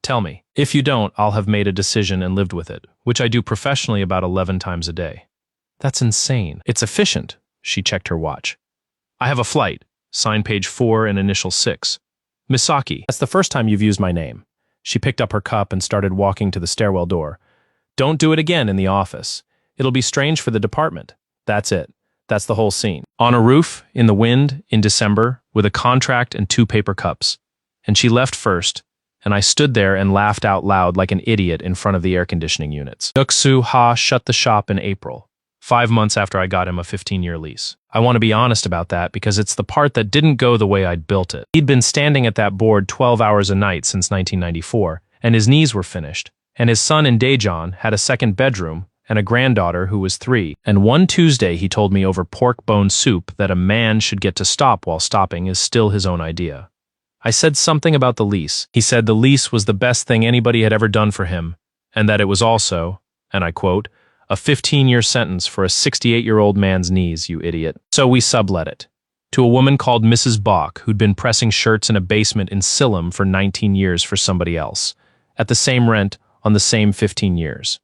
[SPEAKER 1] tell me. If you don't, I'll have made a decision and lived with it, which I do professionally about 11 times a day. That's insane. It's efficient. She checked her watch. I have a flight. Sign page 4 and initial 6. Misaki. That's the first time you've used my name. She picked up her cup and started walking to the stairwell door. Don't do it again in the office. It'll be strange for the department. That's it. That's the whole scene. On a roof, in the wind, in December, with a contract and 2 paper cups. And she left first, and I stood there and laughed out loud like an idiot in front of the air conditioning units. Duksu Ha shut the shop in April, 5 months after I got him a 15-year lease. I want to be honest about that because it's the part that didn't go the way I'd built it. He'd been standing at that board 12 hours a night since 1994, and his knees were finished, and his son in Daejeon had a second bedroom and a granddaughter who was 3. And one Tuesday he told me over pork bone soup that a man should get to stop while stopping is still his own idea. I said something about the lease. He said the lease was the best thing anybody had ever done for him, and that it was also, and I quote, a 15-year sentence for a 68-year-old man's knees, you idiot. So we sublet it to a woman called Mrs. Bach, who'd been pressing shirts in a basement in Silham for 19 years for somebody else, at the same rent on the same 15 years.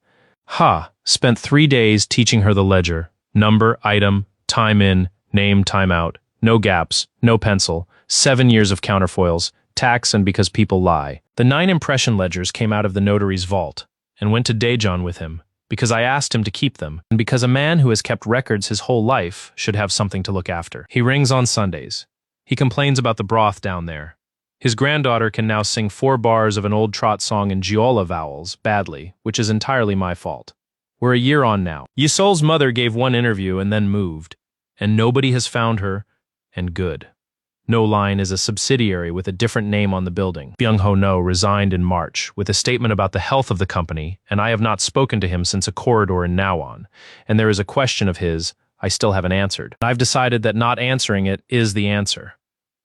[SPEAKER 1] Spent 3 days teaching her the ledger, number, item, time in, name, time out, no gaps, no pencil, 7 years of counterfoils, tax, and because people lie. The 9 impression ledgers came out of the notary's vault and went to Daejeon with him, because I asked him to keep them, and because a man who has kept records his whole life should have something to look after. He rings on Sundays. He complains about the broth down there. His granddaughter can now sing 4 bars of an old trot song in Giola vowels, badly, which is entirely my fault. We're a year on now. Yisol's mother gave one interview and then moved, and nobody has found her, and good. No Line is a subsidiary with a different name on the building. Byung-ho No resigned in March with a statement about the health of the company, and I have not spoken to him since a corridor in Nawon, and there is a question of his I still haven't answered. I've decided that not answering it is the answer.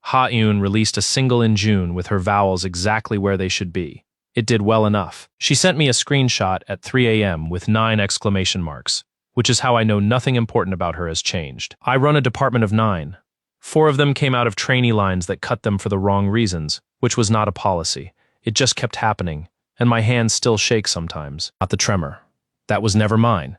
[SPEAKER 1] Ha-eun released a single in June with her vowels exactly where they should be. It did well enough. She sent me a screenshot at 3 a.m. with 9 exclamation marks, which is how I know nothing important about her has changed. I run a department of 9. 4 of them came out of trainee lines that cut them for the wrong reasons, which was not a policy. It just kept happening, and my hands still shake sometimes. Not the tremor. That was never mine.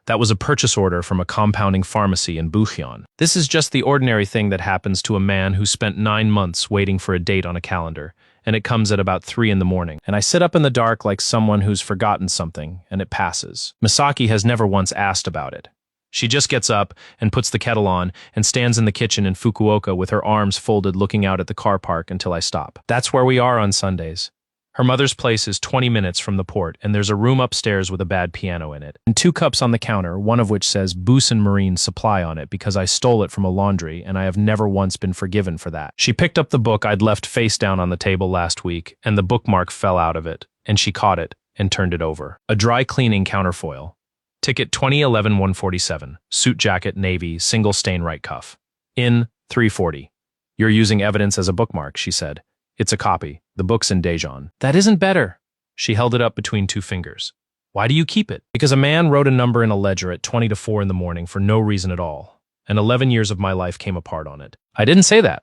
[SPEAKER 1] That was a purchase order from a compounding pharmacy in Bucheon. This is just the ordinary thing that happens to a man who spent 9 months waiting for a date on a calendar, and it comes at about 3 in the morning. And I sit up in the dark like someone who's forgotten something, and it passes. Misaki has never once asked about it. She just gets up and puts the kettle on and stands in the kitchen in Fukuoka with her arms folded looking out at the car park until I stop. That's where we are on Sundays. Her mother's place is 20 minutes from the port, and there's a room upstairs with a bad piano in it. And 2 cups on the counter, one of which says Busan Marine Supply on it because I stole it from a laundry, and I have never once been forgiven for that. She picked up the book I'd left face down on the table last week, and the bookmark fell out of it, and she caught it and turned it over. A dry cleaning counterfoil. Ticket 2011-147, suit jacket, navy, single stain right cuff. In, 340. You're using evidence as a bookmark, she said. It's a copy. The book's in Daejeon. That isn't better. She held it up between 2 fingers. Why do you keep it? Because a man wrote a number in a ledger at 20 to 4 in the morning for no reason at all, and 11 years of my life came apart on it. I didn't say that.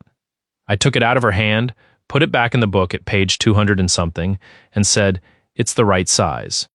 [SPEAKER 1] I took it out of her hand, put it back in the book at page 200 and something, and said, it's the right size.